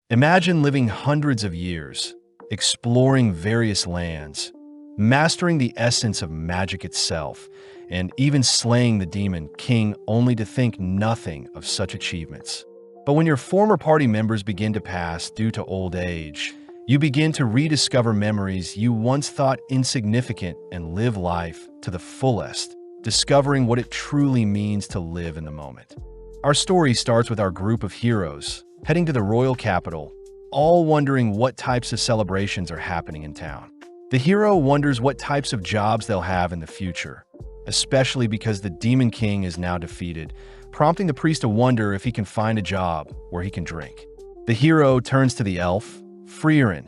Imagine living hundreds of years, exploring various lands, mastering the essence of magic itself, and even slaying the demon king only to think nothing of such achievements. But when your former party members begin to pass due to old age, you begin to rediscover memories you once thought insignificant and live life to the fullest, discovering what it truly means to live in the moment. Our story starts with our group of heroes heading to the royal capital, all wondering what types of celebrations are happening in town. The hero wonders what types of jobs they'll have in the future, especially because the Demon King is now defeated, prompting the priest to wonder if he can find a job where he can drink. The hero turns to the elf, Freeren,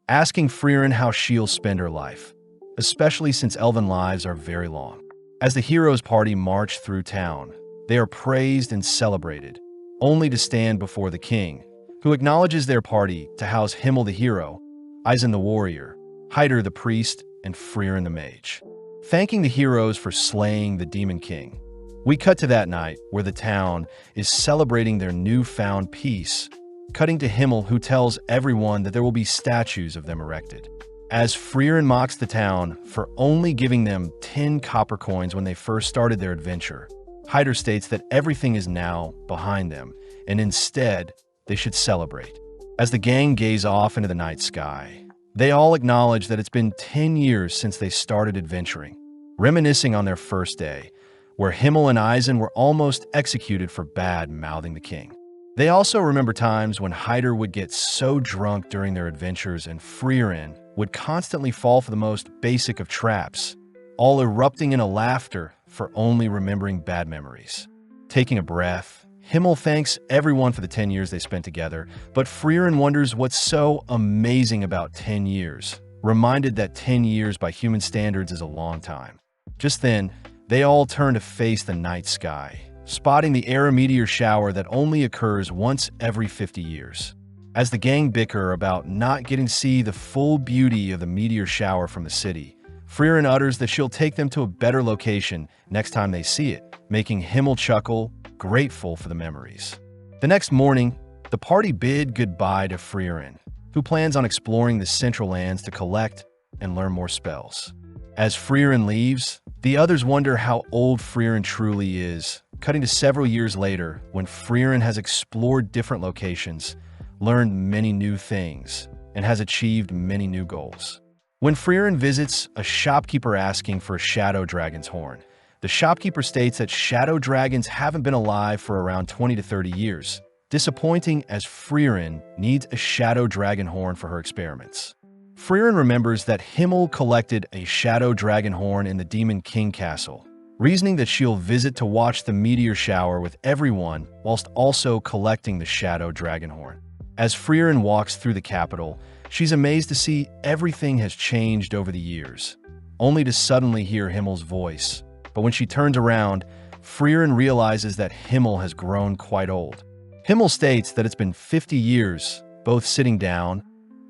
asking Freeren how she'll spend her life, especially since elven lives are very long. As the hero's party march through town, they are praised and celebrated, only to stand before the king, who acknowledges their party to house Himmel the hero, Eisen the warrior, Hyder the priest, and Freeren the mage, thanking the heroes for slaying the Demon King. We cut to that night where the town is celebrating their newfound peace, cutting to Himmel, who tells everyone that there will be statues of them erected. As Freeren mocks the town for only giving them 10 copper coins when they first started their adventure, Hyder states that everything is now behind them, and instead, they should celebrate. As the gang gaze off into the night sky, they all acknowledge that it's been 10 years since they started adventuring, reminiscing on their first day, where Himmel and Eisen were almost executed for bad-mouthing the king. They also remember times when Hyder would get so drunk during their adventures and Freeren would constantly fall for the most basic of traps, all erupting in a laughter for only remembering bad memories. Taking a breath, Himmel thanks everyone for the 10 years they spent together, but Freeren wonders what's so amazing about 10 years, reminded that 10 years by human standards is a long time. Just then, they all turn to face the night sky, spotting the Era meteor shower that only occurs once every 50 years. As the gang bicker about not getting to see the full beauty of the meteor shower from the city, Freeren utters that she'll take them to a better location next time they see it, making Himmel chuckle, grateful for the memories. The next morning, the party bid goodbye to Freeren, who plans on exploring the Central Lands to collect and learn more spells. As Freeren leaves, the others wonder how old Freeren truly is, cutting to several years later when Freeren has explored different locations, learned many new things, and has achieved many new goals. When Freeren visits a shopkeeper asking for a shadow dragon's horn, the shopkeeper states that shadow dragons haven't been alive for around 20 to 30 years, disappointing as Freeren needs a shadow dragon horn for her experiments. Freeren remembers that Himmel collected a shadow dragon horn in the Demon King castle, reasoning that she'll visit to watch the meteor shower with everyone whilst also collecting the shadow dragon horn. As Freeren walks through the capital, she's amazed to see everything has changed over the years, only to suddenly hear Himmel's voice. But when she turns around, Freeren realizes that Himmel has grown quite old. Himmel states that it's been 50 years, both sitting down,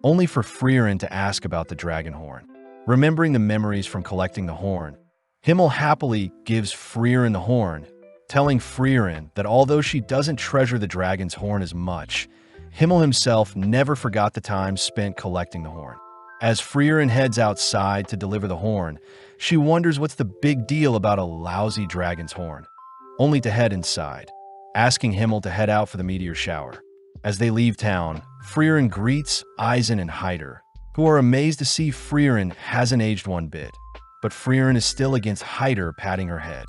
only for Freeren to ask about the dragon horn. Remembering the memories from collecting the horn, Himmel happily gives Freeren the horn, telling Freeren that although she doesn't treasure the dragon's horn as much, Himmel himself never forgot the time spent collecting the horn. As Freeren heads outside to deliver the horn, she wonders what's the big deal about a lousy dragon's horn, only to head inside, asking Himmel to head out for the meteor shower. As they leave town, Freeren greets Eisen and Hyder, who are amazed to see Freeren hasn't aged one bit, but Freeren is still against Hyder patting her head.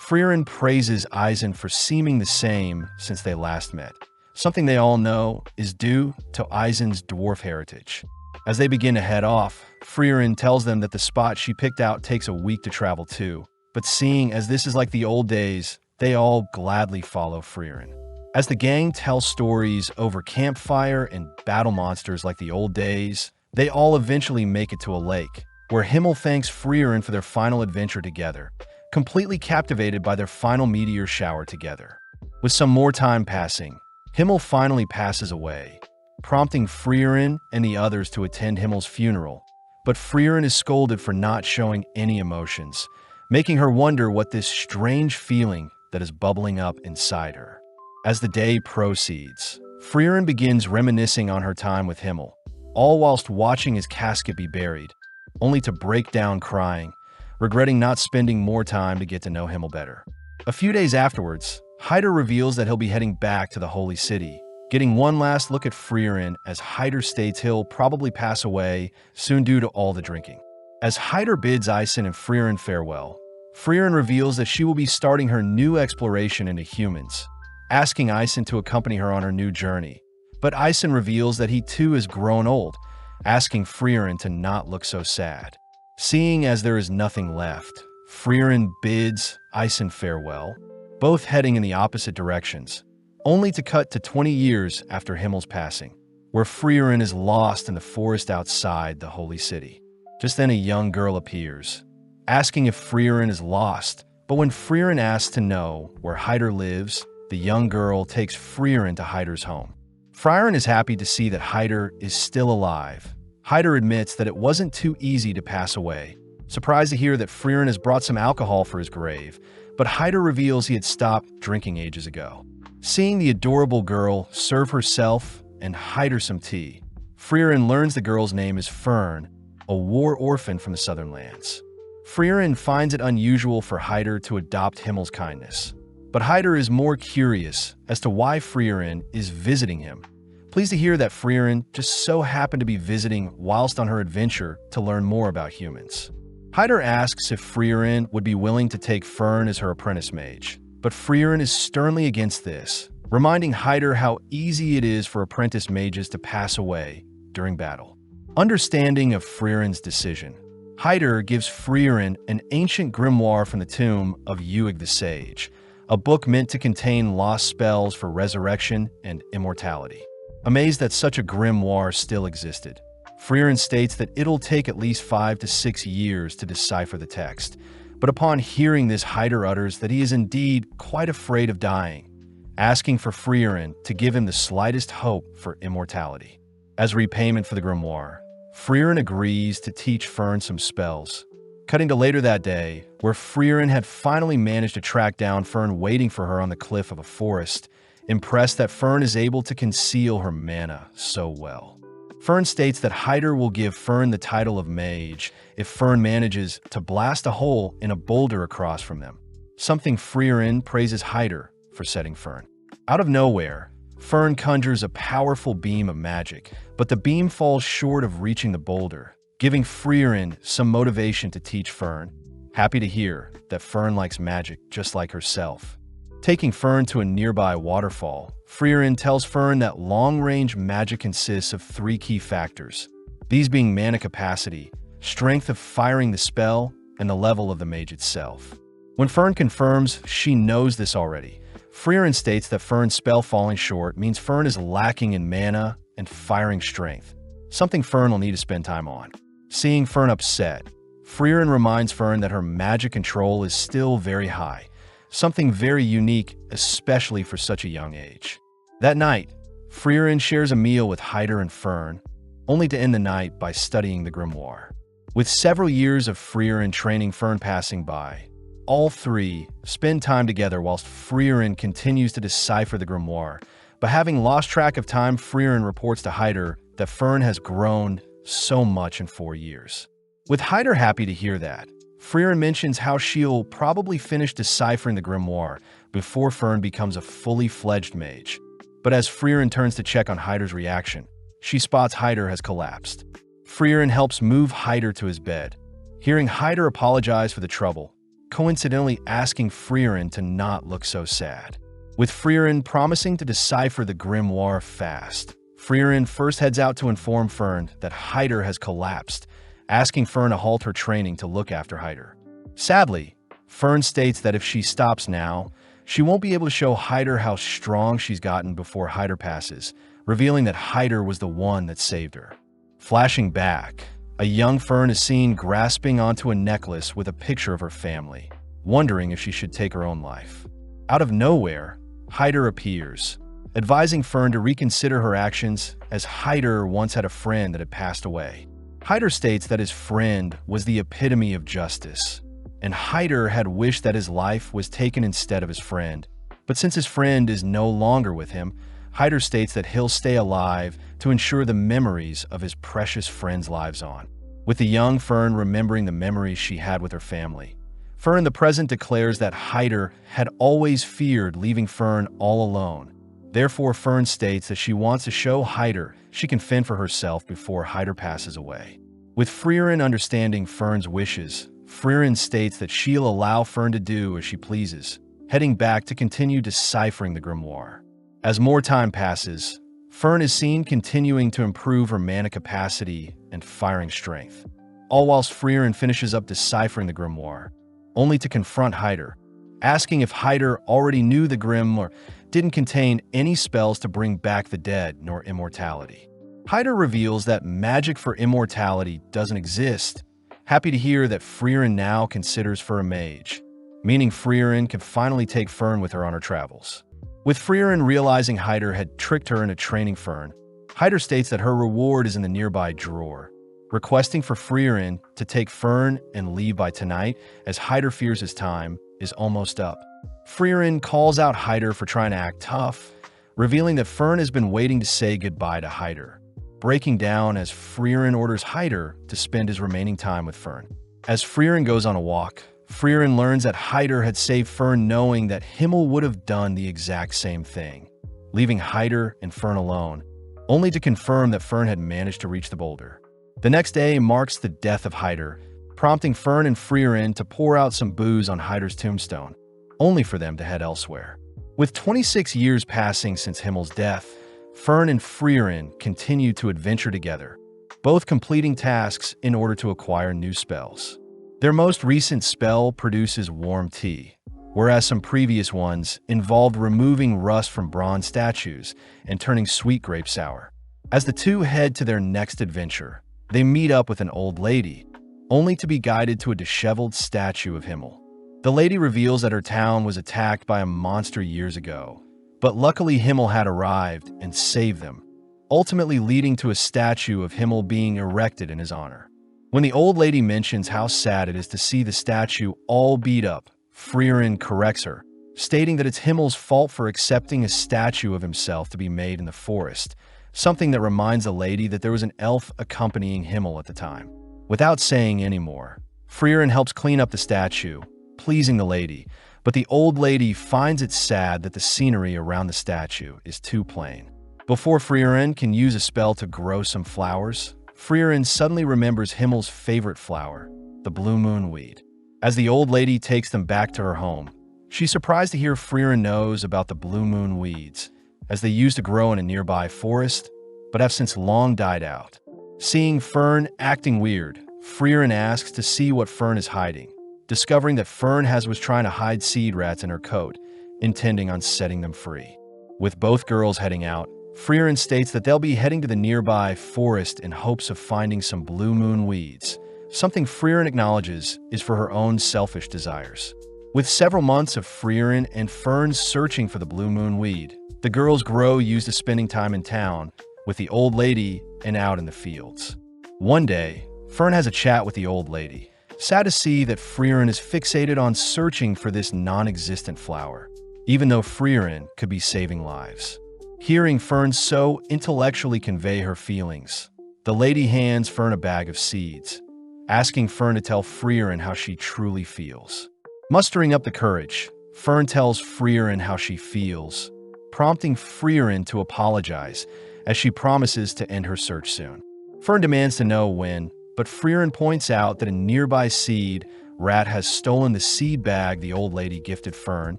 Freeren praises Eisen for seeming the same since they last met, something they all know is due to Eisen's dwarf heritage. As they begin to head off, Freeren tells them that the spot she picked out takes a week to travel to, but seeing as this is like the old days, they all gladly follow Freeren. As the gang tells stories over campfire and battle monsters like the old days, they all eventually make it to a lake, where Himmel thanks Freeren for their final adventure together, completely captivated by their final meteor shower together. With some more time passing, Himmel finally passes away, prompting Freeren and the others to attend Himmel's funeral, but Freeren is scolded for not showing any emotions, making her wonder what this strange feeling that is bubbling up inside her. As the day proceeds, Freeren begins reminiscing on her time with Himmel, all whilst watching his casket be buried, only to break down crying, regretting not spending more time to get to know Himmel better. A few days afterwards, Hyder reveals that he'll be heading back to the Holy City, getting one last look at Freeren as Hyder states he'll probably pass away soon due to all the drinking. As Hyder bids Isen and Freeren farewell, Freeren reveals that she will be starting her new exploration into humans, asking Isen to accompany her on her new journey. But Isen reveals that he too has grown old, asking Freeren to not look so sad. Seeing as there is nothing left, Freeren bids Isen farewell, both heading in the opposite directions, only to cut to 20 years after Himmel's passing, where Freeren is lost in the forest outside the Holy City. Just then a young girl appears, asking if Freeren is lost, but when Freeren asks to know where Hyder lives, the young girl takes Freeren to Hyder's home. Freeren is happy to see that Hyder is still alive. Hyder admits that it wasn't too easy to pass away, surprised to hear that Freeren has brought some alcohol for his grave, but Hyder reveals he had stopped drinking ages ago. Seeing the adorable girl serve herself and Hyder some tea, Freeren learns the girl's name is Fern, a war orphan from the southern lands. Freeren finds it unusual for Hyder to adopt Himmel's kindness, but Hyder is more curious as to why Freeren is visiting him. Pleased to hear that Freeren just so happened to be visiting whilst on her adventure to learn more about humans. Hyder asks if Freeren would be willing to take Fern as her apprentice mage, but Freeren is sternly against this, reminding Hyder how easy it is for apprentice mages to pass away during battle. Understanding of Freeren's decision, Hyder gives Freeren an ancient grimoire from the tomb of Uig the Sage, a book meant to contain lost spells for resurrection and immortality. Amazed that such a grimoire still existed, Freeren states that it'll take at least 5 to 6 years to decipher the text, but upon hearing this, Hyder utters that he is indeed quite afraid of dying, asking for Freeren to give him the slightest hope for immortality. As repayment for the grimoire, Freeren agrees to teach Fern some spells. Cutting to later that day, where Freeren had finally managed to track down Fern waiting for her on the cliff of a forest, impressed that Fern is able to conceal her mana so well. Fern states that Hyder will give Fern the title of mage if Fern manages to blast a hole in a boulder across from them, something Freeren praises Hyder for setting Fern. Out of nowhere, Fern conjures a powerful beam of magic, but the beam falls short of reaching the boulder, giving Freeren some motivation to teach Fern. Happy to hear that Fern likes magic just like herself. Taking Fern to a nearby waterfall, Freeren tells Fern that long-range magic consists of 3 key factors, these being mana capacity, strength of firing the spell, and the level of the mage itself. When Fern confirms she knows this already, Freeren states that Fern's spell falling short means Fern is lacking in mana and firing strength, something Fern will need to spend time on. Seeing Fern upset, Freeren reminds Fern that her magic control is still very high, something very unique, especially for such a young age. That night, Freeren shares a meal with Hyder and Fern, only to end the night by studying the grimoire. With several years of Freeren training Fern passing by, all three spend time together whilst Freeren continues to decipher the grimoire, but having lost track of time, Freeren reports to Hyder that Fern has grown so much in 4 years. With Hyder happy to hear that, Freeren mentions how she'll probably finish deciphering the grimoire before Fern becomes a fully fledged mage. But as Freeren turns to check on Hyder's reaction, she spots Hyder has collapsed. Freeren helps move Hyder to his bed. Hearing Hyder apologize for the trouble, coincidentally asking Freeren to not look so sad. With Freeren promising to decipher the grimoire fast, Freeren first heads out to inform Fern that Hyder has collapsed, asking Fern to halt her training to look after Hyder. Sadly, Fern states that if she stops now, she won't be able to show Hyder how strong she's gotten before Hyder passes, revealing that Hyder was the one that saved her. Flashing back, a young Fern is seen grasping onto a necklace with a picture of her family, wondering if she should take her own life. Out of nowhere, Hyder appears, advising Fern to reconsider her actions as Hyder once had a friend that had passed away. Hyder states that his friend was the epitome of justice, and Hyder had wished that his life was taken instead of his friend. But since his friend is no longer with him, Hyder states that he'll stay alive to ensure the memories of his precious friends' lives on. With the young Fern remembering the memories she had with her family, Fern in the present declares that Hyder had always feared leaving Fern all alone. Therefore, Fern states that she wants to show Hyder she can fend for herself before Hyder passes away. With Freeren understanding Fern's wishes, Freeren states that she'll allow Fern to do as she pleases, heading back to continue deciphering the grimoire. As more time passes, Fern is seen continuing to improve her mana capacity and firing strength, all whilst Freeren finishes up deciphering the grimoire, only to confront Hyder, asking if Hyder already knew the grimoire didn't contain any spells to bring back the dead nor immortality. Hyder reveals that magic for immortality doesn't exist, happy to hear that Freeren now considers for a mage, meaning Freeren can finally take Fern with her on her travels. With Freeren realizing Hyder had tricked her into training Fern, Hyder states that her reward is in the nearby drawer, requesting for Freeren to take Fern and leave by tonight as Hyder fears his time is almost up. Freeren calls out Hyder for trying to act tough, revealing that Fern has been waiting to say goodbye to Hyder, breaking down as Freeren orders Hyder to spend his remaining time with Fern. As Freeren goes on a walk, Freeren learns that Hyder had saved Fern knowing that Himmel would have done the exact same thing, leaving Hyder and Fern alone, only to confirm that Fern had managed to reach the boulder. The next day marks the death of Hyder, prompting Fern and Freeren to pour out some booze on Hyder's tombstone, only for them to head elsewhere. With 26 years passing since Himmel's death, Fern and Freeren continue to adventure together, both completing tasks in order to acquire new spells. Their most recent spell produces warm tea, whereas some previous ones involved removing rust from bronze statues and turning sweet grape sour. As the two head to their next adventure, they meet up with an old lady, only to be guided to a disheveled statue of Himmel. The lady reveals that her town was attacked by a monster years ago, but luckily Himmel had arrived and saved them, ultimately leading to a statue of Himmel being erected in his honor. When the old lady mentions how sad it is to see the statue all beat up, Freeren corrects her, stating that it's Himmel's fault for accepting a statue of himself to be made in the forest, something that reminds the lady that there was an elf accompanying Himmel at the time. Without saying any more, Freeren helps clean up the statue, pleasing the lady, but the old lady finds it sad that the scenery around the statue is too plain. Before Freeren can use a spell to grow some flowers, Freeren suddenly remembers Himmel's favorite flower, the blue moon weed. As the old lady takes them back to her home, she's surprised to hear Freeren knows about the blue moon weeds, as they used to grow in a nearby forest, but have since long died out. Seeing Fern acting weird, Freeren asks to see what Fern is hiding, discovering that Fern was trying to hide seed rats in her coat, intending on setting them free. With both girls heading out, Freeren states that they'll be heading to the nearby forest in hopes of finding some blue moon weeds, something Freeren acknowledges is for her own selfish desires. With several months of Freeren and Fern searching for the blue moon weed, the girls grow used to spending time in town with the old lady and out in the fields. One day, Fern has a chat with the old lady, sad to see that Freeren is fixated on searching for this non-existent flower, even though Freeren could be saving lives. Hearing Fern so intellectually convey her feelings, the lady hands Fern a bag of seeds, asking Fern to tell Freeren how she truly feels. Mustering up the courage, Fern tells Freeren how she feels, prompting Freeren to apologize as she promises to end her search soon. Fern demands to know when, but Freeren points out that a nearby seed rat has stolen the seed bag the old lady gifted Fern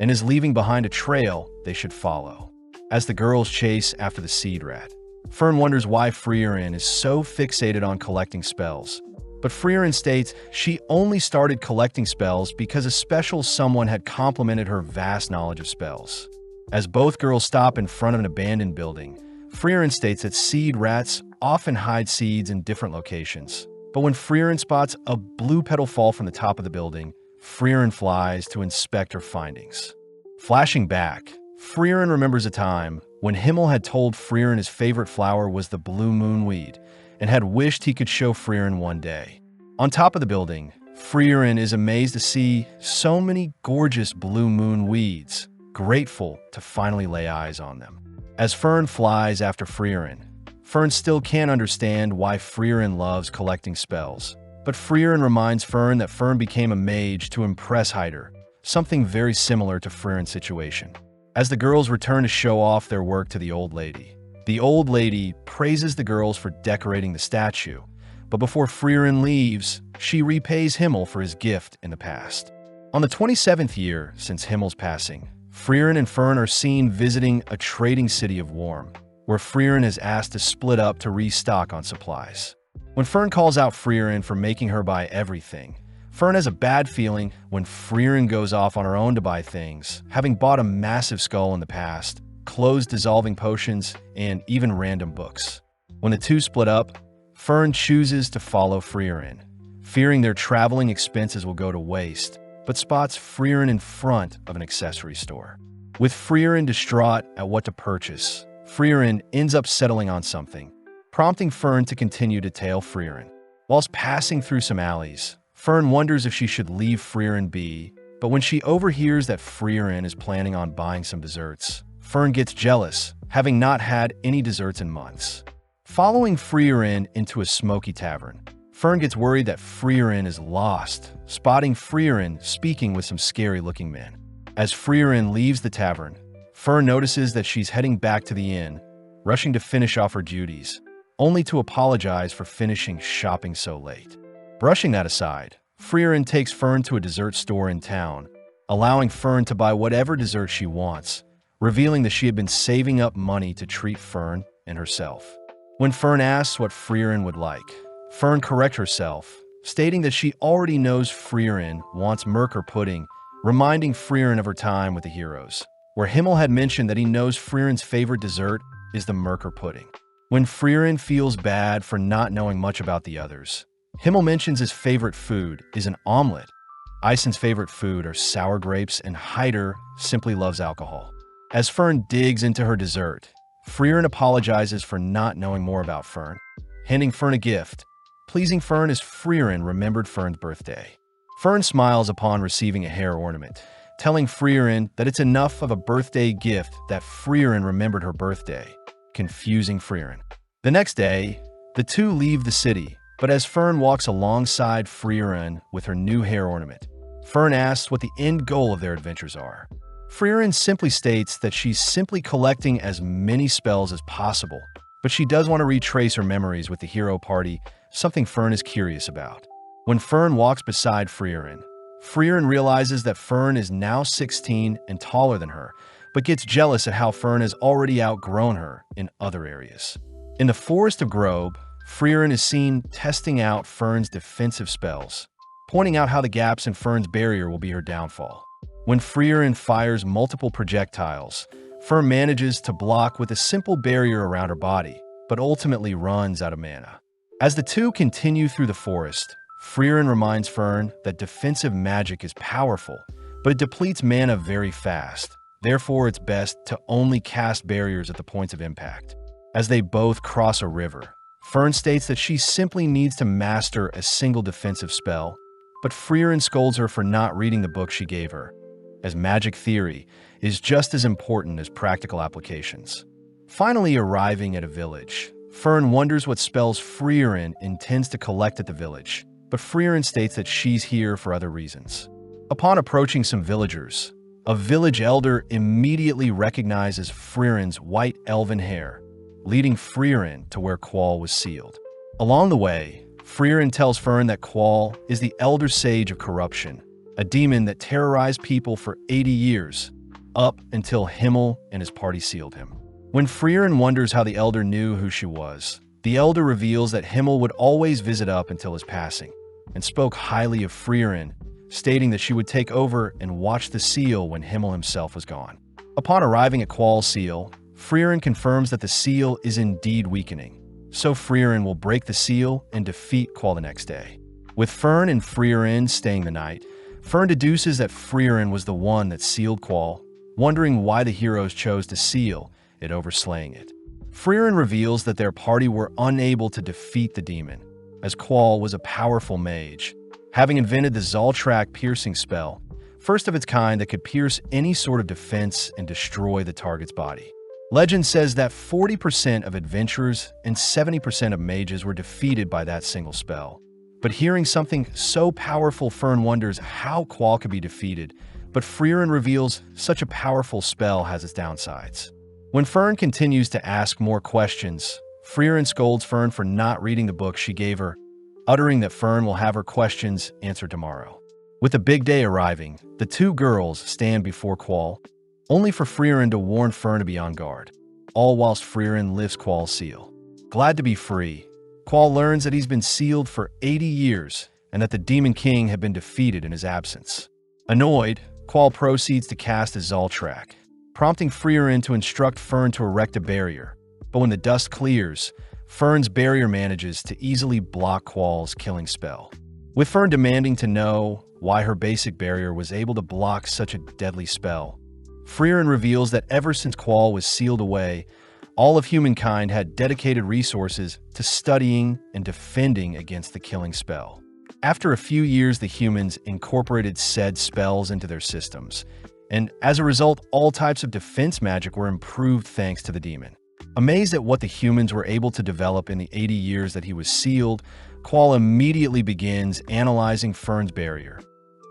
and is leaving behind a trail they should follow. As the girls chase after the seed rat, Fern wonders why Freeren is so fixated on collecting spells, but Freeren states she only started collecting spells because a special someone had complimented her vast knowledge of spells. As both girls stop in front of an abandoned building, Freeren states that seed rats often hide seeds in different locations, but when Freeren spots a blue petal fall from the top of the building, Freeren flies to inspect her findings. Flashing back, Freeren remembers a time when Himmel had told Freeren his favorite flower was the blue moon weed and had wished he could show Freeren one day. On top of the building, Freeren is amazed to see so many gorgeous blue moon weeds, grateful to finally lay eyes on them. As Fern flies after Freeren, Fern still can't understand why Freeren loves collecting spells. But Freeren reminds Fern that Fern became a mage to impress Hyder, something very similar to Freeren's situation. As the girls return to show off their work to the old lady praises the girls for decorating the statue, but before Freeren leaves, she repays Himmel for his gift in the past. On the 27th year since Himmel's passing, Freeren and Fern are seen visiting a trading city of Worm, where Freeren is asked to split up to restock on supplies. When Fern calls out Freeren for making her buy everything, Fern has a bad feeling when Freeren goes off on her own to buy things, having bought a massive skull in the past, clothes dissolving potions, and even random books. When the two split up, Fern chooses to follow Freeren, fearing their traveling expenses will go to waste, but spots Freeren in front of an accessory store. With Freeren distraught at what to purchase, Freeren ends up settling on something, prompting Fern to continue to tail Freeren. Whilst passing through some alleys, Fern wonders if she should leave Freeren be, but when she overhears that Freeren is planning on buying some desserts, Fern gets jealous, having not had any desserts in months. Following Freeren into a smoky tavern, Fern gets worried that Freeren is lost, spotting Freeren speaking with some scary-looking men. As Freeren leaves the tavern, Fern notices that she's heading back to the inn, rushing to finish off her duties, only to apologize for finishing shopping so late. Brushing that aside, Freeren takes Fern to a dessert store in town, allowing Fern to buy whatever dessert she wants, revealing that she had been saving up money to treat Fern and herself. When Fern asks what Freeren would like, Fern corrects herself, stating that she already knows Freeren wants Merker pudding, reminding Freeren of her time with the heroes, where Himmel had mentioned that he knows Freeren's favorite dessert is the Merker pudding. When Freeren feels bad for not knowing much about the others, Himmel mentions his favorite food is an omelet. Eisen's favorite food are sour grapes, and Hyder simply loves alcohol. As Fern digs into her dessert, Freeren apologizes for not knowing more about Fern, handing Fern a gift, pleasing Fern as Freeren remembered Fern's birthday. Fern smiles upon receiving a hair ornament, telling Freeren that it's enough of a birthday gift that Freeren remembered her birthday, confusing Freeren. The next day, the two leave the city, but as Fern walks alongside Freeren with her new hair ornament, Fern asks what the end goal of their adventures are. Freeren simply states that she's simply collecting as many spells as possible, but she does want to retrace her memories with the hero party, something Fern is curious about. When Fern walks beside Freeren, Freeren realizes that Fern is now 16 and taller than her, but gets jealous at how Fern has already outgrown her in other areas. In the Forest of Grobe, Freeren is seen testing out Fern's defensive spells, pointing out how the gaps in Fern's barrier will be her downfall. When Freeren fires multiple projectiles, Fern manages to block with a simple barrier around her body, but ultimately runs out of mana. As the two continue through the forest, Freeren reminds Fern that defensive magic is powerful, but it depletes mana very fast. Therefore, it's best to only cast barriers at the points of impact. As they both cross a river, Fern states that she simply needs to master a single defensive spell, but Freeren scolds her for not reading the book she gave her, as magic theory is just as important as practical applications. Finally arriving at a village, Fern wonders what spells Freeren intends to collect at the village, but Freeren states that she's here for other reasons. Upon approaching some villagers, a village elder immediately recognizes Freeren's white elven hair, leading Freeren to where Qual was sealed. Along the way, Freeren tells Fern that Qual is the Elder Sage of Corruption, a demon that terrorized people for 80 years, up until Himmel and his party sealed him. When Freeren wonders how the Elder knew who she was, the Elder reveals that Himmel would always visit up until his passing, and spoke highly of Freeren, stating that she would take over and watch the seal when Himmel himself was gone. Upon arriving at Qual's seal, Freeren confirms that the seal is indeed weakening, so Freeren will break the seal and defeat Qual the next day. With Fern and Freeren staying the night, Fern deduces that Freeren was the one that sealed Qual, wondering why the heroes chose to seal it over slaying it. Freeren reveals that their party were unable to defeat the demon, as Qual was a powerful mage, having invented the Zoltrak piercing spell, first of its kind that could pierce any sort of defense and destroy the target's body. Legend says that 40% of adventurers and 70% of mages were defeated by that single spell. But hearing something so powerful, Fern wonders how Qual could be defeated, but Freeren reveals such a powerful spell has its downsides. When Fern continues to ask more questions, Freeren scolds Fern for not reading the book she gave her, uttering that Fern will have her questions answered tomorrow. With the big day arriving, the two girls stand before Qual, only for Freeren to warn Fern to be on guard, all whilst Freeren lifts Qual's seal. Glad to be free, Qual learns that he's been sealed for 80 years and that the Demon King had been defeated in his absence. Annoyed, Qual proceeds to cast a Zoltrak, prompting Freeren to instruct Fern to erect a barrier. But when the dust clears, Fern's barrier manages to easily block Qual's killing spell. With Fern demanding to know why her basic barrier was able to block such a deadly spell, Freeren reveals that ever since Qual was sealed away, all of humankind had dedicated resources to studying and defending against the killing spell. After a few years, the humans incorporated said spells into their systems, and as a result, all types of defense magic were improved thanks to the demon. Amazed at what the humans were able to develop in the 80 years that he was sealed, Qual immediately begins analyzing Fern's barrier,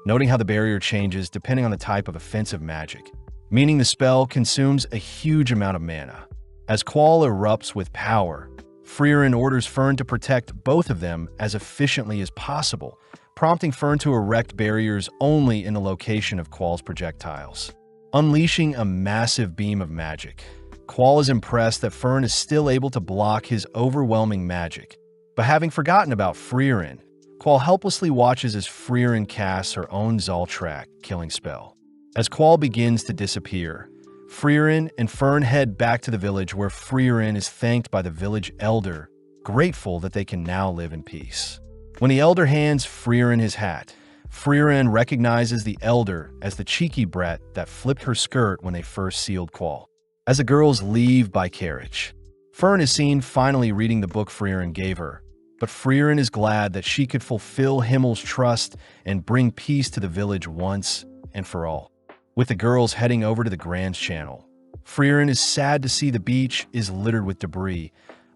noting how the barrier changes depending on the type of offensive magic, meaning the spell consumes a huge amount of mana. As Qual erupts with power, Freeren orders Fern to protect both of them as efficiently as possible, prompting Fern to erect barriers only in the location of Qual's projectiles. Unleashing a massive beam of magic, Qual is impressed that Fern is still able to block his overwhelming magic. But having forgotten about Freeren, Qual helplessly watches as Freeren casts her own Zoltrak killing spell. As Qual begins to disappear, Freeren and Fern head back to the village where Freeren is thanked by the village elder, grateful that they can now live in peace. When the elder hands Freeren his hat, Freeren recognizes the elder as the cheeky brat that flipped her skirt when they first sealed Qual. As the girls leave by carriage, Fern is seen finally reading the book Freeren gave her, but Freeren is glad that she could fulfill Himmel's trust and bring peace to the village once and for all. With the girls heading over to the Grand Channel, Freeren is sad to see the beach is littered with debris,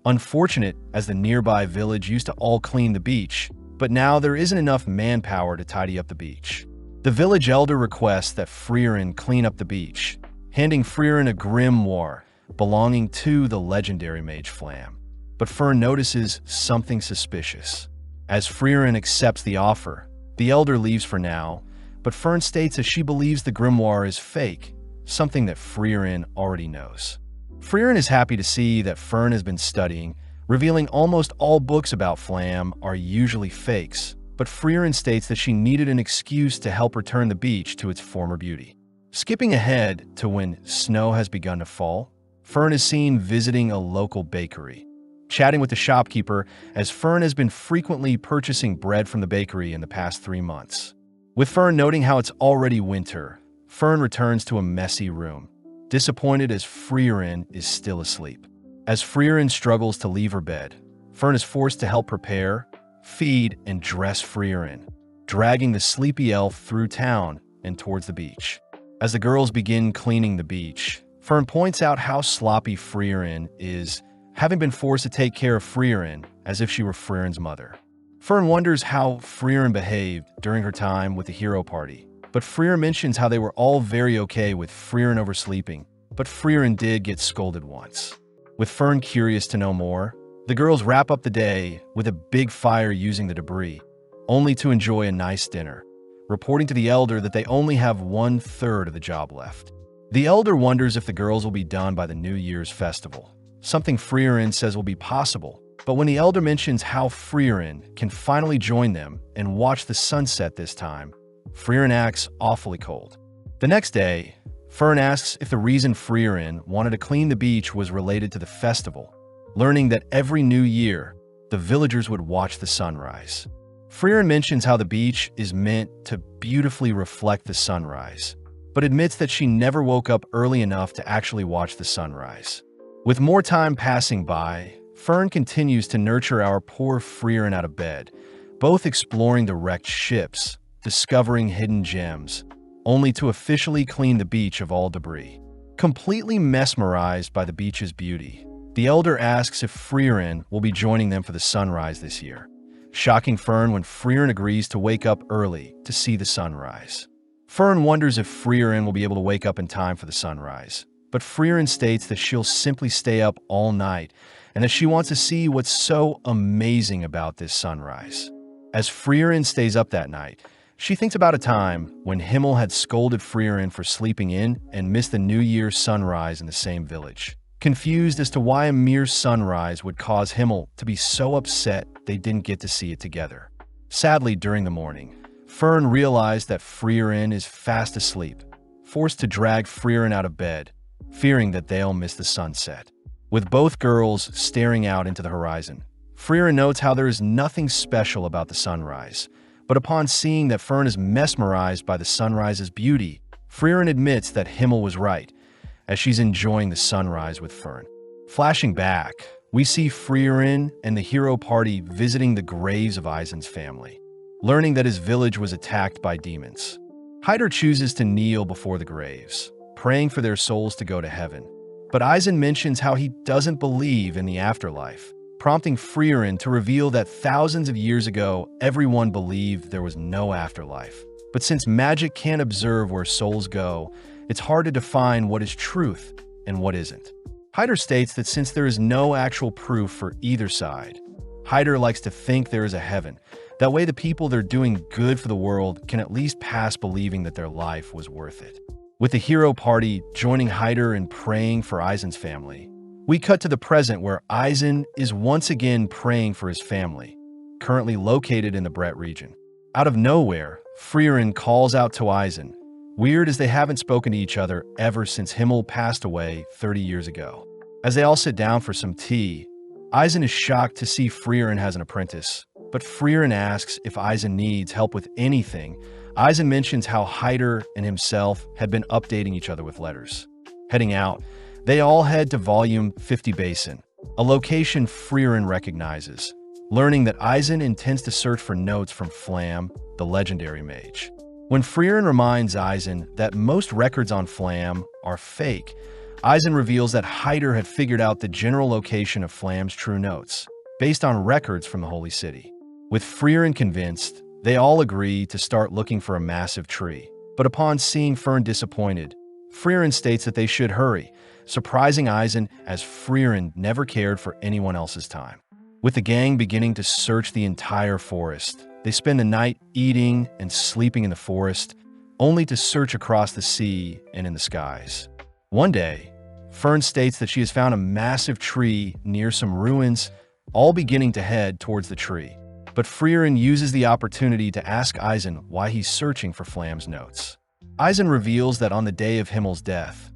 unfortunate as the nearby village used to all clean the beach, but now there isn't enough manpower to tidy up the beach. The village elder requests that Freeren clean up the beach, handing Freeren a grimoire belonging to the legendary mage Flam. But Fern notices something suspicious. As Freeren accepts the offer, the elder leaves for now, but Fern states that she believes the grimoire is fake, something that Freeren already knows. Freeren is happy to see that Fern has been studying, revealing almost all books about Flam are usually fakes, but Freeren states that she needed an excuse to help return the beach to its former beauty. Skipping ahead to when snow has begun to fall, Fern is seen visiting a local bakery, chatting with the shopkeeper as Fern has been frequently purchasing bread from the bakery in the past 3 months. With Fern noting how it's already winter, Fern returns to a messy room, disappointed as Freeren is still asleep. As Freeren struggles to leave her bed, Fern is forced to help prepare, feed, and dress Freeren, dragging the sleepy elf through town and towards the beach. As the girls begin cleaning the beach, Fern points out how sloppy Freeren is, having been forced to take care of Freeren as if she were Freeren's mother. Fern wonders how Freeren behaved during her time with the hero party, but Freeren mentions how they were all very okay with Freeren oversleeping, but Freeren did get scolded once. With Fern curious to know more, the girls wrap up the day with a big fire using the debris, only to enjoy a nice dinner, reporting to the elder that they only have 1/3 of the job left. The elder wonders if the girls will be done by the New Year's festival, something Freeren says will be possible, but when the elder mentions how Freeren can finally join them and watch the sunset this time, Freeren acts awfully cold. The next day, Fern asks if the reason Freeren wanted to clean the beach was related to the festival, learning that every new year, the villagers would watch the sunrise. Freeren mentions how the beach is meant to beautifully reflect the sunrise, but admits that she never woke up early enough to actually watch the sunrise. With more time passing by, Fern continues to nurture our poor Freeren out of bed, both exploring the wrecked ships, discovering hidden gems, only to officially clean the beach of all debris. Completely mesmerized by the beach's beauty, the elder asks if Freeren will be joining them for the sunrise this year, shocking Fern when Freeren agrees to wake up early to see the sunrise. Fern wonders if Freeren will be able to wake up in time for the sunrise, but Freeren states that she'll simply stay up all night and that she wants to see what's so amazing about this sunrise. As Freeren stays up that night, she thinks about a time when Himmel had scolded Freeren for sleeping in and missed the New Year's sunrise in the same village. Confused as to why a mere sunrise would cause Himmel to be so upset they didn't get to see it together. Sadly, during the morning, Fern realized that Freeren is fast asleep, forced to drag Freeren out of bed, fearing that they'll miss the sunset. With both girls staring out into the horizon, Freeren notes how there is nothing special about the sunrise, but upon seeing that Fern is mesmerized by the sunrise's beauty, Freeren admits that Himmel was right, as she's enjoying the sunrise with Fern. Flashing back, we see Freeren and the hero party visiting the graves of Eisen's family, learning that his village was attacked by demons. Hyder chooses to kneel before the graves, praying for their souls to go to heaven. But Eisen mentions how he doesn't believe in the afterlife, prompting Freeren to reveal that thousands of years ago, everyone believed there was no afterlife. But since magic can't observe where souls go, it's hard to define what is truth and what isn't. Hyder states that since there is no actual proof for either side, Hyder likes to think there is a heaven. That way the people that are doing good for the world can at least pass believing that their life was worth it. With the hero party joining Hyder in praying for Eisen's family, we cut to the present where Eisen is once again praying for his family, currently located in the Brett region. Out of nowhere, Freeren calls out to Eisen, weird as they haven't spoken to each other ever since Himmel passed away 30 years ago. As they all sit down for some tea, Eisen is shocked to see Freeren has an apprentice, but Freeren asks if Eisen needs help with anything. Eisen mentions how Hyder and himself had been updating each other with letters. Heading out, they all head to Volume 50 Basin, a location Freeren recognizes, learning that Eisen intends to search for notes from Flam, the legendary mage. When Freeren reminds Eisen that most records on Flam are fake, Eisen reveals that Hyder had figured out the general location of Flam's true notes, based on records from the Holy City. With Freeren convinced, they all agree to start looking for a massive tree. But upon seeing Fern disappointed, Freeren states that they should hurry, surprising Eisen as Freeren never cared for anyone else's time. With the gang beginning to search the entire forest, they spend the night eating and sleeping in the forest, only to search across the sea and in the skies. One day, Fern states that she has found a massive tree near some ruins, all beginning to head towards the tree. But Freeren uses the opportunity to ask Eisen why he's searching for Flam's notes. Eisen reveals that on the day of Himmel's death,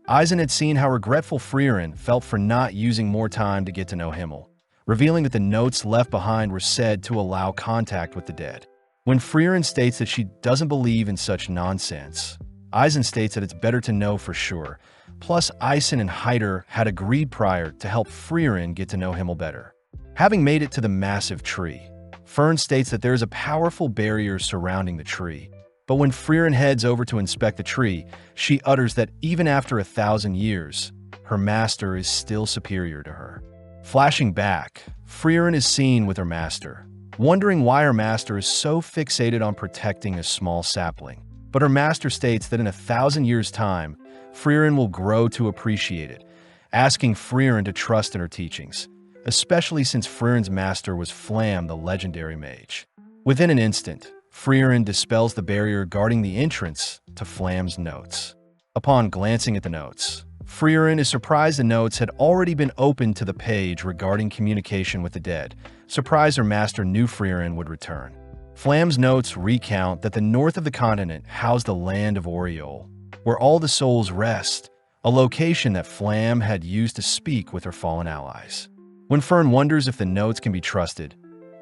Eisen had seen how regretful Freeren felt for not using more time to get to know Himmel, revealing that the notes left behind were said to allow contact with the dead. When Freeren states that she doesn't believe in such nonsense, Eisen states that it's better to know for sure. Plus, Eisen and Hyder had agreed prior to help Freeren get to know Himmel better. Having made it to the massive tree, Fern states that there is a powerful barrier surrounding the tree. But when Freeren heads over to inspect the tree, she utters that even after 1,000 years, her master is still superior to her. Flashing back, Freeren is seen with her master, wondering why her master is so fixated on protecting a small sapling. But her master states that in 1,000 years' time, Freeren will grow to appreciate it, asking Freeren to trust in her teachings, especially since Freeren's master was Flam, the legendary mage. Within an instant, Freeren dispels the barrier guarding the entrance to Flam's notes. Upon glancing at the notes, Freeren is surprised the notes had already been opened to the page regarding communication with the dead, surprised her master knew Freeren would return. Flam's notes recount that the north of the continent housed the land of Oriole, where all the souls rest, a location that Flam had used to speak with her fallen allies. When Fern wonders if the notes can be trusted,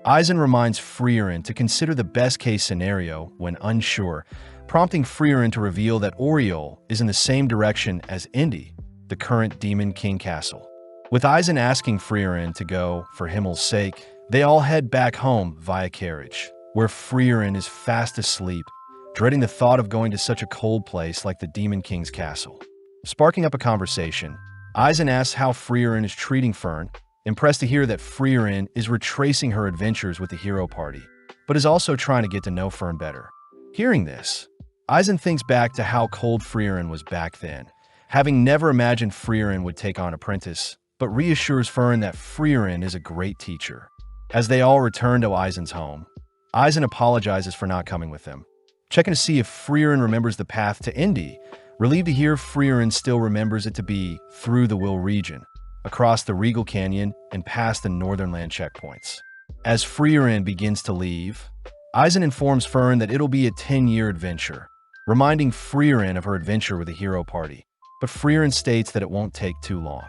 Eisen reminds Freeren to consider the best-case scenario when unsure, prompting Freeren to reveal that Oriole is in the same direction as Indy, the current Demon King Castle. With Eisen asking Freeren to go for Himmel's sake, they all head back home via carriage, where Freeren is fast asleep, dreading the thought of going to such a cold place like the Demon King's castle. Sparking up a conversation, Eisen asks how Freeren is treating Fern, impressed to hear that Freeren is retracing her adventures with the hero party, but is also trying to get to know Fern better. Hearing this, Eisen thinks back to how cold Freeren was back then, having never imagined Freeren would take on Apprentice, but reassures Fern that Freeren is a great teacher. As they all return to Eisen's home, Eisen apologizes for not coming with them, checking to see if Freeren remembers the path to Indy, relieved to hear Freeren still remembers it to be through the Will region, across the Regal Canyon and past the Northern Land checkpoints. As Freeren begins to leave, Eisen informs Fern that it'll be a 10-year adventure, reminding Freeren of her adventure with the hero party, but Freeren states that it won't take too long.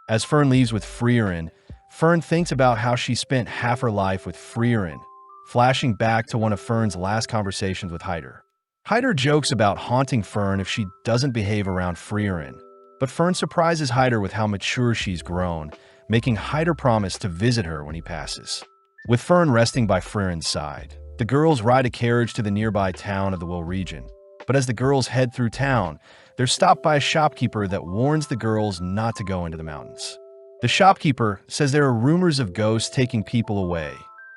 As Fern leaves with Freeren, Fern thinks about how she spent half her life with Freeren, flashing back to one of Fern's last conversations with Hyder. Hyder jokes about haunting Fern if she doesn't behave around Freeren, but Fern surprises Hyder with how mature she's grown, making Hyder promise to visit her when he passes. With Fern resting by Freeren's side, the girls ride a carriage to the nearby town of the Will region. But as the girls head through town, they're stopped by a shopkeeper that warns the girls not to go into the mountains. The shopkeeper says there are rumors of ghosts taking people away,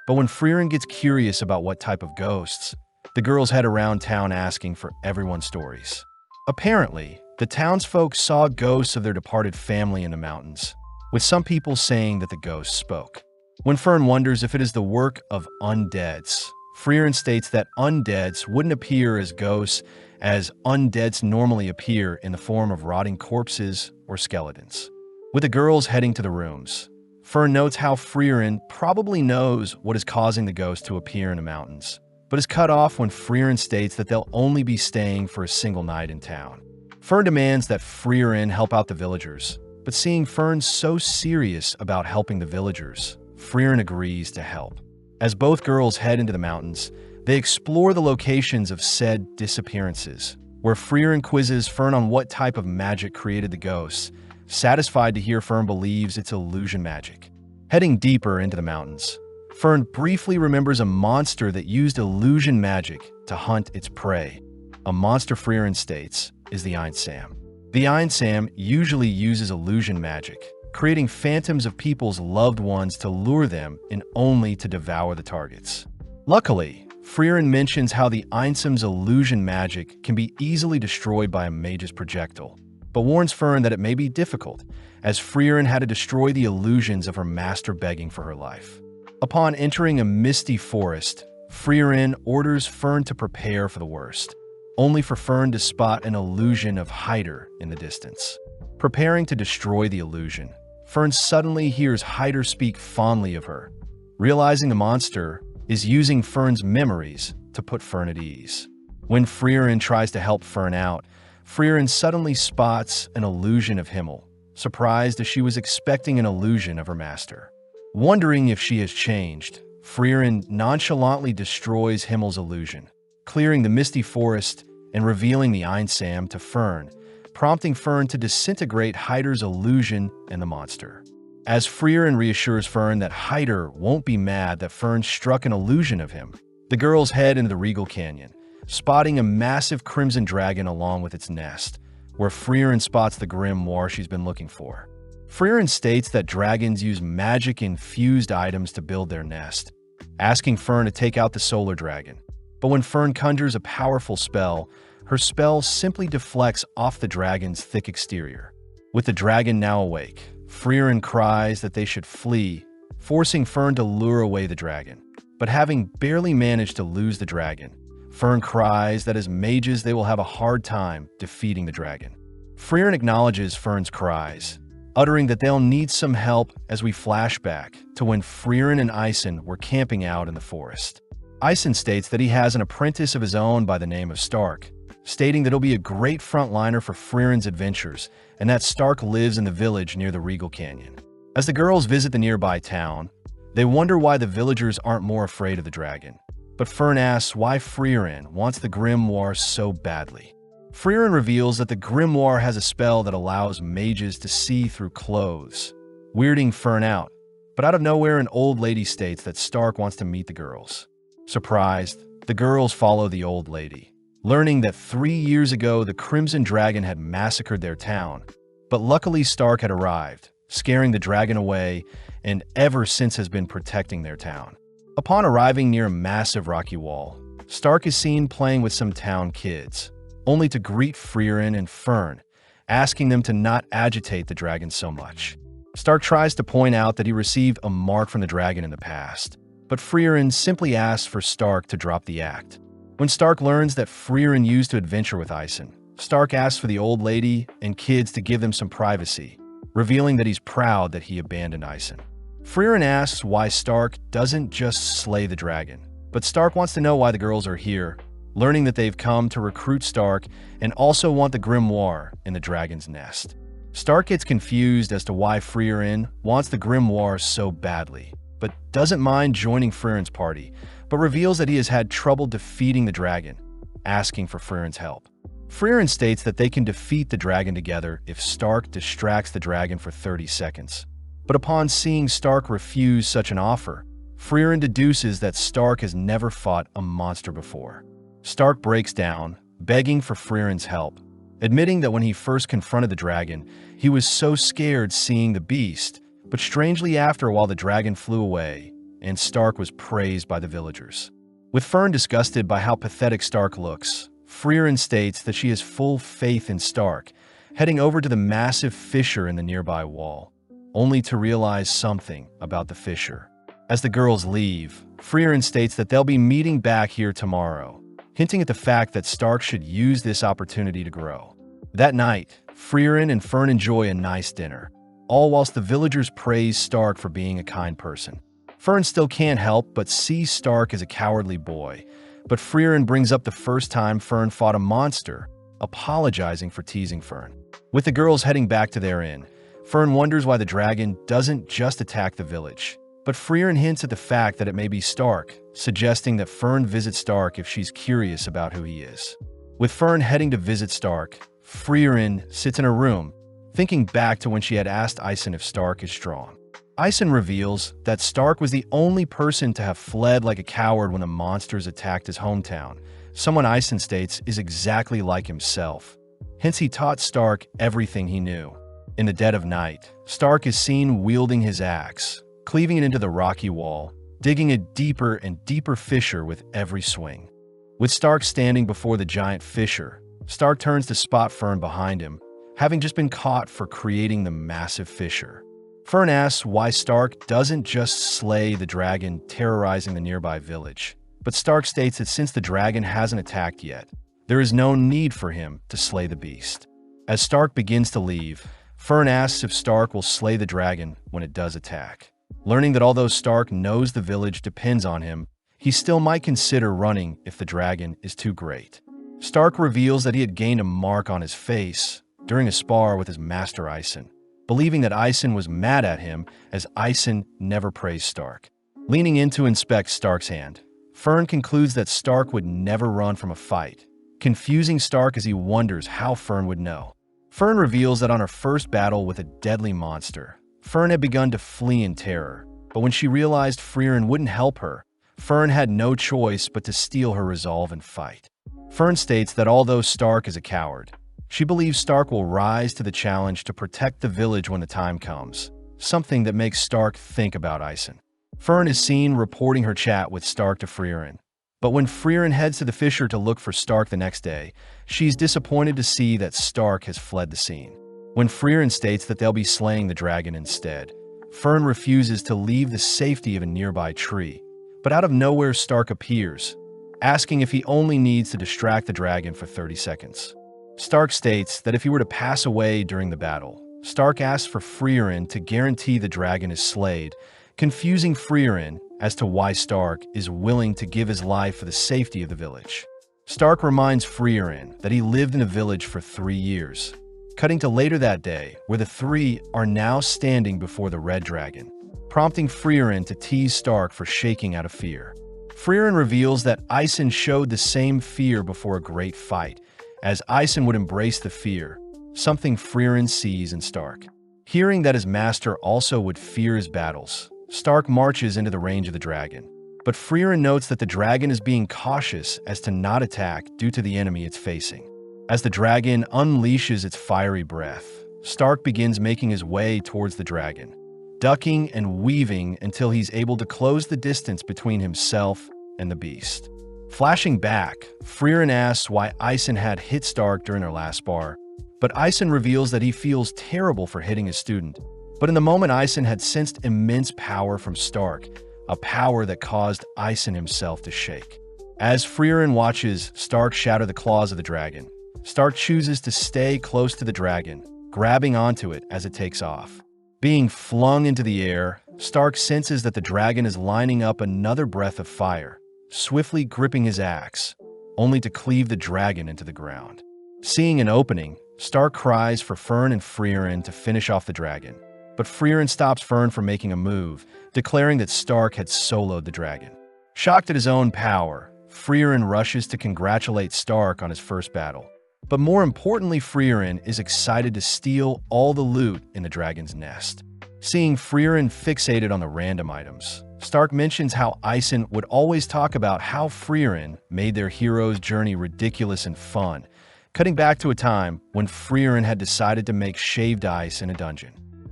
but when Freeren gets curious about what type of ghosts, the girls head around town asking for everyone's stories. Apparently, the townsfolk saw ghosts of their departed family in the mountains, with some people saying that the ghosts spoke. When Fern wonders if it is the work of undeads, Freeren states that undeads wouldn't appear as ghosts, as undeads normally appear in the form of rotting corpses or skeletons. With the girls heading to the rooms, Fern notes how Freeren probably knows what is causing the ghosts to appear in the mountains, but is cut off when Freeren states that they'll only be staying for a single night in town. Fern demands that Freeren help out the villagers, but seeing Fern so serious about helping the villagers, Freeren agrees to help. As both girls head into the mountains, they explore the locations of said disappearances, where Freeren quizzes Fern on what type of magic created the ghosts, satisfied to hear Fern believes it's illusion magic. Heading deeper into the mountains, Fern briefly remembers a monster that used illusion magic to hunt its prey. A monster Freeren states is the Einsam. The Einsam usually uses illusion magic, creating phantoms of people's loved ones to lure them and only to devour the targets. Luckily, Freeren mentions how the Einsam's illusion magic can be easily destroyed by a mage's projectile, but warns Fern that it may be difficult, as Freeren had to destroy the illusions of her master begging for her life. Upon entering a misty forest, Freeren orders Fern to prepare for the worst, only for Fern to spot an illusion of Hyder in the distance. Preparing to destroy the illusion, Fern suddenly hears Hyder speak fondly of her, realizing the monster is using Fern's memories to put Fern at ease. When Freeren tries to help Fern out, Freeren suddenly spots an illusion of Himmel, surprised as she was expecting an illusion of her master. Wondering if she has changed, Freeren nonchalantly destroys Himmel's illusion, clearing the misty forest and revealing the Einsam to Fern, prompting Fern to disintegrate Hyder's illusion and the monster. As Freeren reassures Fern that Hyder won't be mad that Fern struck an illusion of him, the girls head into the Regal Canyon, spotting a massive crimson dragon along with its nest, where Freeren spots the grimoire she's been looking for. Freeren states that dragons use magic-infused items to build their nest, asking Fern to take out the solar dragon. But when Fern conjures a powerful spell, her spell simply deflects off the dragon's thick exterior. With the dragon now awake, Freeren cries that they should flee, forcing Fern to lure away the dragon. But having barely managed to lose the dragon, Fern cries that as mages they will have a hard time defeating the dragon. Freeren acknowledges Fern's cries, uttering that they'll need some help as we flash back to when Freeren and Eisen were camping out in the forest. Eisen states that he has an apprentice of his own by the name of Stark, stating that he'll be a great frontliner for Freeren's adventures and that Stark lives in the village near the Regal Canyon. As the girls visit the nearby town, they wonder why the villagers aren't more afraid of the dragon. But Fern asks why Freeren wants the grimoire so badly. Freeren reveals that the grimoire has a spell that allows mages to see through clothes, weirding Fern out. But out of nowhere, an old lady states that Stark wants to meet the girls. Surprised, the girls follow the old lady, learning that 3 years ago the Crimson Dragon had massacred their town. But luckily Stark had arrived, scaring the dragon away, and ever since has been protecting their town. Upon arriving near a massive rocky wall, Stark is seen playing with some town kids, only to greet Freeren and Fern, asking them to not agitate the dragon so much. Stark tries to point out that he received a mark from the dragon in the past, but Freeren simply asks for Stark to drop the act. When Stark learns that Freeren used to adventure with Ison, Stark asks for the old lady and kids to give them some privacy, revealing that he's proud that he abandoned Ison. Freeren asks why Stark doesn't just slay the dragon, but Stark wants to know why the girls are here, learning that they've come to recruit Stark and also want the grimoire in the dragon's nest. Stark gets confused as to why Freeren wants the grimoire so badly, but doesn't mind joining Freeren's party, but reveals that he has had trouble defeating the dragon, asking for Freeren's help. Freeren states that they can defeat the dragon together if Stark distracts the dragon for 30 seconds. But upon seeing Stark refuse such an offer, Freeren deduces that Stark has never fought a monster before. Stark breaks down, begging for Freeren's help, admitting that when he first confronted the dragon, he was so scared seeing the beast, but strangely after a while the dragon flew away, and Stark was praised by the villagers. With Fern disgusted by how pathetic Stark looks, Freeren states that she has full faith in Stark, heading over to the massive fissure in the nearby wall, only to realize something about the fissure. As the girls leave, Freeren states that they'll be meeting back here tomorrow, hinting at the fact that Stark should use this opportunity to grow. That night, Freeren and Fern enjoy a nice dinner, all whilst the villagers praise Stark for being a kind person. Fern still can't help but see Stark as a cowardly boy, but Freeren brings up the first time Fern fought a monster, apologizing for teasing Fern. With the girls heading back to their inn, Fern wonders why the dragon doesn't just attack the village. But Freeren hints at the fact that it may be Stark, suggesting that Fern visit Stark if she's curious about who he is. With Fern heading to visit Stark, Freeren sits in her room, thinking back to when she had asked Ison if Stark is strong. Ison reveals that Stark was the only person to have fled like a coward when the monsters attacked his hometown, someone Ison states is exactly like himself. Hence he taught Stark everything he knew. In the dead of night, Stark is seen wielding his axe, cleaving it into the rocky wall, digging a deeper and deeper fissure with every swing. With Stark standing before the giant fissure, Stark turns to spot Fern behind him, having just been caught for creating the massive fissure. Fern asks why Stark doesn't just slay the dragon terrorizing the nearby village, but Stark states that since the dragon hasn't attacked yet, there is no need for him to slay the beast. As Stark begins to leave, Fern asks if Stark will slay the dragon when it does attack. Learning that although Stark knows the village depends on him, he still might consider running if the dragon is too great. Stark reveals that he had gained a mark on his face during a spar with his master Ison, believing that Ison was mad at him as Ison never praised Stark. Leaning in to inspect Stark's hand, Fern concludes that Stark would never run from a fight, confusing Stark as he wonders how Fern would know. Fern reveals that on her first battle with a deadly monster, Fern had begun to flee in terror, but when she realized Freeren wouldn't help her, Fern had no choice but to steel her resolve and fight. Fern states that although Stark is a coward, she believes Stark will rise to the challenge to protect the village when the time comes, something that makes Stark think about Ison. Fern is seen reporting her chat with Stark to Freeren, but when Freeren heads to the fissure to look for Stark the next day, she's disappointed to see that Stark has fled the scene. When Freeren states that they'll be slaying the dragon instead, Fern refuses to leave the safety of a nearby tree, but out of nowhere Stark appears, asking if he only needs to distract the dragon for 30 seconds. Stark states that if he were to pass away during the battle, Stark asks for Freeren to guarantee the dragon is slayed, confusing Freeren as to why Stark is willing to give his life for the safety of the village. Stark reminds Freeren that he lived in the village for 3 years, cutting to later that day where the three are now standing before the red dragon, prompting Freeren to tease Stark for shaking out of fear. Freeren reveals that Ison showed the same fear before a great fight, as Ison would embrace the fear, something Freeren sees in Stark. Hearing that his master also would fear his battles, Stark marches into the range of the dragon, But Freeren notes that the dragon is being cautious as to not attack due to the enemy it's facing. As the dragon unleashes its fiery breath, Stark begins making his way towards the dragon, ducking and weaving until he's able to close the distance between himself and the beast. Flashing back, Freeren asks why Ison had hit Stark during their last spar, but Ison reveals that he feels terrible for hitting his student. But in the moment, Ison had sensed immense power from Stark, a power that caused Ison himself to shake. As Freeren watches Stark shatter the claws of the dragon, Stark chooses to stay close to the dragon, grabbing onto it as it takes off. Being flung into the air, Stark senses that the dragon is lining up another breath of fire, swiftly gripping his axe, only to cleave the dragon into the ground. Seeing an opening, Stark cries for Fern and Freeren to finish off the dragon, but Freeren stops Fern from making a move, declaring that Stark had soloed the dragon. Shocked at his own power, Freeren rushes to congratulate Stark on his first battle. But more importantly, Freeren is excited to steal all the loot in the dragon's nest. Seeing Freeren fixated on the random items, Stark mentions how Ison would always talk about how Freeren made their hero's journey ridiculous and fun, cutting back to a time when Freeren had decided to make shaved ice in a dungeon.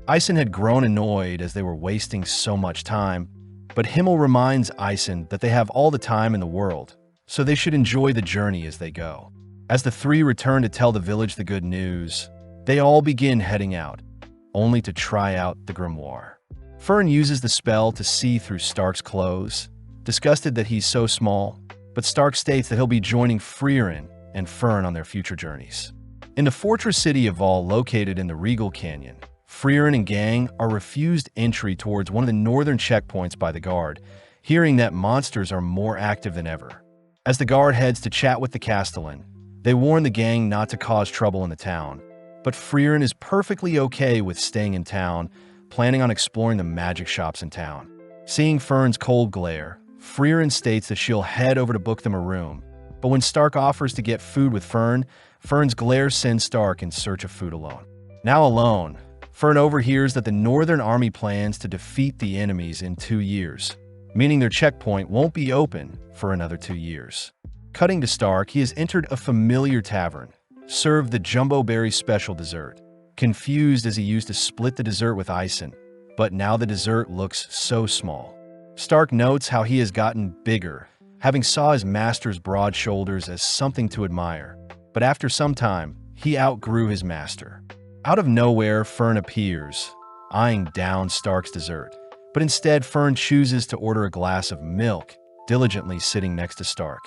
Ison had grown annoyed as they were wasting so much time, but Himmel reminds Ison that they have all the time in the world, so they should enjoy the journey as they go. As the three return to tell the village the good news, they all begin heading out, only to try out the grimoire. Fern uses the spell to see through Stark's clothes, disgusted that he's so small, but Stark states that he'll be joining Freeren and Fern on their future journeys. In the fortress city of Vol, located in the Regal Canyon, Freeren and gang are refused entry towards one of the northern checkpoints by the guard, hearing that monsters are more active than ever. As the guard heads to chat with the Castellan, they warn the gang not to cause trouble in the town, but Freeren is perfectly okay with staying in town, planning on exploring the magic shops in town. Seeing Fern's cold glare, Freeren states that she'll head over to book them a room, but when Stark offers to get food with Fern, Fern's glare sends Stark in search of food alone. Now alone, Fern overhears that the Northern Army plans to defeat the enemies in 2 years, meaning their checkpoint won't be open for another 2 years. Cutting to Stark, he has entered a familiar tavern, served the Jumbo Berry special dessert. Confused as he used to split the dessert with Ison, but now the dessert looks so small. Stark notes how he has gotten bigger, having saw his master's broad shoulders as something to admire, but after some time, he outgrew his master. Out of nowhere, Fern appears, eyeing down Stark's dessert, but instead Fern chooses to order a glass of milk, diligently sitting next to Stark.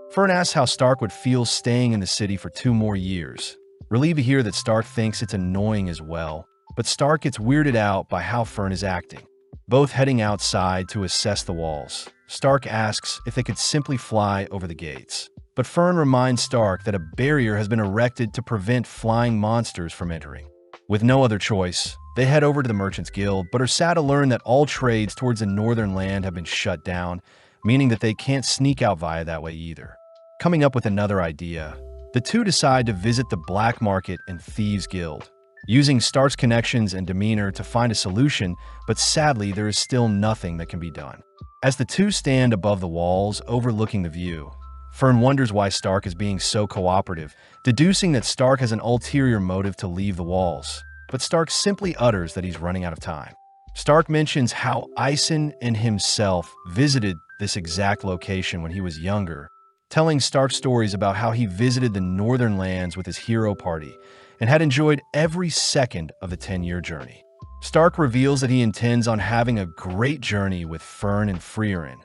Fern asks how Stark would feel staying in the city for 2 more years. Relieved to hear that Stark thinks it's annoying as well, but Stark gets weirded out by how Fern is acting. Both heading outside to assess the walls, Stark asks if they could simply fly over the gates. But Fern reminds Stark that a barrier has been erected to prevent flying monsters from entering. With no other choice, they head over to the Merchants Guild, but are sad to learn that all trades towards the northern land have been shut down, meaning that they can't sneak out via that way either. Coming up with another idea, the two decide to visit the Black Market and Thieves Guild, using Stark's connections and demeanor to find a solution, but sadly there is still nothing that can be done. As the two stand above the walls overlooking the view, Fern wonders why Stark is being so cooperative, deducing that Stark has an ulterior motive to leave the walls, but Stark simply utters that he's running out of time. Stark mentions how Ison and himself visited this exact location when he was younger, telling Stark stories about how he visited the northern lands with his hero party and had enjoyed every second of the 10-year journey. Stark reveals that he intends on having a great journey with Fern and Freeren,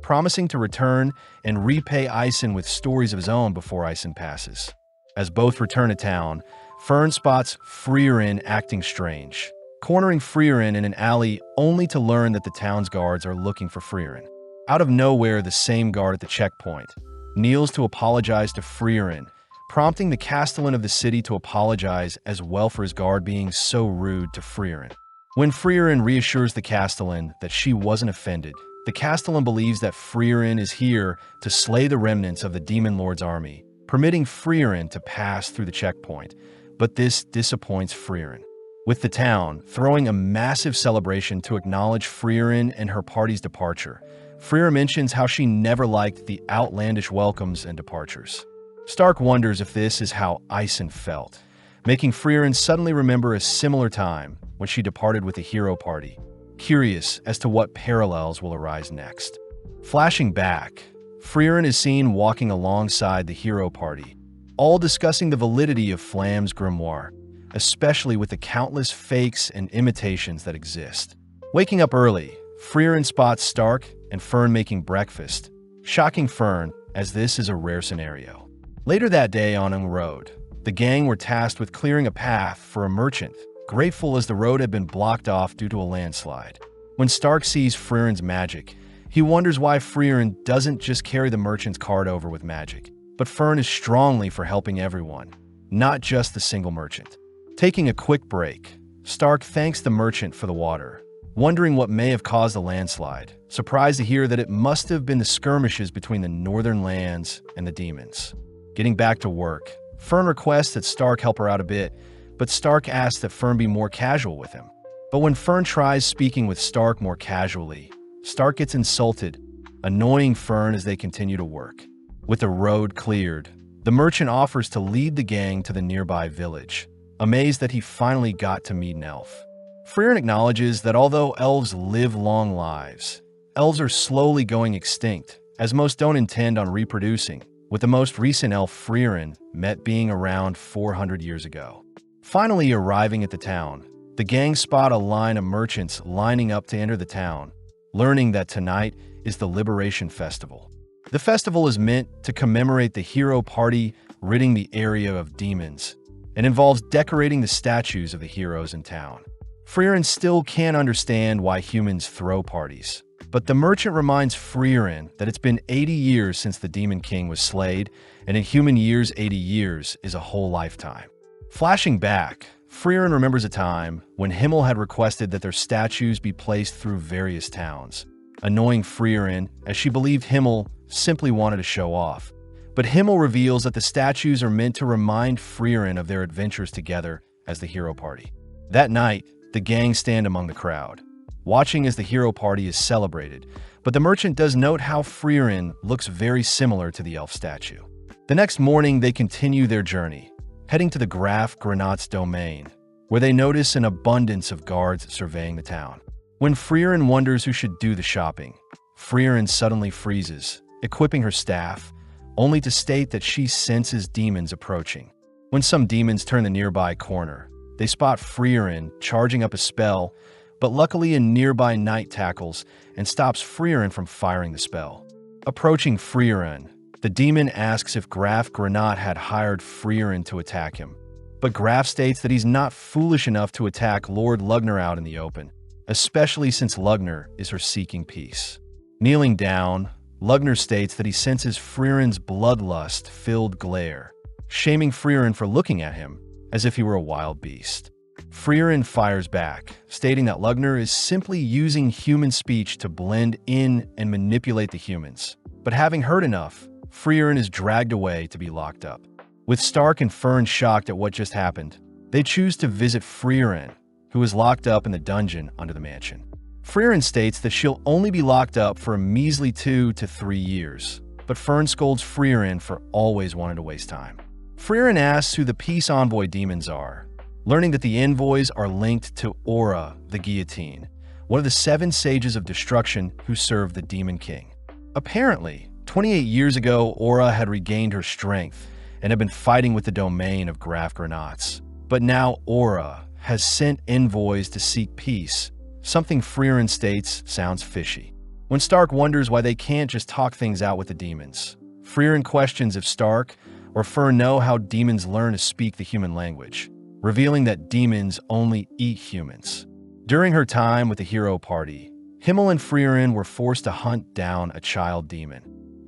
promising to return and repay Ison with stories of his own before Ison passes. As both return to town, Fern spots Freeren acting strange, cornering Freeren in an alley only to learn that the town's guards are looking for Freeren. Out of nowhere, the same guard at the checkpoint kneels to apologize to Freeren, prompting the Castellan of the city to apologize as well for his guard being so rude to Freeren. When Freeren reassures the Castellan that she wasn't offended, the Castellan believes that Freeren is here to slay the remnants of the Demon Lord's army, permitting Freeren to pass through the checkpoint, but this disappoints Freeren. with the town throwing a massive celebration to acknowledge Freeren and her party's departure. Freeren mentions how she never liked the outlandish welcomes and departures. Stark wonders if this is how Isen felt, making Freeren suddenly remember a similar time when she departed with the hero party, curious as to what parallels will arise next. Flashing back, Freeren is seen walking alongside the hero party, all discussing the validity of Flam's grimoire, especially with the countless fakes and imitations that exist. Waking up early, Freeren spots Stark and Fern making breakfast, shocking Fern as this is a rare scenario. Later that day on Ung Road, the gang were tasked with clearing a path for a merchant, grateful as the road had been blocked off due to a landslide. When Stark sees Freeren's magic, he wonders why Freeren doesn't just carry the merchant's cart over with magic. But Fern is strongly for helping everyone, not just the single merchant. Taking a quick break, Stark thanks the merchant for the water, wondering what may have caused the landslide, surprised to hear that it must have been the skirmishes between the northern lands and the demons. Getting back to work, Fern requests that Stark help her out a bit, but Stark asks that Fern be more casual with him. But when Fern tries speaking with Stark more casually, Stark gets insulted, annoying Fern as they continue to work. With the road cleared, the merchant offers to lead the gang to the nearby village, amazed that he finally got to meet an elf. Freeren acknowledges that although elves live long lives, elves are slowly going extinct, as most don't intend on reproducing, with the most recent elf Freeren met being around 400 years ago. Finally arriving at the town, the gang spot a line of merchants lining up to enter the town, learning that tonight is the Liberation Festival. The festival is meant to commemorate the hero party ridding the area of demons, and involves decorating the statues of the heroes in town. Freeren still can't understand why humans throw parties, but the merchant reminds Freeren that it's been 80 years since the Demon King was slayed, and in human years 80 years is a whole lifetime. Flashing back, Freeren remembers a time when Himmel had requested that their statues be placed through various towns, annoying Freeren as she believed Himmel simply wanted to show off. But Himmel reveals that the statues are meant to remind Freeren of their adventures together as the hero party. That night, the gang stand among the crowd, watching as the hero party is celebrated, but the merchant does note how Freeren looks very similar to the elf statue. The next morning, they continue their journey, heading to the Graf Granat's domain, where they notice an abundance of guards surveying the town. When Freeren wonders who should do the shopping, Freeren suddenly freezes, equipping her staff, only to state that she senses demons approaching. When some demons turn the nearby corner, they spot Freeren charging up a spell, but luckily a nearby knight tackles and stops Freeren from firing the spell. Approaching Freeren, the demon asks if Graf Granat had hired Freeren to attack him, but Graf states that he's not foolish enough to attack Lord Lugner out in the open, especially since Lugner is her seeking peace. Kneeling down, Lugner states that he senses Freeren's bloodlust-filled glare, shaming Freeren for looking at him as if he were a wild beast. Freeren fires back, stating that Lugner is simply using human speech to blend in and manipulate the humans. But having heard enough, Freeren is dragged away to be locked up. With Stark and Fern shocked at what just happened, they choose to visit Freeren, who is locked up in the dungeon under the mansion. Freeren states that she'll only be locked up for a measly 2 to 3 years, but Fern scolds Freeren for always wanting to waste time. Freeren asks who the peace envoy demons are, learning that the envoys are linked to Aura, the guillotine, one of the 7 sages of destruction who served the Demon King. Apparently, 28 years ago, Aura had regained her strength and had been fighting with the domain of Graf Granats. But now Aura has sent envoys to seek peace, something Freeren states sounds fishy. When Stark wonders why they can't just talk things out with the demons, Freeren questions if Stark or Fern know how demons learn to speak the human language, revealing that demons only eat humans. During her time with the hero party, Himmel and Freeren were forced to hunt down a child demon,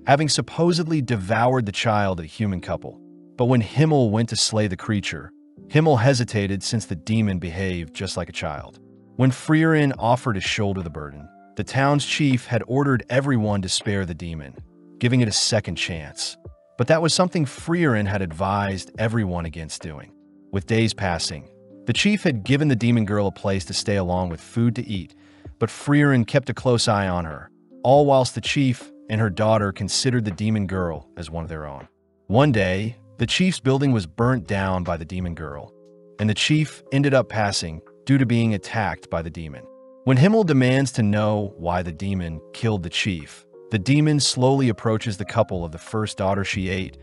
having supposedly devoured the child of a human couple. But when Himmel went to slay the creature, Himmel hesitated since the demon behaved just like a child. When Freeren offered to shoulder the burden, the town's chief had ordered everyone to spare the demon, giving it a second chance. But that was something Freeren had advised everyone against doing. With days passing, The chief had given the demon girl a place to stay along with food to eat, but Freeren kept a close eye on her, all whilst the chief and her daughter considered the demon girl as one of their own. One day, the chief's building was burnt down by the demon girl, and the chief ended up passing due to being attacked by the demon. When Himmel demands to know why the demon killed the chief, the demon slowly approaches the couple of the first daughter she ate,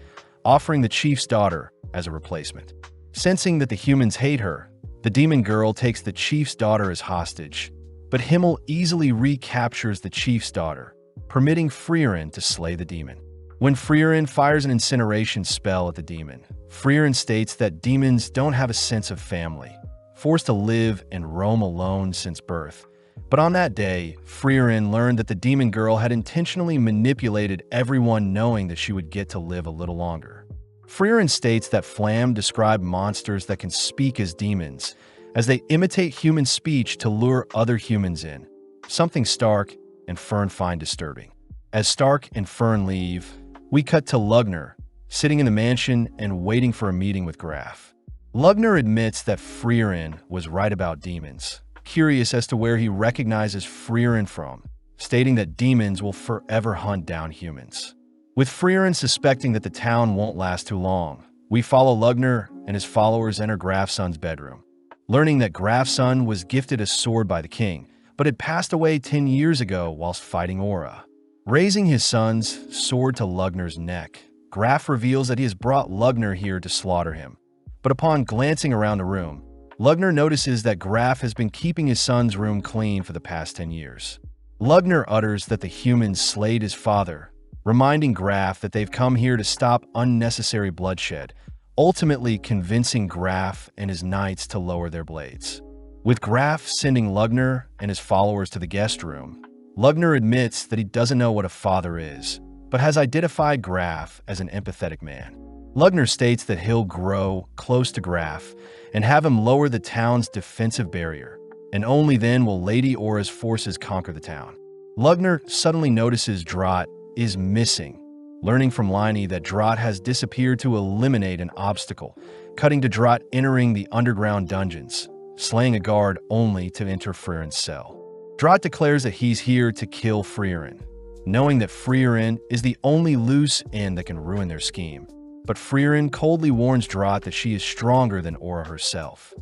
offering the chief's daughter as a replacement. Sensing that the humans hate her, the demon girl takes the chief's daughter as hostage, but Himmel easily recaptures the chief's daughter, permitting Freeren to slay the demon. When Freeren fires an incineration spell at the demon, Freeren states that demons don't have a sense of family, forced to live and roam alone since birth. But on that day, Freeren learned that the demon girl had intentionally manipulated everyone, knowing that she would get to live a little longer. Freeren states that Flam described monsters that can speak as demons, as they imitate human speech to lure other humans in, something Stark and Fern find disturbing. As Stark and Fern leave, we cut to Lugner, sitting in the mansion and waiting for a meeting with Graf. Lugner admits that Freeren was right about demons, curious as to where he recognizes Freeren from, stating that demons will forever hunt down humans. With Freeren suspecting that the town won't last too long, we follow Lugner and his followers enter Graf's son's bedroom. Learning that Graf's son was gifted a sword by the king, but had passed away 10 years ago whilst fighting Aura. Raising his son's sword to Lugner's neck, Graf reveals that he has brought Lugner here to slaughter him. But upon glancing around the room, Lugner notices that Graf has been keeping his son's room clean for the past 10 years. Lugner utters that the humans slayed his father, reminding Graf that they've come here to stop unnecessary bloodshed, ultimately convincing Graf and his knights to lower their blades. With Graf sending Lugner and his followers to the guest room, Lugner admits that he doesn't know what a father is, but has identified Graf as an empathetic man. Lugner states that he'll grow close to Graf and have him lower the town's defensive barrier, and only then will Lady Aura's forces conquer the town. Lugner suddenly notices Drought is missing, learning from Liney that Drought has disappeared to eliminate an obstacle, cutting to Drought entering the underground dungeons, slaying a guard only to enter Freeren's cell. Drought declares that he's here to kill Freeren, knowing that Freeren is the only loose end that can ruin their scheme. But Freeren coldly warns Drought that she is stronger than Aura herself.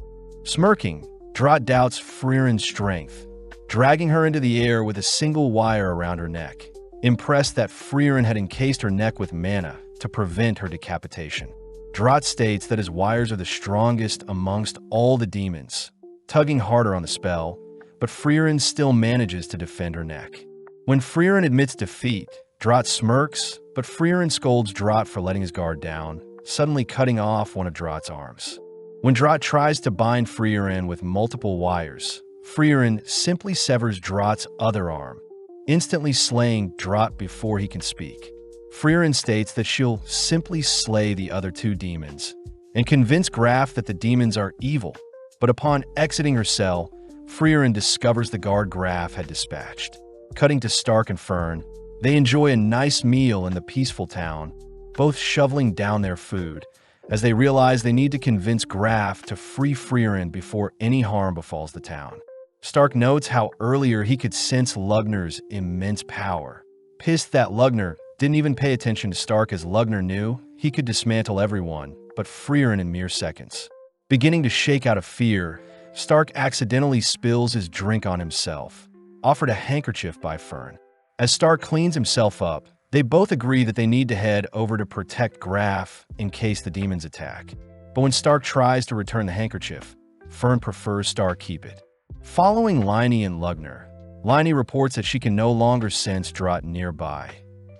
Smirking, Drought doubts Freeren's strength, dragging her into the air with a single wire around her neck, impressed that Freeren had encased her neck with mana to prevent her decapitation. Drought states that his wires are the strongest amongst all the demons, tugging harder on the spell, but Freeren still manages to defend her neck. When Freeren admits defeat, Drought smirks, but Freeren scolds Drought for letting his guard down, suddenly cutting off one of Drought's arms. When Drought tries to bind Freeren with multiple wires, Freeren simply severs Drought's other arm, instantly slaying Drought before he can speak. Freeren states that she'll simply slay the other two demons and convince Graf that the demons are evil, but upon exiting her cell, Freeren discovers the guard Graf had dispatched. Cutting to Stark and Fern, they enjoy a nice meal in the peaceful town, both shoveling down their food, as they realize they need to convince Graf to free Freeren before any harm befalls the town. Stark notes how earlier he could sense Lugner's immense power. Pissed that Lugner didn't even pay attention to Stark, as Lugner knew he could dismantle everyone but Freeren in mere seconds. Beginning to shake out of fear, Stark accidentally spills his drink on himself, offered a handkerchief by Fern. As Stark cleans himself up, they both agree that they need to head over to protect Graf in case the demons attack. But when Stark tries to return the handkerchief, Fern prefers Stark keep it. Following Liney and Lugner, Liney reports that she can no longer sense Drought nearby.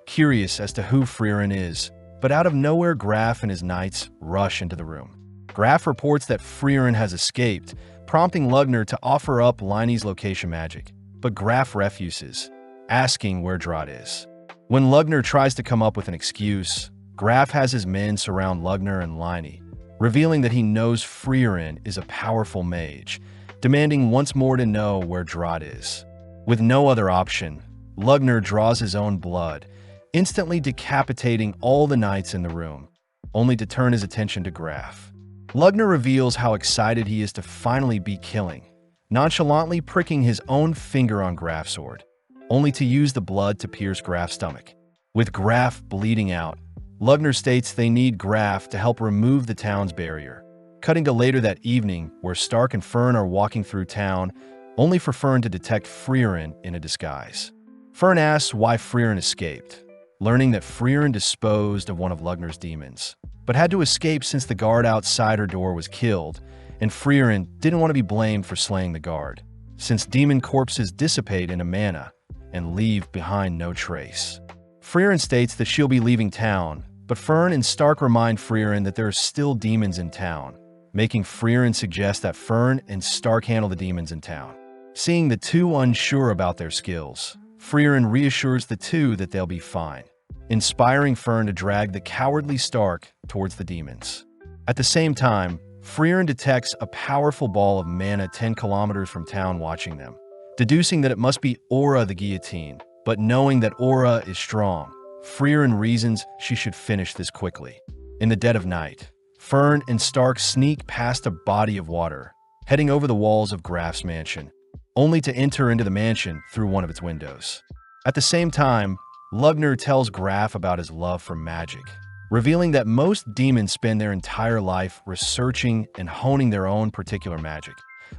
Curious as to who Freeren is, but out of nowhere Graf and his knights rush into the room. Graf reports that Freeren has escaped, prompting Lugner to offer up Liney's location magic, but Graf refuses, asking where Drought is. When Lugner tries to come up with an excuse, Graf has his men surround Lugner and Liney, revealing that he knows Freeren is a powerful mage, demanding once more to know where Drought is. With no other option, Lugner draws his own blood, instantly decapitating all the knights in the room, only to turn his attention to Graf. Lugner reveals how excited he is to finally be killing, nonchalantly pricking his own finger on Graf's sword, only to use the blood to pierce Graf's stomach. With Graf bleeding out, Lugner states they need Graf to help remove the town's barrier. Cutting to later that evening, where Stark and Freeren are walking through town, only for Freeren to detect Freeren in a disguise. Freeren asks why Freeren escaped, learning that Freeren disposed of one of Lugner's demons, but had to escape since the guard outside her door was killed, and Freeren didn't want to be blamed for slaying the guard, since demon corpses dissipate into mana and leave behind no trace. Freeren states that she'll be leaving town, but Freeren and Stark remind Freeren that there are still demons in town, making Freeren suggest that Freeren and Stark handle the demons in town. Seeing the two unsure about their skills, Freeren reassures the two that they'll be fine, inspiring Freeren to drag the cowardly Stark towards the demons. At the same time, Freeren detects a powerful ball of mana 10 kilometers from town watching them, deducing that it must be Aura the guillotine, but knowing that Aura is strong, Freeren reasons she should finish this quickly. In the dead of night, Freeren and Stark sneak past a body of water, heading over the walls of Graf's mansion, only to enter into the mansion through one of its windows. At the same time, Lugner tells Graf about his love for magic, revealing that most demons spend their entire life researching and honing their own particular magic.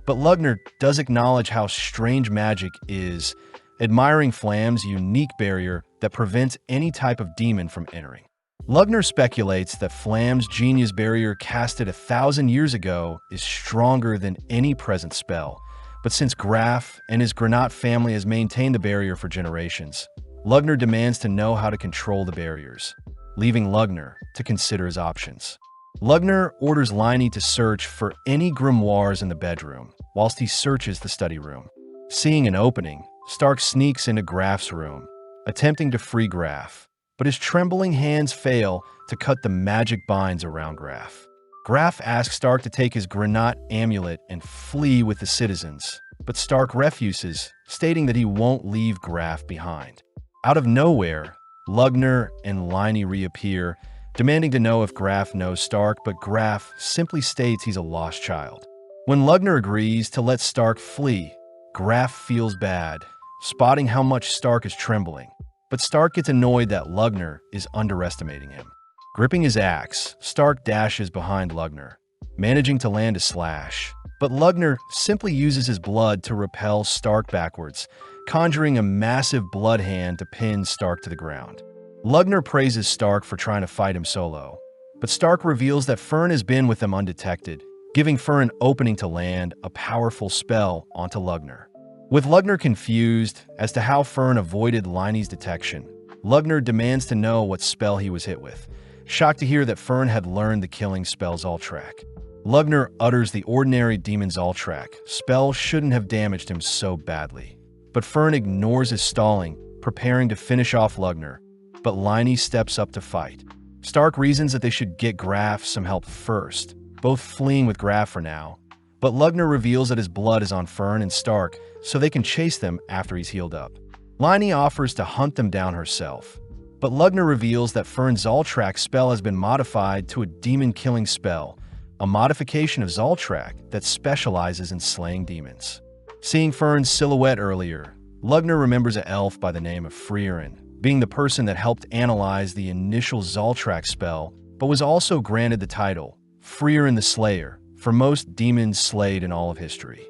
But Lugner does acknowledge how strange magic is, admiring Flam's unique barrier that prevents any type of demon from entering. Lugner speculates that Flam's genius barrier casted 1,000 years ago is stronger than any present spell, but since Graf and his Granat family has maintained the barrier for generations, Lugner demands to know how to control the barriers, leaving Lugner to consider his options. Lugner orders Liney to search for any grimoires in the bedroom, whilst he searches the study room. Seeing an opening, Stark sneaks into Graf's room, attempting to free Graf, but his trembling hands fail to cut the magic binds around Graf. Graf asks Stark to take his Granat amulet and flee with the citizens, but Stark refuses, stating that he won't leave Graf behind. Out of nowhere, Lugner and Liney reappear, demanding to know if Graf knows Stark, but Graf simply states he's a lost child. When Lugner agrees to let Stark flee, Graf feels bad, spotting how much Stark is trembling, but Stark gets annoyed that Lugner is underestimating him. Gripping his axe, Stark dashes behind Lugner, managing to land a slash, but Lugner simply uses his blood to repel Stark backwards, conjuring a massive blood hand to pin Stark to the ground. Lugner praises Stark for trying to fight him solo, but Stark reveals that Freeren has been with them undetected, giving Freeren opening to land a powerful spell onto Lugner. With Lugner confused as to how Freeren avoided Liney's detection, Lugner demands to know what spell he was hit with, shocked to hear that Freeren had learned the killing spell Zoltrak. Lugner utters the ordinary demon Zoltrak spell shouldn't have damaged him so badly, but Freeren ignores his stalling, preparing to finish off Lugner, but Liney steps up to fight. Stark reasons that they should get Graf some help first, both fleeing with Graf for now, but Lugner reveals that his blood is on Freeren and Stark so they can chase them after he's healed up. Liney offers to hunt them down herself, but Lugner reveals that Freeren's Zoltrak spell has been modified to a demon-killing spell, a modification of Zoltrak that specializes in slaying demons. Seeing Freeren's silhouette earlier, Lugner remembers an elf by the name of Freeren, being the person that helped analyze the initial Zoltrak spell, but was also granted the title, Freeren the Slayer, for most demons slayed in all of history.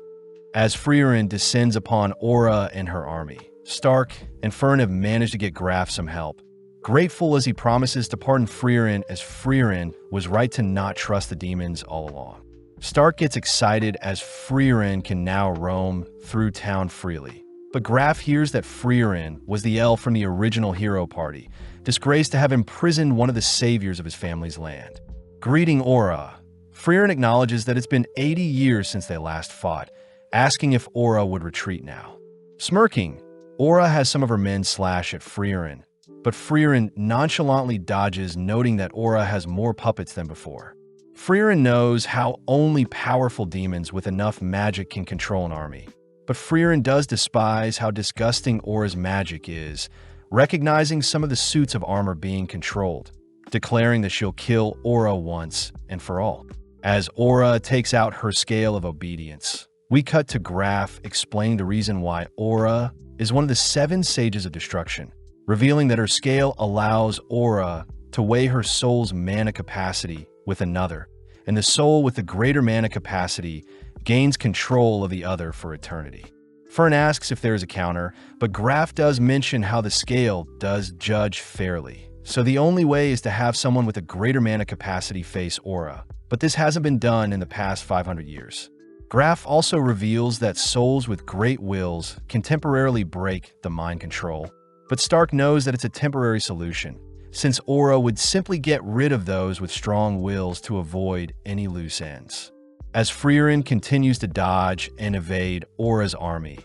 As Freeren descends upon Aura and her army, Stark and Freeren have managed to get Graf some help, grateful as he promises to pardon Freeren, as Freeren was right to not trust the demons all along. Stark gets excited as Freeren can now roam through town freely, but Graf hears that Freeren was the elf from the original hero party, disgraced to have imprisoned one of the saviors of his family's land. Greeting Aura, Freeren acknowledges that it's been 80 years since they last fought, asking if Aura would retreat now. Smirking, Aura has some of her men slash at Freeren, but Freeren nonchalantly dodges, noting that Aura has more puppets than before. Freeren knows how only powerful demons with enough magic can control an army, but Freeren does despise how disgusting Aura's magic is, recognizing some of the suits of armor being controlled, declaring that she'll kill Aura once and for all. As Aura takes out her scale of obedience, we cut to Graf explaining the reason why Aura is one of the 7 sages of destruction, revealing that her scale allows Aura to weigh her soul's mana capacity with another, and the soul with the greater mana capacity gains control of the other for eternity. Fern asks if there is a counter, but Graf does mention how the scale does judge fairly. So the only way is to have someone with a greater mana capacity face Aura, but this hasn't been done in the past 500 years. Graf also reveals that souls with great wills can temporarily break the mind control, but Stark knows that it's a temporary solution, since Aura would simply get rid of those with strong wills to avoid any loose ends. As Freeren continues to dodge and evade Aura's army,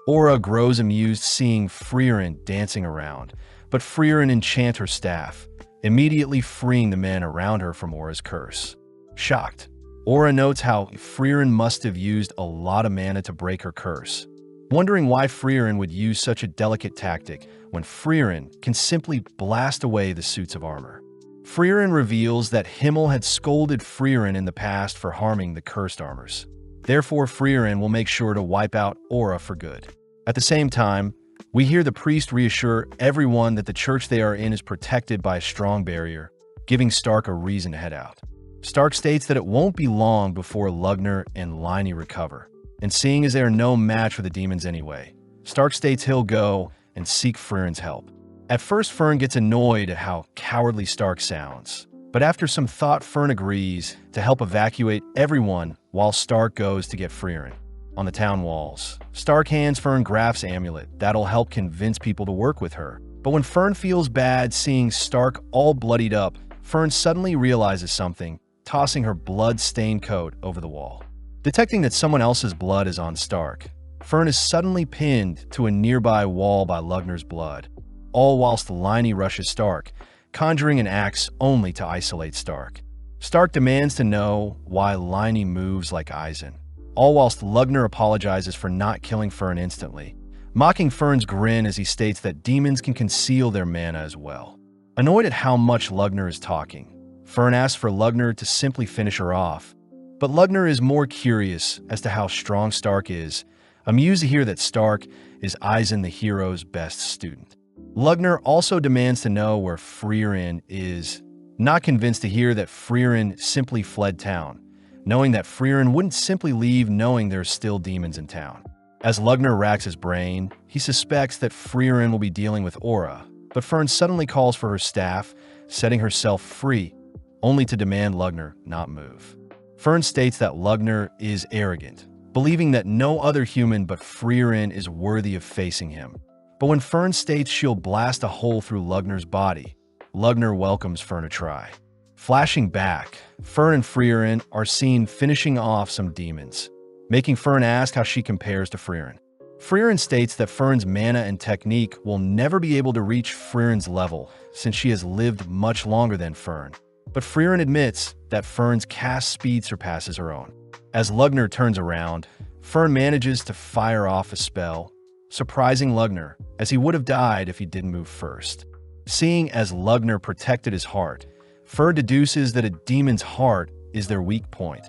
Aura grows amused seeing Freeren dancing around, but Freeren enchants her staff, immediately freeing the men around her from Aura's curse. Shocked, Aura notes how Freeren must have used a lot of mana to break her curse, wondering why Freeren would use such a delicate tactic when Freeren can simply blast away the suits of armor. Freeren reveals that Himmel had scolded Freeren in the past for harming the cursed armors. Therefore, Freeren will make sure to wipe out Aura for good. At the same time, we hear the priest reassure everyone that the church they are in is protected by a strong barrier, giving Stark a reason to head out. Stark states that it won't be long before Lugner and Liney recover, and seeing as they are no match for the demons anyway, Stark states he'll go and seek Freeren's help. At first, Fern gets annoyed at how cowardly Stark sounds, but after some thought, Fern agrees to help evacuate everyone while Stark goes to get Freeren. On the town walls, Stark hands Fern Graf's amulet that'll help convince people to work with her. But when Fern feels bad seeing Stark all bloodied up, Fern suddenly realizes something, tossing her blood-stained coat over the wall. Detecting that someone else's blood is on Stark, Fern is suddenly pinned to a nearby wall by Lugner's blood, all whilst Liney rushes Stark, conjuring an axe only to isolate Stark. Stark demands to know why Liney moves like Eisen, all whilst Lugner apologizes for not killing Fern instantly, mocking Fern's grin as he states that demons can conceal their mana as well. Annoyed at how much Lugner is talking, Fern asks for Lugner to simply finish her off, but Lugner is more curious as to how strong Stark is, amused to hear that Stark is Eisen the hero's best student. Lugner also demands to know where Freeren is, not convinced to hear that Freeren simply fled town, knowing that Freeren wouldn't simply leave knowing there's still demons in town. As Lugner racks his brain, he suspects that Freeren will be dealing with Aura, but Fern suddenly calls for her staff, setting herself free, only to demand Lugner not move. Fern states that Lugner is arrogant, believing that no other human but Freeren is worthy of facing him. But when Fern states she'll blast a hole through Lugner's body, Lugner welcomes Fern to try. Flashing back, Fern and Freeren are seen finishing off some demons, making Fern ask how she compares to Freeren. Freeren states that Fern's mana and technique will never be able to reach Freeren's level since she has lived much longer than Fern, but Freeren admits that Fern's cast speed surpasses her own. As Lugner turns around, Fern manages to fire off a spell, surprising Lugner, as he would have died if he didn't move first. Seeing as Lugner protected his heart, Fern deduces that a demon's heart is their weak point,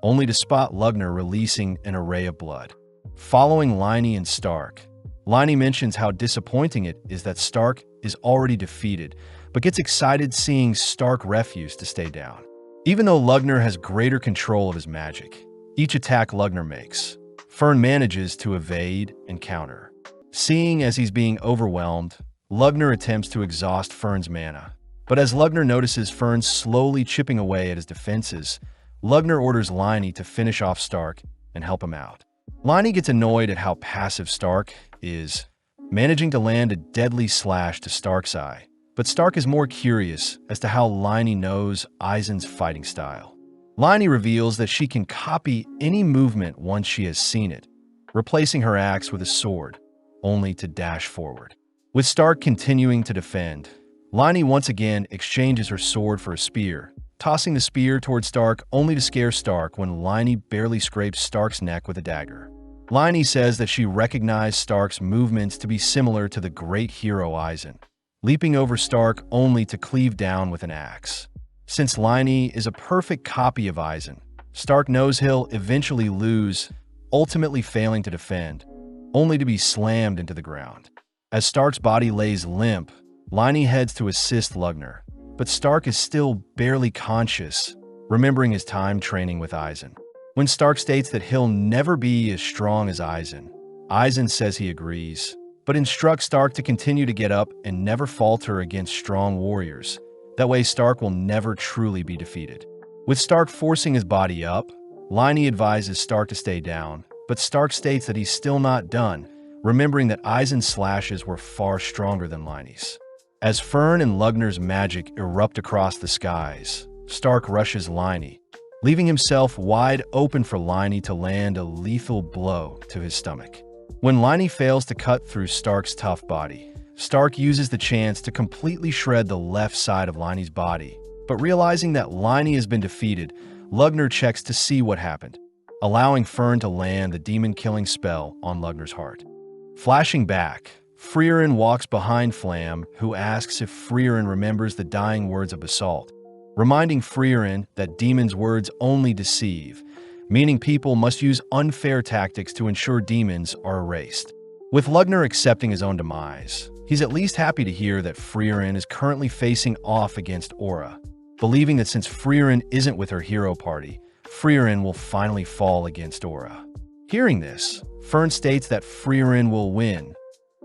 only to spot Lugner releasing an array of blood. Following Liney and Stark, Liney mentions how disappointing it is that Stark is already defeated, but gets excited seeing Stark refuse to stay down. Even though Lugner has greater control of his magic, each attack Lugner makes, Fern manages to evade and counter. Seeing as he's being overwhelmed, Lugner attempts to exhaust Fern's mana. But as Lugner notices Fern slowly chipping away at his defenses, Lugner orders Liney to finish off Stark and help him out. Liney gets annoyed at how passive Stark is, managing to land a deadly slash to Stark's eye. But Stark is more curious as to how Liney knows Eisen's fighting style. Liney reveals that she can copy any movement once she has seen it, replacing her axe with a sword, only to dash forward. With Stark continuing to defend, Liney once again exchanges her sword for a spear, tossing the spear towards Stark only to scare Stark when Liney barely scrapes Stark's neck with a dagger. Liney says that she recognized Stark's movements to be similar to the great hero Eisen, leaping over Stark only to cleave down with an axe. Since Liney is a perfect copy of Eisen, Stark knows he'll eventually lose, ultimately failing to defend, only to be slammed into the ground. As Stark's body lays limp, Liney heads to assist Lugner, but Stark is still barely conscious, remembering his time training with Eisen. When Stark states that he'll never be as strong as Eisen says he agrees, but instructs Stark to continue to get up and never falter against strong warriors. That way Stark will never truly be defeated. With Stark forcing his body up, Liney advises Stark to stay down, but Stark states that he's still not done, remembering that Eisen's slashes were far stronger than Liney's. As Freeren and Lugner's magic erupt across the skies, Stark rushes Liney, leaving himself wide open for Liney to land a lethal blow to his stomach. When Liney fails to cut through Stark's tough body, Stark uses the chance to completely shred the left side of Liney's body, but realizing that Liney has been defeated, Lugner checks to see what happened, allowing Freeren to land the demon-killing spell on Lugner's heart. Flashing back, Freeren walks behind Flam, who asks if Freeren remembers the dying words of Basalt, reminding Freeren that demons' words only deceive, meaning people must use unfair tactics to ensure demons are erased. With Lugner accepting his own demise, he's at least happy to hear that Freeren is currently facing off against Aura, believing that since Freeren isn't with her hero party, Freeren will finally fall against Aura. Hearing this, Fern states that Freeren will win,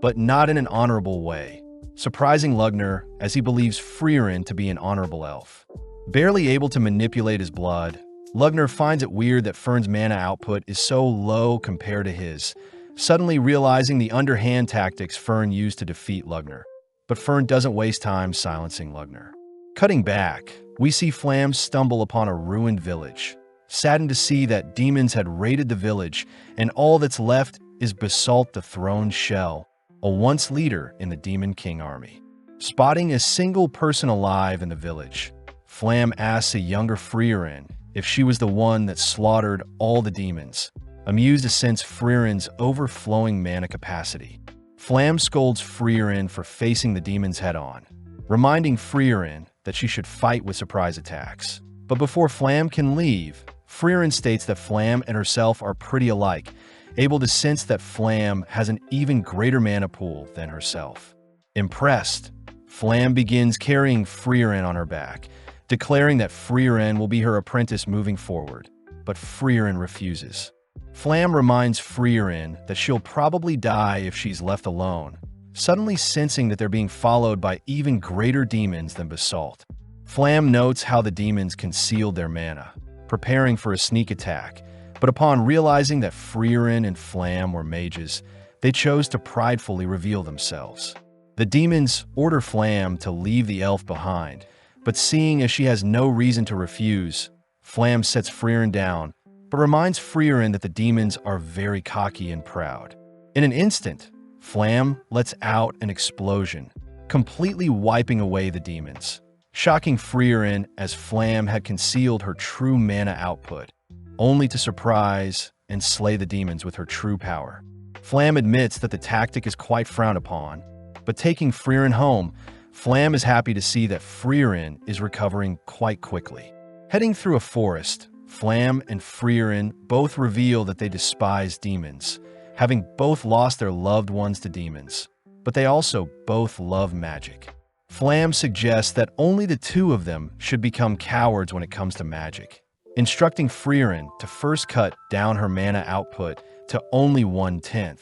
but not in an honorable way, surprising Lugner as he believes Freeren to be an honorable elf. Barely able to manipulate his blood, Lugner finds it weird that Fern's mana output is so low compared to his, suddenly realizing the underhand tactics Fern used to defeat Lugner. But Fern doesn't waste time silencing Lugner. Cutting back, we see Flam stumble upon a ruined village, saddened to see that demons had raided the village and all that's left is Basalt the Throned Shell, a once leader in the Demon King army. Spotting a single person alive in the village, Flam asks a younger Freeren if she was the one that slaughtered all the demons, amused to sense Freeren's overflowing mana capacity. Flam scolds Freeren for facing the demons head-on, reminding Freeren that she should fight with surprise attacks. But before Flam can leave, Freeren states that Flam and herself are pretty alike, able to sense that Flam has an even greater mana pool than herself. Impressed, Flam begins carrying Freeren on her back, declaring that Freeren will be her apprentice moving forward, but Freeren refuses. Flam reminds Freeren that she'll probably die if she's left alone, suddenly sensing that they're being followed by even greater demons than Basalt. Flam notes how the demons concealed their mana, preparing for a sneak attack, but upon realizing that Freeren and Flam were mages, they chose to pridefully reveal themselves. The demons order Flam to leave the elf behind, but seeing as she has no reason to refuse, Flam sets Freeren down, but reminds Freeren that the demons are very cocky and proud. In an instant, Flam lets out an explosion, completely wiping away the demons, shocking Freeren as Flam had concealed her true mana output, only to surprise and slay the demons with her true power. Flam admits that the tactic is quite frowned upon, but taking Freeren home, Flam is happy to see that Freeren is recovering quite quickly. Heading through a forest, Flam and Freeren both reveal that they despise demons, having both lost their loved ones to demons, but they also both love magic. Flam suggests that only the two of them should become cowards when it comes to magic, instructing Freeren to first cut down her mana output to only 1/10,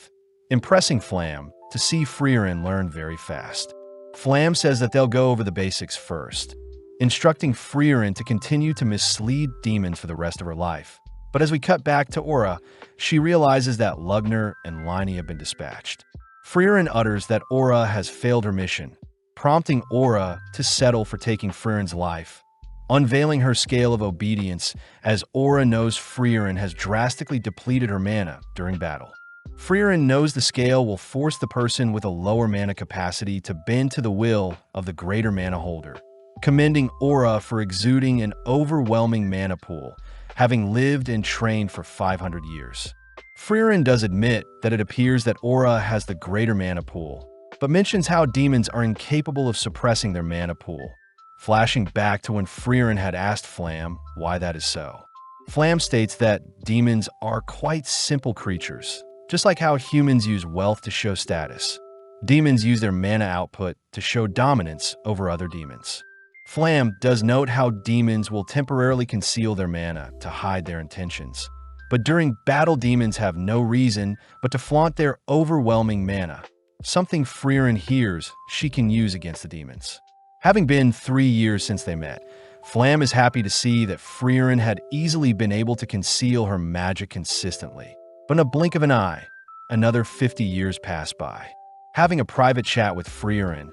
impressing Flam to see Freeren learn very fast. Flam says that they'll go over the basics first, instructing Freeren to continue to mislead demons for the rest of her life. But as we cut back to Aura, she realizes that Lugner and Liney have been dispatched. Freeren utters that Aura has failed her mission, prompting Aura to settle for taking Freeren's life, unveiling her scale of obedience as Aura knows Freeren has drastically depleted her mana during battle. Freeren knows the scale will force the person with a lower mana capacity to bend to the will of the greater mana holder, commending Aura for exuding an overwhelming mana pool, having lived and trained for 500 years. Freeren does admit that it appears that Aura has the greater mana pool, but mentions how demons are incapable of suppressing their mana pool, flashing back to when Freeren had asked Flam why that is so. Flam states that demons are quite simple creatures, just like how humans use wealth to show status. Demons use their mana output to show dominance over other demons. Flam does note how demons will temporarily conceal their mana to hide their intentions. But during battle, demons have no reason but to flaunt their overwhelming mana, something Freeren hears she can use against the demons. Having been 3 years since they met, Flam is happy to see that Freeren had easily been able to conceal her magic consistently. But in a blink of an eye, another 50 years pass by. Having a private chat with Freeren,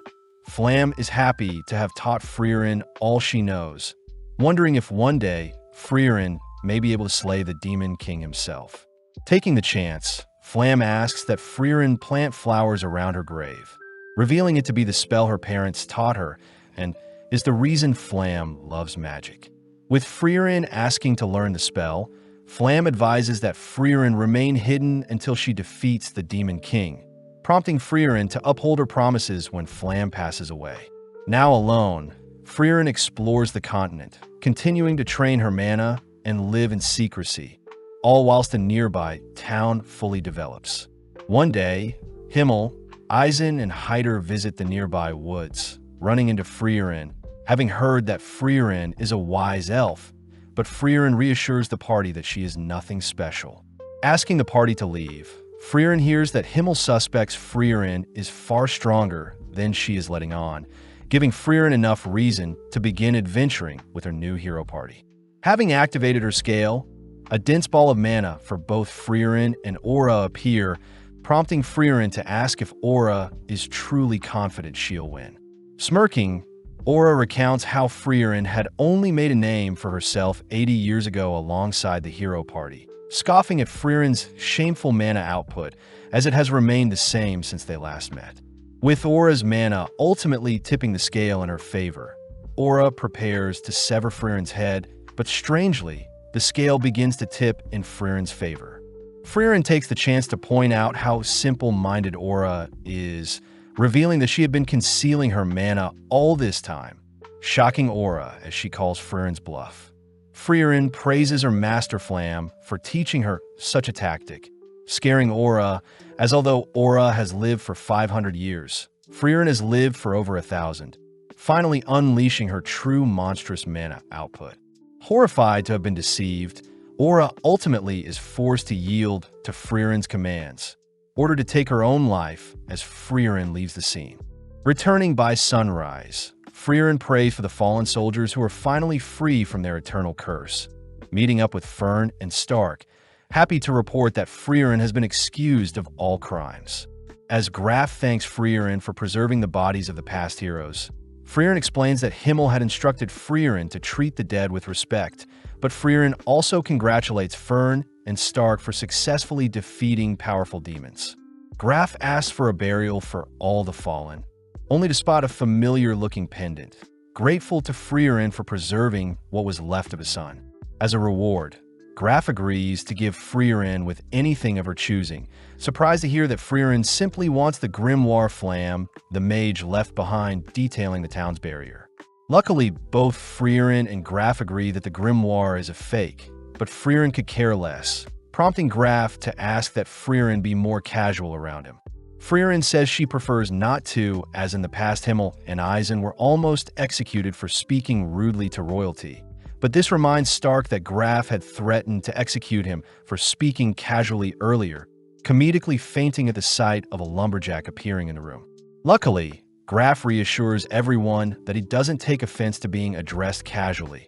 Flam is happy to have taught Freeren all she knows, wondering if one day Freeren may be able to slay the Demon King himself. Taking the chance, Flam asks that Freeren plant flowers around her grave, revealing it to be the spell her parents taught her and is the reason Flam loves magic. With Freeren asking to learn the spell, Flam advises that Freeren remain hidden until she defeats the Demon King, prompting Freeren to uphold her promises when Flam passes away. Now alone, Freeren explores the continent, continuing to train her mana and live in secrecy, all whilst a nearby town fully develops. One day, Himmel, Eisen, and Hyder visit the nearby woods, running into Freeren, having heard that Freeren is a wise elf, but Freeren reassures the party that she is nothing special. Asking the party to leave, Freeren hears that Himmel suspects Freeren is far stronger than she is letting on, giving Freeren enough reason to begin adventuring with her new hero party. Having activated her scale, a dense ball of mana for both Freeren and Aura appear, prompting Freeren to ask if Aura is truly confident she'll win. Smirking, Aura recounts how Freeren had only made a name for herself 80 years ago alongside the hero party, scoffing at Freeren's shameful mana output as it has remained the same since they last met. With Aura's mana ultimately tipping the scale in her favor, Aura prepares to sever Freeren's head, but strangely, the scale begins to tip in Freeren's favor. Freeren takes the chance to point out how simple-minded Aura is, revealing that she had been concealing her mana all this time, shocking Aura as she calls Freeren's bluff. Freeren praises her master Flam for teaching her such a tactic, scaring Aura, as although Aura has lived for 500 years, Freeren has lived for over 1,000, finally unleashing her true monstrous mana output. Horrified to have been deceived, Aura ultimately is forced to yield to Freeren's commands, ordered to take her own life as Freeren leaves the scene. Returning by sunrise, Freeren prays for the fallen soldiers who are finally free from their eternal curse. Meeting up with Fern and Stark, happy to report that Freeren has been excused of all crimes. As Graf thanks Freeren for preserving the bodies of the past heroes, Freeren explains that Himmel had instructed Freeren to treat the dead with respect, but Freeren also congratulates Fern and Stark for successfully defeating powerful demons. Graf asks for a burial for all the fallen, only to spot a familiar-looking pendant, grateful to Freeren for preserving what was left of his son. As a reward, Graf agrees to give Freeren with anything of her choosing, surprised to hear that Freeren simply wants the grimoire Flam, the mage left behind detailing the town's barrier. Luckily, both Freeren and Graf agree that the grimoire is a fake, but Freeren could care less, prompting Graf to ask that Freeren be more casual around him. Freeren says she prefers not to, as in the past Himmel and Eisen were almost executed for speaking rudely to royalty. But this reminds Stark that Graf had threatened to execute him for speaking casually earlier, comedically fainting at the sight of a lumberjack appearing in the room. Luckily, Graf reassures everyone that he doesn't take offense to being addressed casually,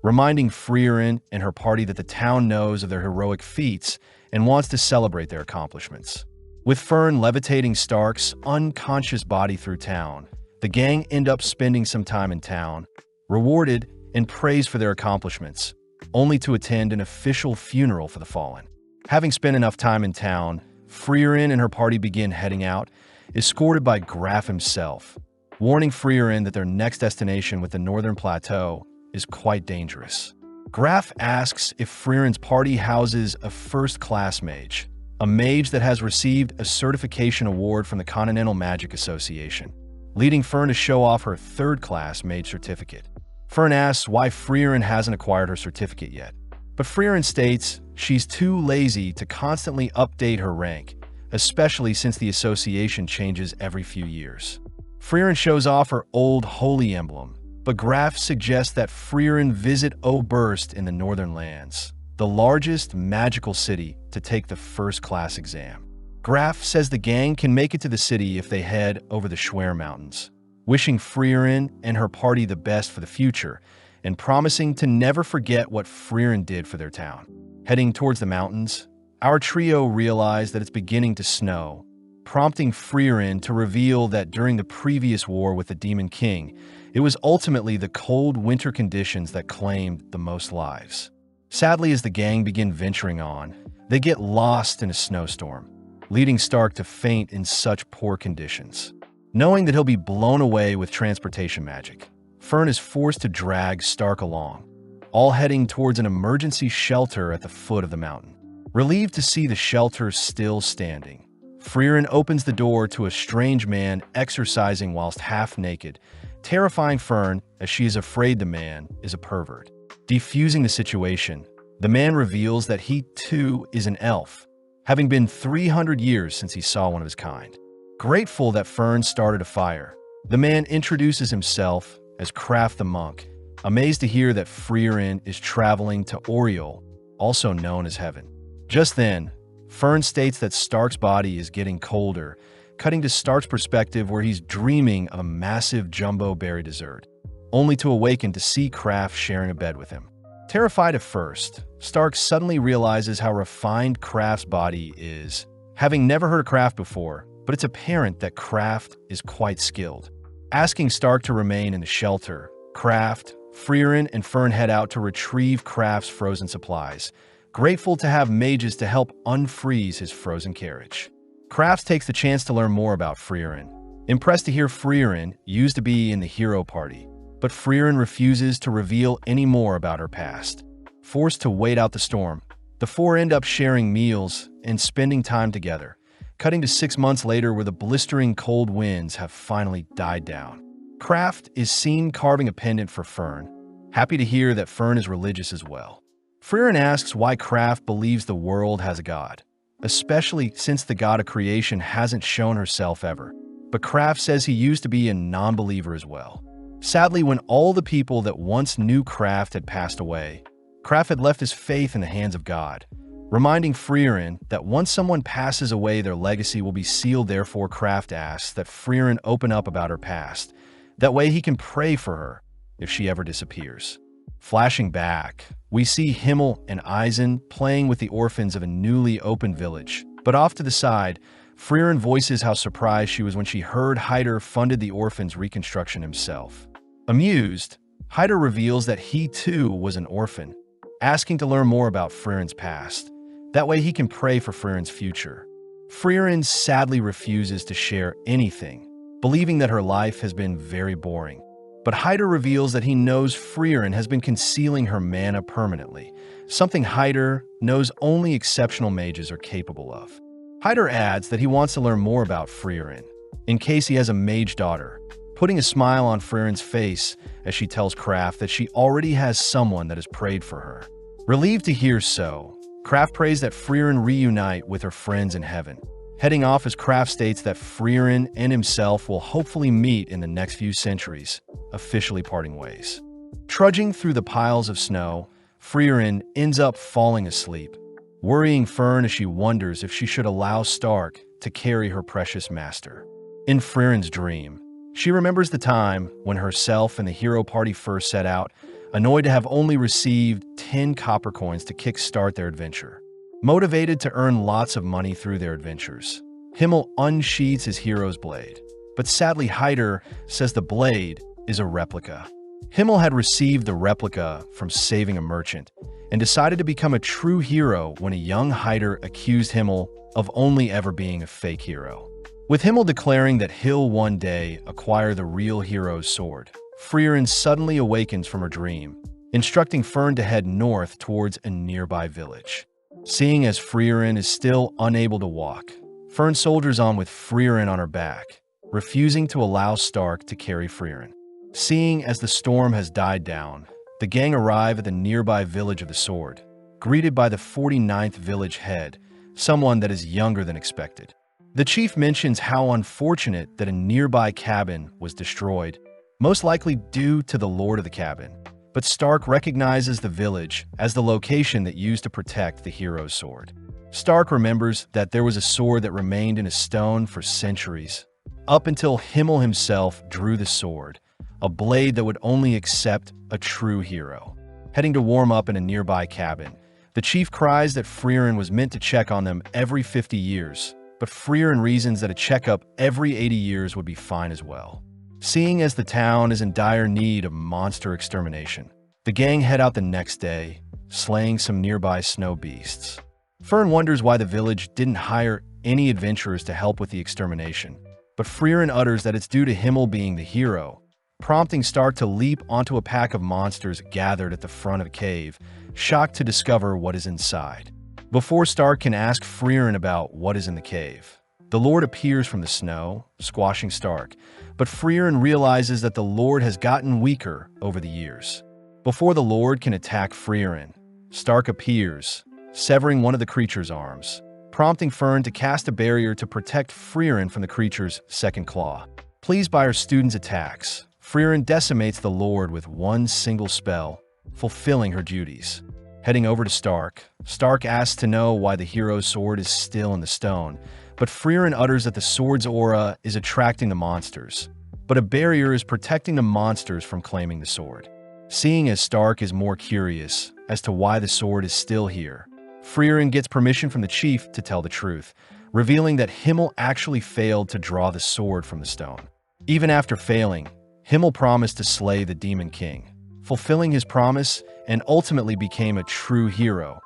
reminding Freeren and her party that the town knows of their heroic feats and wants to celebrate their accomplishments. With Fern levitating Stark's unconscious body through town, the gang end up spending some time in town, rewarded and praised for their accomplishments, only to attend an official funeral for the fallen. Having spent enough time in town, Freeren and her party begin heading out, escorted by Graf himself, warning Freeren that their next destination with the Northern Plateau is quite dangerous. Graf asks if Freeren's party houses a first-class mage, a mage that has received a certification award from the Continental Magic Association, leading Fern to show off her third-class mage certificate. Fern asks why Freeren hasn't acquired her certificate yet. But Freeren states she's too lazy to constantly update her rank, especially since the association changes every few years. Freeren shows off her old holy emblem, but Graf suggests that Freeren visit Oberst in the Northern Lands, the largest magical city, to take the first-class exam. Graf says the gang can make it to the city if they head over the Schwer Mountains, wishing Freeren and her party the best for the future, and promising to never forget what Freeren did for their town. Heading towards the mountains, our trio realize that it's beginning to snow, prompting Freeren to reveal that during the previous war with the Demon King, it was ultimately the cold winter conditions that claimed the most lives. Sadly, as the gang begin venturing on, they get lost in a snowstorm, leading Stark to faint in such poor conditions. Knowing that he'll be blown away with transportation magic, Fern is forced to drag Stark along, all heading towards an emergency shelter at the foot of the mountain. Relieved to see the shelter still standing, Freeren opens the door to a strange man exercising whilst half-naked, terrifying Fern as she is afraid the man is a pervert. Defusing the situation, the man reveals that he too is an elf, having been 300 years since he saw one of his kind. Grateful that Fern started a fire, the man introduces himself as Kraft the Monk, amazed to hear that Freeren is traveling to Oriol, also known as Heaven. Just then, Fern states that Stark's body is getting colder, cutting to Stark's perspective where he's dreaming of a massive jumbo berry dessert, only to awaken to see Kraft sharing a bed with him. Terrified at first, Stark suddenly realizes how refined Kraft's body is, having never heard of Kraft before, but it's apparent that Kraft is quite skilled. Asking Stark to remain in the shelter, Kraft, Freeren, and Fern head out to retrieve Kraft's frozen supplies, grateful to have mages to help unfreeze his frozen carriage. Kraft takes the chance to learn more about Freeren, impressed to hear Freeren used to be in the hero party, but Freeren refuses to reveal any more about her past. Forced to wait out the storm, the four end up sharing meals and spending time together, cutting to 6 months later where the blistering cold winds have finally died down. Kraft is seen carving a pendant for Fern, happy to hear that Fern is religious as well. Freeren asks why Kraft believes the world has a god, especially since the god of creation hasn't shown herself ever, but Kraft says he used to be a non-believer as well. Sadly, when all the people that once knew Kraft had passed away, Kraft had left his faith in the hands of God, reminding Freeren that once someone passes away, their legacy will be sealed. Therefore, Kraft asks that Freeren open up about her past. That way he can pray for her if she ever disappears. Flashing back, we see Himmel and Eisen playing with the orphans of a newly opened village. But off to the side, Freeren voices how surprised she was when she heard Hyder funded the orphans' reconstruction himself. Amused, Hyder reveals that he too was an orphan, asking to learn more about Freeren's past. That way he can pray for Freeren's future. Freeren sadly refuses to share anything, believing that her life has been very boring. But Hyder reveals that he knows Freeren has been concealing her mana permanently, something Hyder knows only exceptional mages are capable of. Hyder adds that he wants to learn more about Freeren, in case he has a mage daughter, putting a smile on Freeren's face as she tells Kraft that she already has someone that has prayed for her. Relieved to hear so, Kraft prays that Freeren reunite with her friends in heaven, heading off as Kraft states that Freeren and himself will hopefully meet in the next few centuries, officially parting ways. Trudging through the piles of snow, Freeren ends up falling asleep, worrying Fern as she wonders if she should allow Stark to carry her precious master. In Freeren's dream, she remembers the time when herself and the hero party first set out, annoyed to have only received 10 copper coins to kickstart their adventure. Motivated to earn lots of money through their adventures, Himmel unsheathes his hero's blade, but sadly Hyder says the blade is a replica. Himmel had received the replica from saving a merchant and decided to become a true hero when a young Hyder accused Himmel of only ever being a fake hero. With Himmel declaring that he'll one day acquire the real hero's sword, Freeren suddenly awakens from her dream, instructing Fern to head north towards a nearby village. Seeing as Freeren is still unable to walk, Fern soldiers on with Freeren on her back, refusing to allow Stark to carry Freeren. Seeing as the storm has died down, the gang arrive at the nearby village of the sword, greeted by the 49th village head, someone that is younger than expected. The chief mentions how unfortunate that a nearby cabin was destroyed, most likely due to the lord of the cabin. But Stark recognizes the village as the location that used to protect the hero's sword. Stark remembers that there was a sword that remained in a stone for centuries, up until Himmel himself drew the sword, a blade that would only accept a true hero. Heading to warm up in a nearby cabin, the chief cries that Freeren was meant to check on them every 50 years, but Freeren reasons that a checkup every 80 years would be fine as well. Seeing as the town is in dire need of monster extermination, the gang head out the next day, slaying some nearby snow beasts. Fern wonders why the village didn't hire any adventurers to help with the extermination, but Freeren utters that it's due to Himmel being the hero, prompting Stark to leap onto a pack of monsters gathered at the front of the cave, shocked to discover what is inside. Before Stark can ask Freeren about what is in the cave, the Lord appears from the snow, squashing Stark, but Freeren realizes that the Lord has gotten weaker over the years. Before the Lord can attack Freeren, Stark appears, severing one of the creature's arms, prompting Fern to cast a barrier to protect Freeren from the creature's second claw. Pleased by her students' attacks, Freeren decimates the Lord with one single spell, fulfilling her duties. Heading over to Stark, Stark asks to know why the hero's sword is still in the stone, but Freeren utters that the sword's aura is attracting the monsters, but a barrier is protecting the monsters from claiming the sword. Seeing as Stark is more curious as to why the sword is still here, Freeren gets permission from the chief to tell the truth, revealing that Himmel actually failed to draw the sword from the stone. Even after failing, Himmel promised to slay the Demon King, fulfilling his promise and ultimately became a true hero,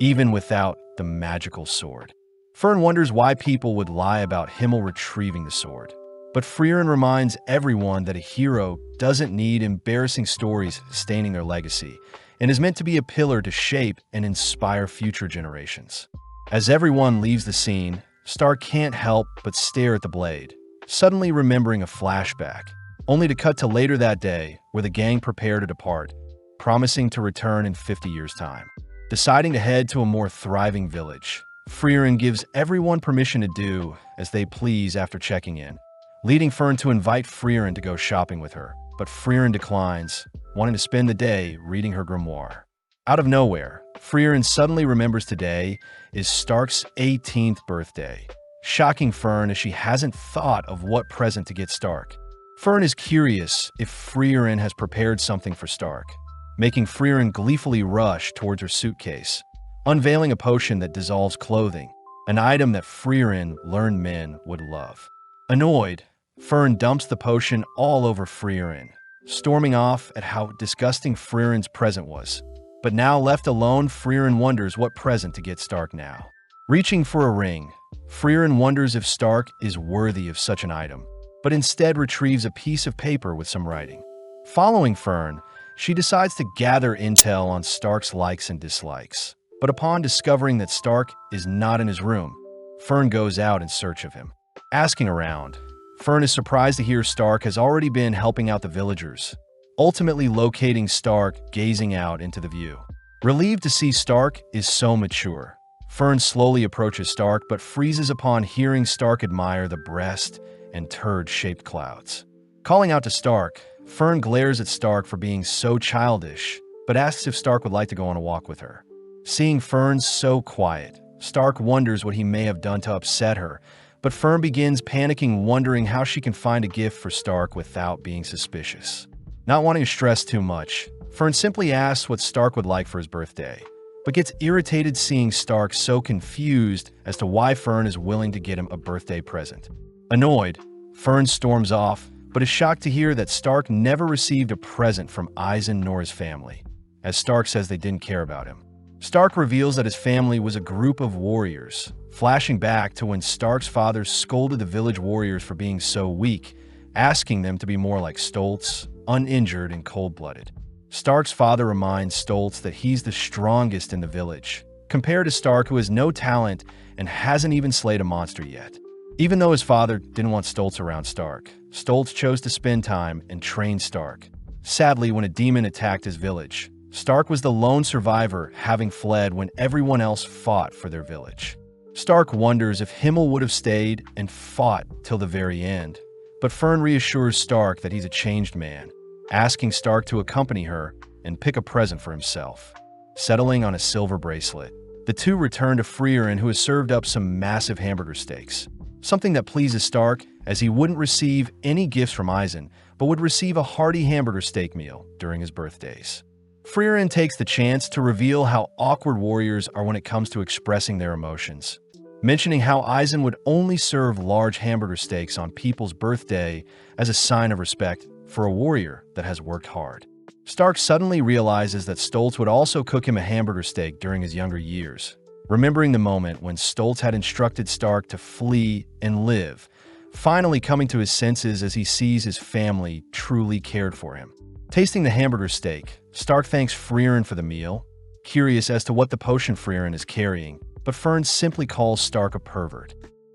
even without the magical sword. Fern wonders why people would lie about Himmel retrieving the sword, but Freeren reminds everyone that a hero doesn't need embarrassing stories staining their legacy, and is meant to be a pillar to shape and inspire future generations. As everyone leaves the scene, Stark can't help but stare at the blade, suddenly remembering a flashback, only to cut to later that day where the gang prepare to depart, promising to return in 50 years' time. Deciding to head to a more thriving village, Freeren gives everyone permission to do as they please after checking in, leading Fern to invite Freeren to go shopping with her, but Freeren declines, wanting to spend the day reading her grimoire. Out of nowhere, Freeren suddenly remembers today is Stark's 18th birthday, shocking Fern as she hasn't thought of what present to get Stark. Fern is curious if Freeren has prepared something for Stark, making Freeren gleefully rush towards her suitcase, unveiling a potion that dissolves clothing, an item that Freeren learned men would love. Annoyed, Fern dumps the potion all over Freeren, storming off at how disgusting Freeren's present was. But now left alone, Freeren wonders what present to get Stark now. Reaching for a ring, Freeren wonders if Stark is worthy of such an item, but instead retrieves a piece of paper with some writing. Following Fern, she decides to gather intel on Stark's likes and dislikes. But upon discovering that Stark is not in his room, Fern goes out in search of him. Asking around, Fern is surprised to hear Stark has already been helping out the villagers, ultimately locating Stark gazing out into the view. Relieved to see Stark is so mature, Fern slowly approaches Stark but freezes upon hearing Stark admire the breast and turd-shaped clouds. Calling out to Stark, Fern glares at Stark for being so childish, but asks if Stark would like to go on a walk with her. Seeing Fern so quiet, Stark wonders what he may have done to upset her, but Fern begins panicking, wondering how she can find a gift for Stark without being suspicious. Not wanting to stress too much, Fern simply asks what Stark would like for his birthday, but gets irritated seeing Stark so confused as to why Fern is willing to get him a birthday present. Annoyed, Fern storms off, but is shocked to hear that Stark never received a present from Eisen nor his family, as Stark says they didn't care about him. Stark reveals that his family was a group of warriors, flashing back to when Stark's father scolded the village warriors for being so weak, asking them to be more like Stoltz, uninjured and cold-blooded. Stark's father reminds Stoltz that he's the strongest in the village, compared to Stark, who has no talent and hasn't even slayed a monster yet. Even though his father didn't want Stoltz around Stark, Stoltz chose to spend time and train Stark. Sadly, when a demon attacked his village, Stark was the lone survivor, having fled when everyone else fought for their village. Stark wonders if Himmel would have stayed and fought till the very end, but Fern reassures Stark that he's a changed man, asking Stark to accompany her and pick a present for himself. Settling on a silver bracelet, the two return to Freeren, who has served up some massive hamburger steaks, something that pleases Stark, as he wouldn't receive any gifts from Eisen, but would receive a hearty hamburger steak meal during his birthdays. Freeren takes the chance to reveal how awkward warriors are when it comes to expressing their emotions, mentioning how Eisen would only serve large hamburger steaks on people's birthday as a sign of respect for a warrior that has worked hard. Stark suddenly realizes that Stoltz would also cook him a hamburger steak during his younger years, remembering the moment when Stoltz had instructed Stark to flee and live, finally coming to his senses as he sees his family truly cared for him. Tasting the hamburger steak, Stark thanks Freeren for the meal, curious as to what the potion Freeren is carrying, but Fern simply calls Stark a pervert.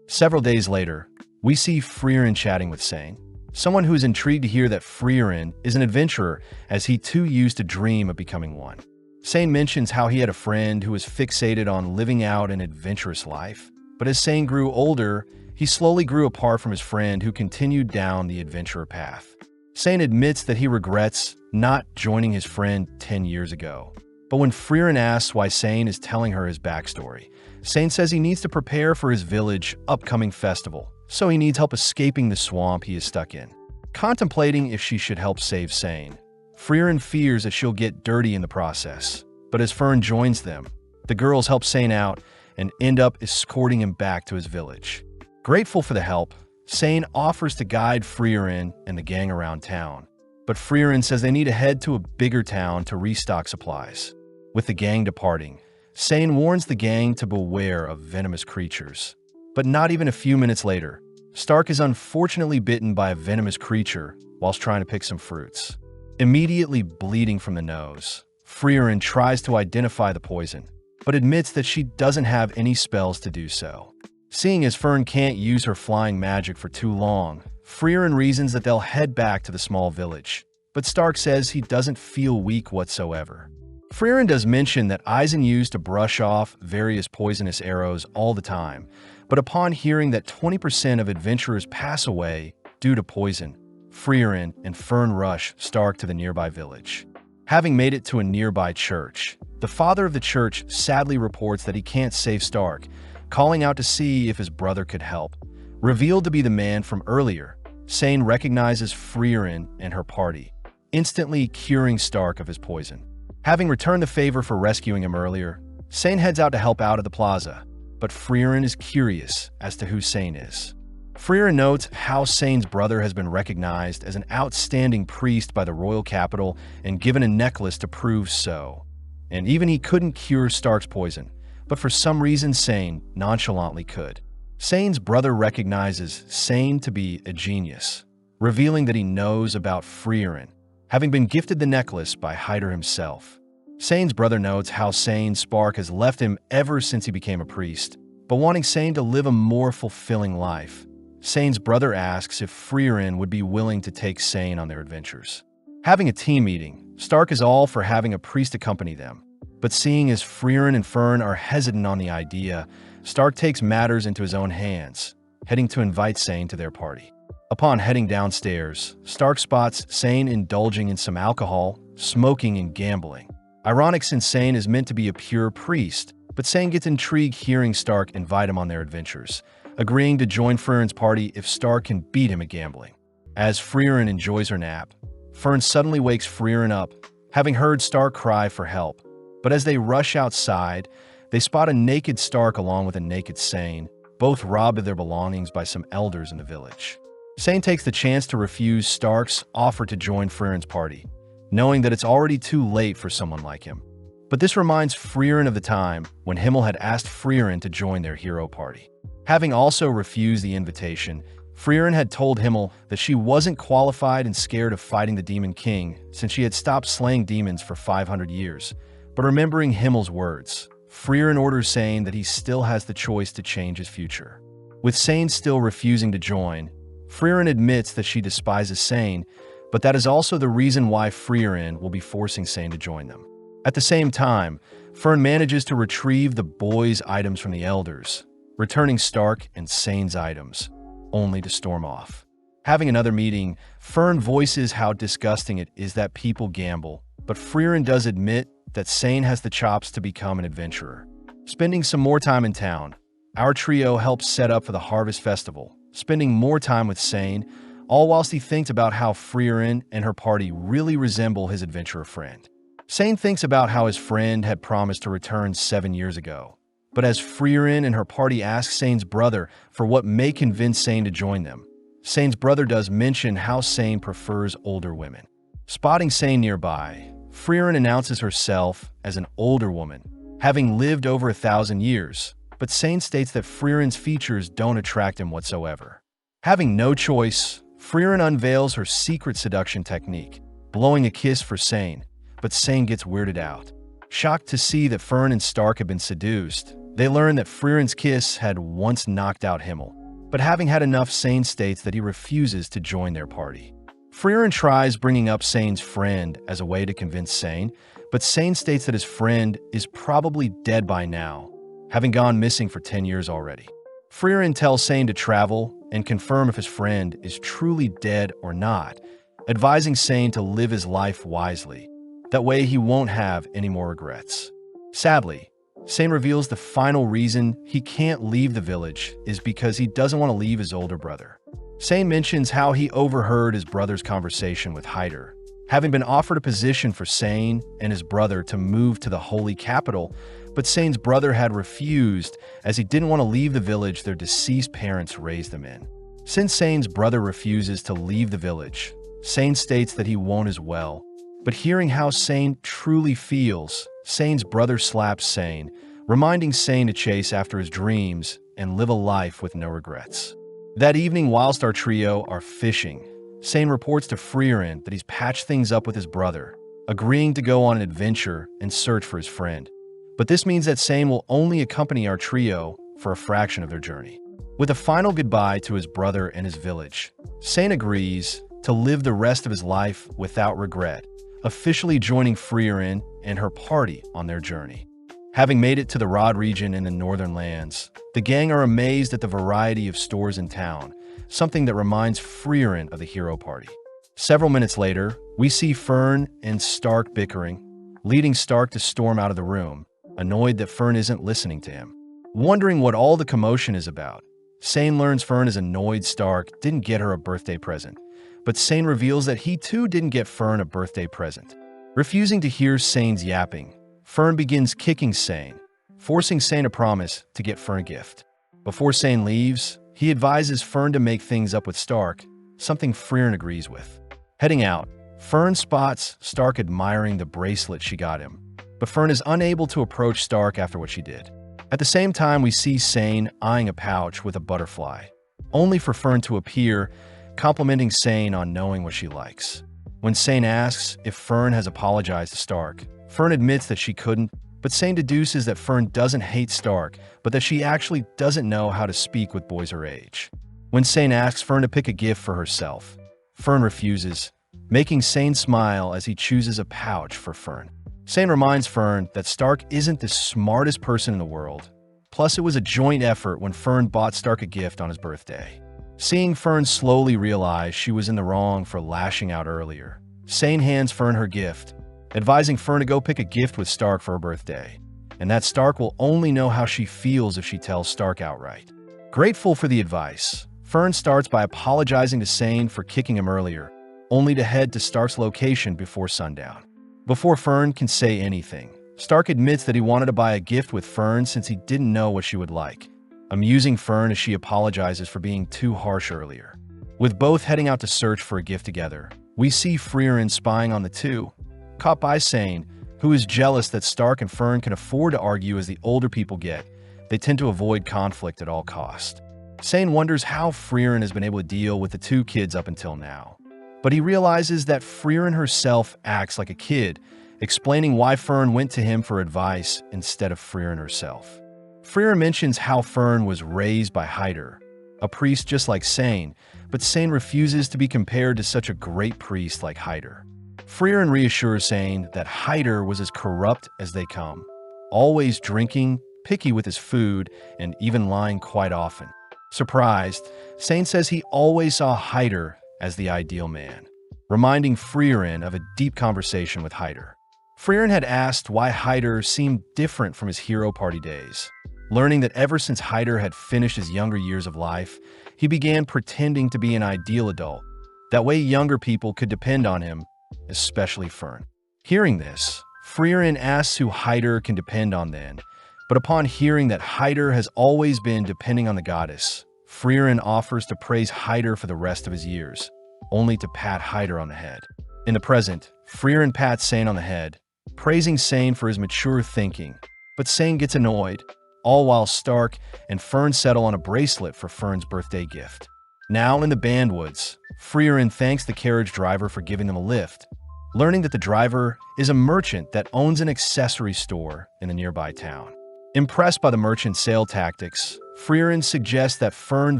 Several days later, we see Freeren chatting with Sane, someone who is intrigued to hear that Freeren is an adventurer, as he too used to dream of becoming one. Sane mentions how he had a friend who was fixated on living out an adventurous life, but as Sane grew older, he slowly grew apart from his friend who continued down the adventurer path. Sane admits that he regrets not joining his friend 10 years ago. But when Freeren asks why Sane is telling her his backstory, Sane says he needs to prepare for his village upcoming festival, so he needs help escaping the swamp he is stuck in. Contemplating if she should help save Sane, Freeren fears that she'll get dirty in the process. But as Fern joins them, the girls help Sane out and end up escorting him back to his village. Grateful for the help, Sane offers to guide Freeren and the gang around town. But Freeren says they need to head to a bigger town to restock supplies. With the gang departing, Sane warns the gang to beware of venomous creatures. But not even a few minutes later, Stark is unfortunately bitten by a venomous creature whilst trying to pick some fruits. Immediately bleeding from the nose, Freeren tries to identify the poison, but admits that she doesn't have any spells to do so. Seeing as Fern can't use her flying magic for too long, Freeren reasons that they'll head back to the small village, but Stark says he doesn't feel weak whatsoever. Freeren does mention that Eisen used to brush off various poisonous arrows all the time, but upon hearing that 20% of adventurers pass away due to poison, Freeren and Fern rush Stark to the nearby village. Having made it to a nearby church, the father of the church sadly reports that he can't save Stark, calling out to see if his brother could help. Revealed to be the man from earlier, Sane recognizes Freeren and her party, instantly curing Stark of his poison. Having returned the favor for rescuing him earlier, Sane heads out to help out at the plaza, but Freeren is curious as to who Sane is. Freeren notes how Sane's brother has been recognized as an outstanding priest by the royal capital and given a necklace to prove so. And even he couldn't cure Stark's poison, but for some reason Sane nonchalantly could. Sane's brother recognizes Sane to be a genius, revealing that he knows about Freeren, having been gifted the necklace by Hyder himself. Sane's brother notes how Sane's spark has left him ever since he became a priest, but wanting Sane to live a more fulfilling life. Sane's brother asks if Freeren would be willing to take Sane on their adventures. Having a team meeting, Stark is all for having a priest accompany them, but seeing as Freeren and Fern are hesitant on the idea, Stark takes matters into his own hands, heading to invite Sane to their party. Upon heading downstairs, Stark spots Sane indulging in some alcohol, smoking, and gambling. Ironic since Sane is meant to be a pure priest, but Sane gets intrigued hearing Stark invite him on their adventures, agreeing to join Freeren's party if Stark can beat him at gambling. As Freeren enjoys her nap, Fern suddenly wakes Freeren up, having heard Stark cry for help. But as they rush outside, they spot a naked Stark along with a naked Sane, both robbed of their belongings by some elders in the village. Sane takes the chance to refuse Stark's offer to join Freeren's party, knowing that it's already too late for someone like him. But this reminds Freeren of the time when Himmel had asked Freeren to join their hero party. Having also refused the invitation, Freeren had told Himmel that she wasn't qualified and scared of fighting the Demon King since she had stopped slaying demons for 500 years. But remembering Himmel's words, Freeren orders Sane that he still has the choice to change his future. With Sane still refusing to join, Freeren admits that she despises Sane, but that is also the reason why Freeren will be forcing Sane to join them. At the same time, Fern manages to retrieve the boys' items from the elders, returning Stark and Sane's items, only to storm off. Having another meeting, Fern voices how disgusting it is that people gamble, but Freeren does admit that Sane has the chops to become an adventurer. Spending some more time in town, our trio helps set up for the Harvest Festival, spending more time with Sane, all whilst he thinks about how Freeren and her party really resemble his adventurer friend. Sane thinks about how his friend had promised to return 7 years ago. But as Freeren and her party ask Sane's brother for what may convince Sane to join them, Sane's brother does mention how Sane prefers older women. Spotting Sane nearby, Freeren announces herself as an older woman, having lived over 1,000 years, but Sane states that Freeren's features don't attract him whatsoever. Having no choice, Freeren unveils her secret seduction technique, blowing a kiss for Sane, but Sane gets weirded out. Shocked to see that Fern and Stark have been seduced, they learn that Freeren's kiss had once knocked out Himmel, but having had enough, Sane states that he refuses to join their party. Freeren tries bringing up Sane's friend as a way to convince Sane, but Sane states that his friend is probably dead by now, having gone missing for 10 years already. Freeren tells Sane to travel and confirm if his friend is truly dead or not, advising Sane to live his life wisely. That way he won't have any more regrets. Sadly, Sane reveals the final reason he can't leave the village is because he doesn't want to leave his older brother. Sane mentions how he overheard his brother's conversation with Hyder, having been offered a position for Sane and his brother to move to the holy capital, but Sane's brother had refused as he didn't want to leave the village their deceased parents raised them in. Since Sane's brother refuses to leave the village, Sane states that he won't as well, but hearing how Sane truly feels, Sane's brother slaps Sane, reminding Sane to chase after his dreams and live a life with no regrets. That evening, whilst our trio are fishing, Sane reports to Freeren that he's patched things up with his brother, agreeing to go on an adventure and search for his friend. But this means that Sane will only accompany our trio for a fraction of their journey. With a final goodbye to his brother and his village, Sane agrees to live the rest of his life without regret, officially joining Freeren and her party on their journey. Having made it to the Rod region in the Northern Lands, the gang are amazed at the variety of stores in town, something that reminds Freeren of the hero party. Several minutes later, we see Fern and Stark bickering, leading Stark to storm out of the room, annoyed that Fern isn't listening to him. Wondering what all the commotion is about, Sane learns Fern is annoyed Stark didn't get her a birthday present, but Sane reveals that he too didn't get Fern a birthday present. Refusing to hear Sane's yapping, Fern begins kicking Sane, forcing Sane to promise to get Fern a gift. Before Sane leaves, he advises Fern to make things up with Stark, something Freeren agrees with. Heading out, Fern spots Stark admiring the bracelet she got him, but Fern is unable to approach Stark after what she did. At the same time, we see Sane eyeing a pouch with a butterfly, only for Fern to appear, complimenting Sane on knowing what she likes. When Sane asks if Fern has apologized to Stark, Fern admits that she couldn't, but Sane deduces that Fern doesn't hate Stark, but that she actually doesn't know how to speak with boys her age. When Sane asks Fern to pick a gift for herself, Fern refuses, making Sane smile as he chooses a pouch for Fern. Sane reminds Fern that Stark isn't the smartest person in the world. Plus, it was a joint effort when Fern bought Stark a gift on his birthday. Seeing Fern slowly realize she was in the wrong for lashing out earlier, Sane hands Fern her gift, advising Fern to go pick a gift with Stark for her birthday, and that Stark will only know how she feels if she tells Stark outright. Grateful for the advice, Fern starts by apologizing to Sane for kicking him earlier, only to head to Stark's location before sundown. Before Fern can say anything, Stark admits that he wanted to buy a gift with Fern since he didn't know what she would like, amusing Fern as she apologizes for being too harsh earlier. With both heading out to search for a gift together, we see Freeren spying on the two, caught by Sane, who is jealous that Stark and Fern can afford to argue as the older people get. They tend to avoid conflict at all costs. Sane wonders how Freeren has been able to deal with the two kids up until now. But he realizes that Freeren herself acts like a kid, explaining why Fern went to him for advice instead of Freeren herself. Freeren mentions how Fern was raised by Hyder, a priest just like Sane, but Sane refuses to be compared to such a great priest like Hyder. Freeren reassures Sane that Hyder was as corrupt as they come, always drinking, picky with his food, and even lying quite often. Surprised, Sane says he always saw Hyder as the ideal man, reminding Freeren of a deep conversation with Hyder. Freeren had asked why Hyder seemed different from his hero party days. Learning that ever since Hyder had finished his younger years of life, he began pretending to be an ideal adult. That way younger people could depend on him, especially Fern. Hearing this, Freeren asks who Hyder can depend on then, but upon hearing that Hyder has always been depending on the goddess, Freeren offers to praise Hyder for the rest of his years, only to pat Hyder on the head. In the present, Freeren pats Sane on the head, praising Sane for his mature thinking, but Sane gets annoyed, all while Stark and Fern settle on a bracelet for Fern's birthday gift. Now in the Bandwoods, Freeren thanks the carriage driver for giving them a lift, learning that the driver is a merchant that owns an accessory store in the nearby town. Impressed by the merchant's sale tactics, Freeren suggests that Fern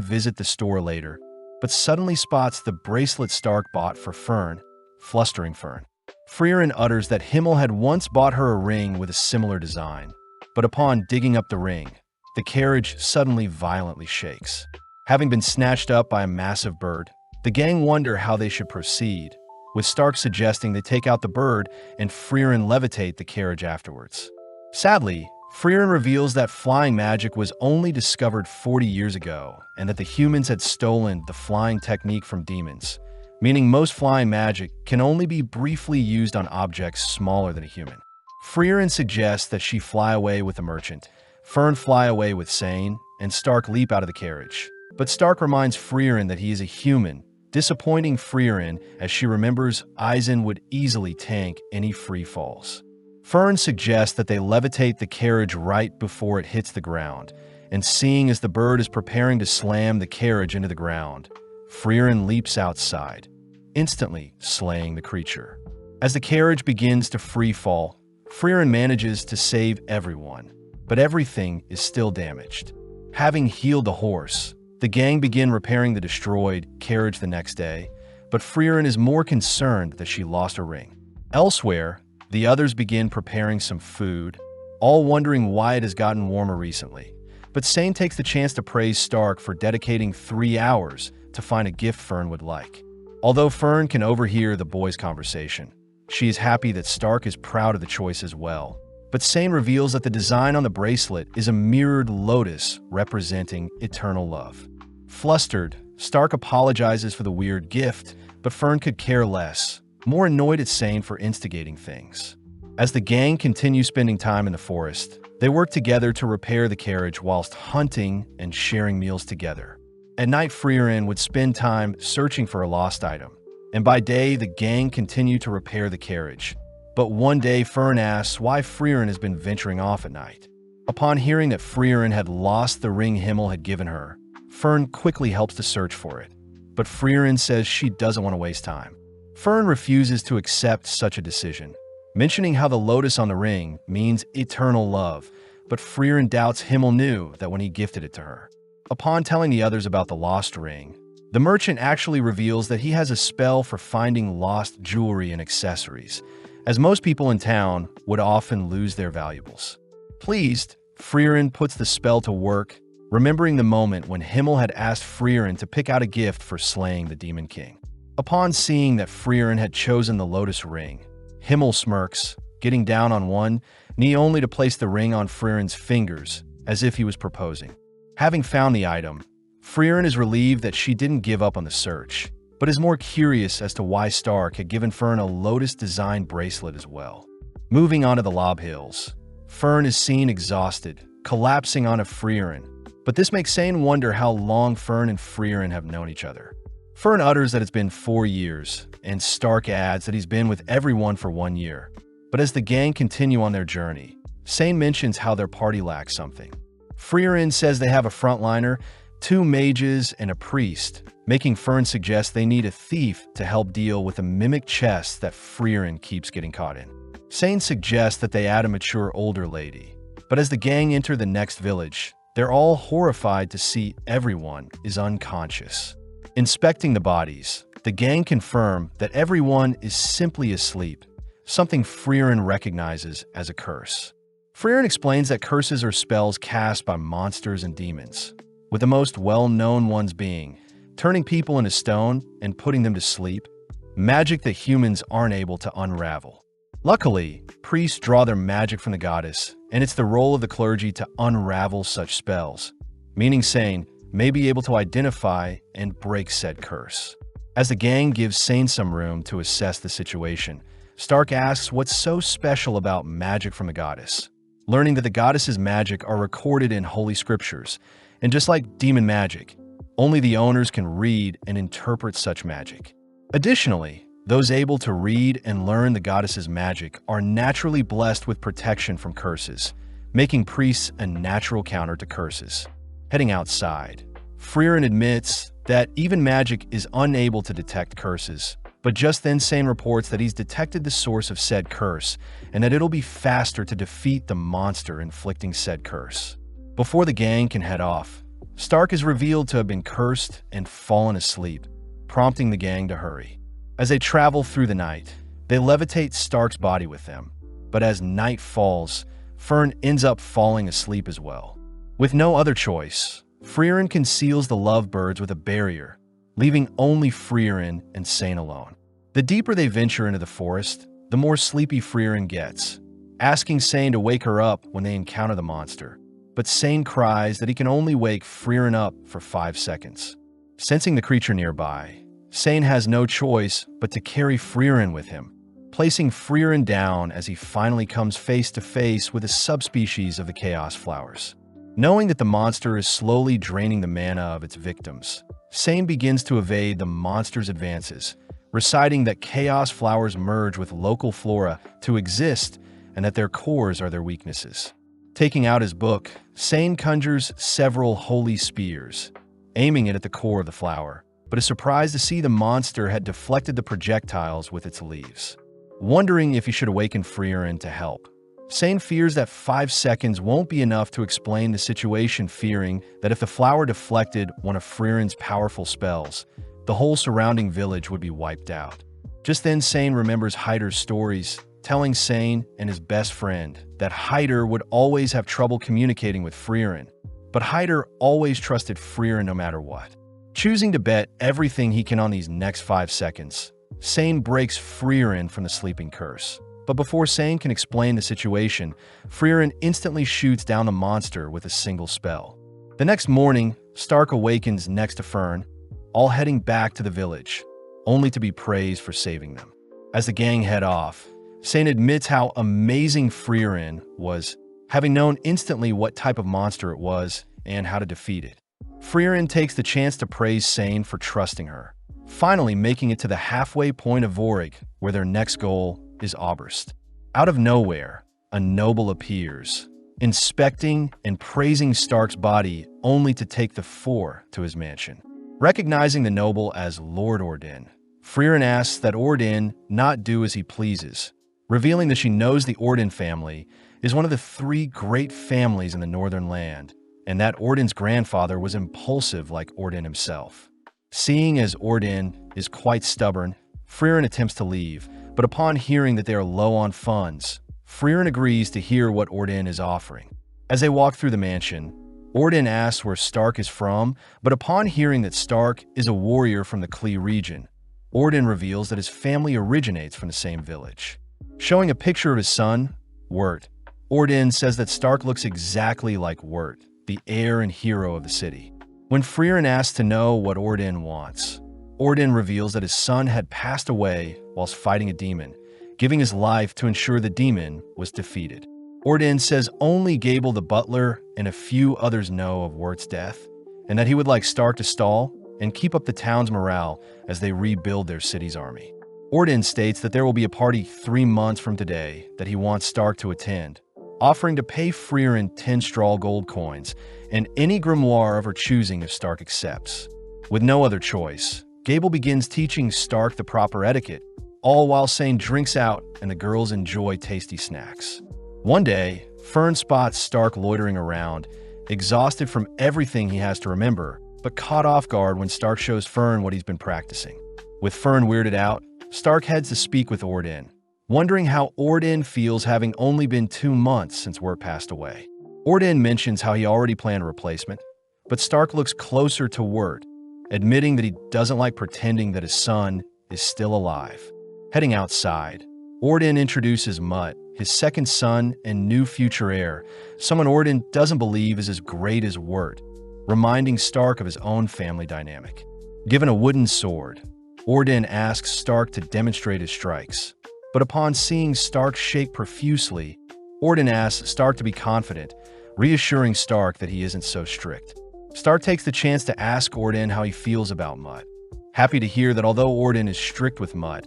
visit the store later, but suddenly spots the bracelet Stark bought for Fern, flustering Fern. Freeren utters that Himmel had once bought her a ring with a similar design, but upon digging up the ring, the carriage suddenly violently shakes. Having been snatched up by a massive bird, the gang wonder how they should proceed, with Stark suggesting they take out the bird and Freeren levitate the carriage afterwards. Sadly, Freeren reveals that flying magic was only discovered 40 years ago and that the humans had stolen the flying technique from demons, meaning most flying magic can only be briefly used on objects smaller than a human. Freeren suggests that she fly away with the merchant, Fern fly away with Sane, and Stark leap out of the carriage. But Stark reminds Freeren that he is a human, disappointing Freeren as she remembers Eisen would easily tank any free falls. Fern suggests that they levitate the carriage right before it hits the ground, and seeing as the bird is preparing to slam the carriage into the ground, Freeren leaps outside, instantly slaying the creature. As the carriage begins to free fall, Freeren manages to save everyone, but everything is still damaged. Having healed the horse, the gang begin repairing the destroyed carriage the next day, but Freeren is more concerned that she lost a ring. Elsewhere, the others begin preparing some food, all wondering why it has gotten warmer recently. But Sane takes the chance to praise Stark for dedicating 3 hours to find a gift Fern would like. Although Fern can overhear the boys' conversation, she is happy that Stark is proud of the choice as well. But Sane reveals that the design on the bracelet is a mirrored lotus representing eternal love. Flustered, Stark apologizes for the weird gift, but Fern could care less, more annoyed at Sane for instigating things. As the gang continue spending time in the forest, they work together to repair the carriage whilst hunting and sharing meals together. At night, Freeren would spend time searching for a lost item, and by day, the gang continued to repair the carriage. But one day, Fern asks why Freeren has been venturing off at night. Upon hearing that Freeren had lost the ring Himmel had given her, Fern quickly helps to search for it. But Freeren says she doesn't want to waste time. Fern refuses to accept such a decision, mentioning how the lotus on the ring means eternal love, but Freeren doubts Himmel knew that when he gifted it to her. Upon telling the others about the lost ring, the merchant actually reveals that he has a spell for finding lost jewelry and accessories, as most people in town would often lose their valuables. Pleased, Freeren puts the spell to work, remembering the moment when Himmel had asked Freeren to pick out a gift for slaying the Demon King. Upon seeing that Freeren had chosen the lotus ring, Himmel smirks, getting down on one knee only to place the ring on Freeren's fingers, as if he was proposing. Having found the item, Freeren is relieved that she didn't give up on the search, but is more curious as to why Stark had given Fern a lotus-designed bracelet as well. Moving on to the Lob Hills, Fern is seen exhausted, collapsing onto Freeren, but this makes Sane wonder how long Fern and Freeren have known each other. Fern utters that it's been 4 years, and Stark adds that he's been with everyone for 1 year. But as the gang continue on their journey, Sane mentions how their party lacks something. Freeren says they have a frontliner, 2 mages, and a priest, making Fern suggest they need a thief to help deal with the mimic chest that Freeren keeps getting caught in. Sane suggests that they add a mature older lady, but as the gang enter the next village, they're all horrified to see everyone is unconscious. Inspecting the bodies, The gang confirm that everyone is simply asleep, something Freeren recognizes as a curse. Freeren explains that curses are spells cast by monsters and demons, with the most well-known ones being turning people into stone and putting them to sleep, magic that humans aren't able to unravel. Luckily, priests draw their magic from the goddess, and it's the role of the clergy to unravel such spells, meaning Sane may be able to identify and break said curse. As the gang gives Sane some room to assess the situation, Stark asks what's so special about magic from the goddess. Learning that the goddess's magic are recorded in holy scriptures, and just like demon magic, only the owners can read and interpret such magic. Additionally, those able to read and learn the goddess's magic are naturally blessed with protection from curses, making priests a natural counter to curses. Heading outside, Freeren admits that even magic is unable to detect curses, but just then Sane reports that he's detected the source of said curse and that it'll be faster to defeat the monster inflicting said curse. Before the gang can head off, Stark is revealed to have been cursed and fallen asleep, prompting the gang to hurry. As they travel through the night, they levitate Stark's body with them, but as night falls, Fern ends up falling asleep as well. With no other choice, Freeren conceals the lovebirds with a barrier, leaving only Freeren and Sane alone. The deeper they venture into the forest, the more sleepy Freeren gets, asking Sane to wake her up when they encounter the monster. But Sane cries that he can only wake Freeren up for 5 seconds. Sensing the creature nearby, Sane has no choice but to carry Freeren with him, placing Freeren down as he finally comes face to face with a subspecies of the Chaos Flowers. Knowing that the monster is slowly draining the mana of its victims, Sane begins to evade the monster's advances, reciting that Chaos Flowers merge with local flora to exist and that their cores are their weaknesses. Taking out his book, Sane conjures several holy spears, aiming it at the core of the flower, but is surprised to see the monster had deflected the projectiles with its leaves. Wondering if he should awaken Freeren to help, Sane fears that 5 seconds won't be enough to explain the situation, fearing that if the flower deflected one of Freeren's powerful spells, the whole surrounding village would be wiped out. Just then, Sane remembers Hyder's stories, telling Sane and his best friend that Hyder would always have trouble communicating with Freeren, but Hyder always trusted Freeren no matter what. Choosing to bet everything he can on these next 5 seconds, Sane breaks Freeren from the sleeping curse. But before Sane can explain the situation, Freeren instantly shoots down the monster with a single spell. The next morning, Stark awakens next to Fern, all heading back to the village, only to be praised for saving them. As the gang head off, Sane admits how amazing Freeren was, having known instantly what type of monster it was and how to defeat it. Freeren takes the chance to praise Sane for trusting her, finally making it to the halfway point of Vorig, where their next goal is Oberst. Out of nowhere, a noble appears, inspecting and praising Stark's body only to take the four to his mansion. Recognizing the noble as Lord Ordin, Freeren asks that Ordin not do as he pleases, revealing that she knows the Ordin family is one of the 3 great families in the Northern Land, and that Ordin's grandfather was impulsive like Ordin himself. Seeing as Ordin is quite stubborn, Freeren attempts to leave, but upon hearing that they are low on funds, Freeren agrees to hear what Ordin is offering. As they walk through the mansion, Ordin asks where Stark is from, but upon hearing that Stark is a warrior from the Klee region, Ordin reveals that his family originates from the same village. Showing a picture of his son, Wirt, Ordin says that Stark looks exactly like Wirt, the heir and hero of the city. When Freeren asks to know what Ordin wants, Ordin reveals that his son had passed away whilst fighting a demon, giving his life to ensure the demon was defeated. Ordin says only Gable the butler and a few others know of Wirt's death, and that he would like Stark to stall and keep up the town's morale as they rebuild their city's army. Ordin states that there will be a party 3 months from today that he wants Stark to attend, offering to pay Freeren 10 straw gold coins and any grimoire of her choosing if Stark accepts. With no other choice, Gable begins teaching Stark the proper etiquette, all while Sane drinks out and the girls enjoy tasty snacks. One day, Fern spots Stark loitering around, exhausted from everything he has to remember, but caught off guard when Stark shows Fern what he's been practicing. With Fern weirded out, Stark heads to speak with Orden, wondering how Orden feels having only been 2 months since Wirt passed away. Orden mentions how he already planned a replacement, but Stark looks closer to Wirt, admitting that he doesn't like pretending that his son is still alive. Heading outside, Orden introduces Mutt, his second son and new future heir, someone Orden doesn't believe is as great as Wirt, reminding Stark of his own family dynamic. Given a wooden sword, Orden asks Stark to demonstrate his strikes, but upon seeing Stark shake profusely, Orden asks Stark to be confident, reassuring Stark that he isn't so strict. Stark takes the chance to ask Orden how he feels about Mutt, happy to hear that although Orden is strict with Mutt,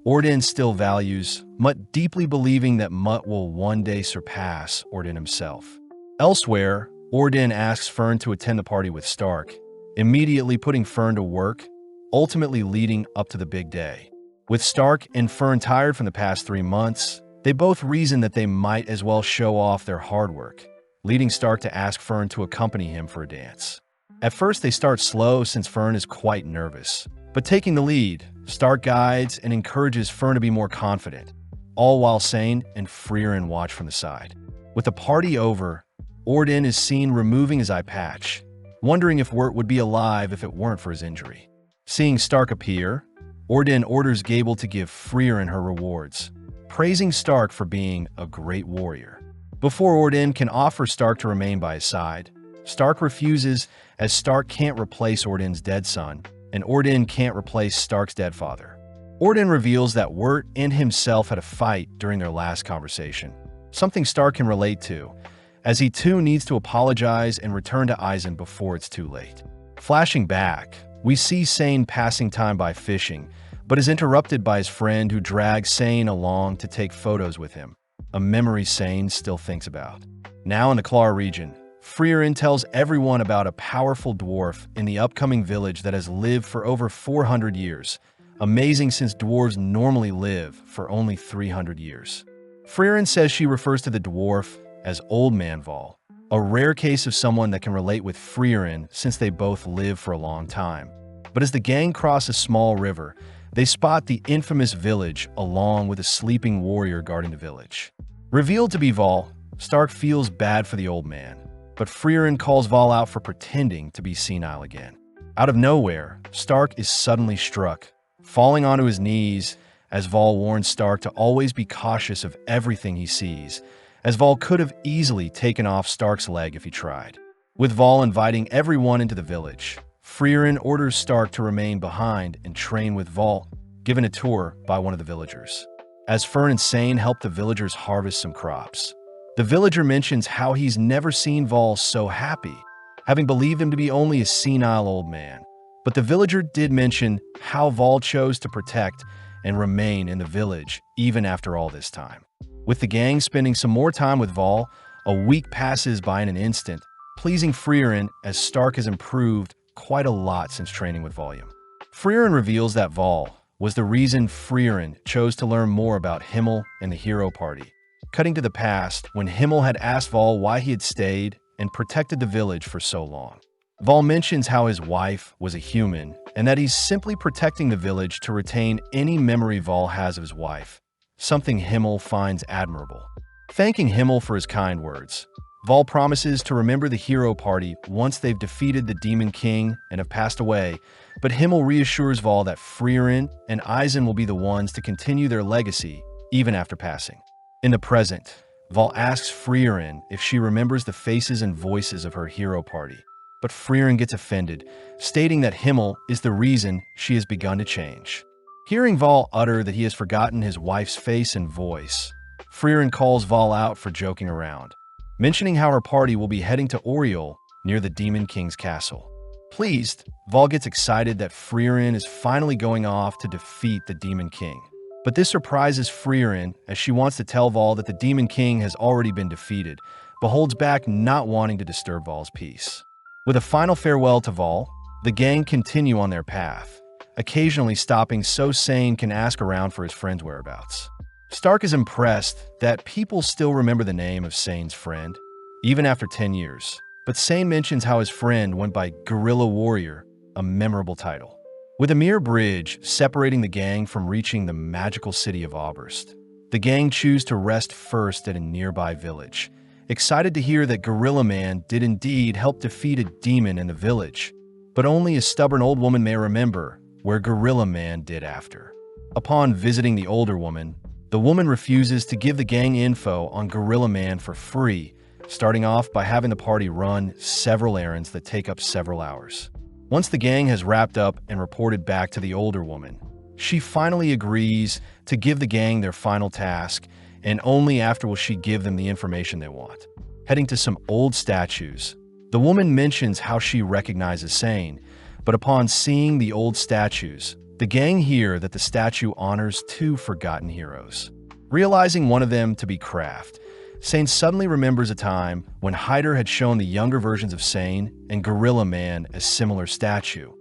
Orden still values Mutt, deeply believing that Mutt will one day surpass Orden himself. Elsewhere, Orden asks Fern to attend the party with Stark, immediately putting Fern to work, ultimately leading up to the big day. With Stark and Fern tired from the past 3 months, they both reason that they might as well show off their hard work, leading Stark to ask Fern to accompany him for a dance. At first, they start slow since Fern is quite nervous, but taking the lead, Stark guides and encourages Fern to be more confident, all while Sane and Freeren watch from the side. With the party over, Orden is seen removing his eye patch, wondering if Wirt would be alive if it weren't for his injury. Seeing Stark appear, Orden orders Gable to give Freeren her rewards, praising Stark for being a great warrior. Before Orden can offer Stark to remain by his side, Stark refuses as Stark can't replace Orden's dead son, and Orden can't replace Stark's dead father. Orden reveals that Wirt and himself had a fight during their last conversation, something Stark can relate to, as he too needs to apologize and return to Eisen before it's too late. Flashing back, we see Sane passing time by fishing, but is interrupted by his friend who drags Sane along to take photos with him, a memory Sane still thinks about. Now in the Klar region, Freeren tells everyone about a powerful dwarf in the upcoming village that has lived for over 400 years, amazing since dwarves normally live for only 300 years. Freeren says she refers to the dwarf as Old Man Vol, a rare case of someone that can relate with Freeren since they both live for a long time. But as the gang cross a small river, they spot the infamous village along with a sleeping warrior guarding the village. Revealed to be Vol, Stark feels bad for the old man, but Freeren calls Vol out for pretending to be senile again. Out of nowhere, Stark is suddenly struck, falling onto his knees as Vol warns Stark to always be cautious of everything he sees, as Vol could have easily taken off Stark's leg if he tried. With Vol inviting everyone into the village, Freeren orders Stark to remain behind and train with Vol, given a tour by one of the villagers. As Fern and Sane help the villagers harvest some crops, the villager mentions how he's never seen Vol so happy, having believed him to be only a senile old man. But the villager did mention how Vol chose to protect and remain in the village even after all this time. With the gang spending some more time with Vol, a week passes by in an instant, pleasing Freeren as Stark has improved quite a lot since training with Volume. Freeren reveals that Vol was the reason Freeren chose to learn more about Himmel and the Hero Party, cutting to the past when Himmel had asked Vol why he had stayed and protected the village for so long. Vol mentions how his wife was a human and that he's simply protecting the village to retain any memory Vol has of his wife, something Himmel finds admirable. Thanking Himmel for his kind words, Vol promises to remember the Hero Party once they've defeated the Demon King and have passed away, but Himmel reassures Vol that Freeren and Eisen will be the ones to continue their legacy even after passing. In the present, Vol asks Freeren if she remembers the faces and voices of her Hero Party, but Freeren gets offended, stating that Himmel is the reason she has begun to change. Hearing Vol utter that he has forgotten his wife's face and voice, Freeren calls Vol out for joking around, mentioning how her party will be heading to Oriole near the Demon King's castle. Pleased, Vol gets excited that Freeren is finally going off to defeat the Demon King. But this surprises Freeren as she wants to tell Vol that the Demon King has already been defeated, but holds back not wanting to disturb Vol's peace. With a final farewell to Vol, the gang continue on their path, occasionally stopping so Sane can ask around for his friend's whereabouts. Stark is impressed that people still remember the name of Sane's friend, even after 10 years, but Sane mentions how his friend went by Guerrilla Warrior, a memorable title. With a mere bridge separating the gang from reaching the magical city of Oberst, the gang choose to rest first at a nearby village, excited to hear that Gorilla Man did indeed help defeat a demon in the village, but only a stubborn old woman may remember where Gorilla Man did after. Upon visiting the older woman, the woman refuses to give the gang info on Gorilla Man for free, starting off by having the party run several errands that take up several hours. Once the gang has wrapped up and reported back to the older woman, she finally agrees to give the gang their final task, and only after will she give them the information they want. Heading to some old statues, the woman mentions how she recognizes Sane, but upon seeing the old statues, the gang hear that the statue honors two forgotten heroes. Realizing one of them to be Kraft, Sane suddenly remembers a time when Hyder had shown the younger versions of Sane and Gorilla Man a similar statue,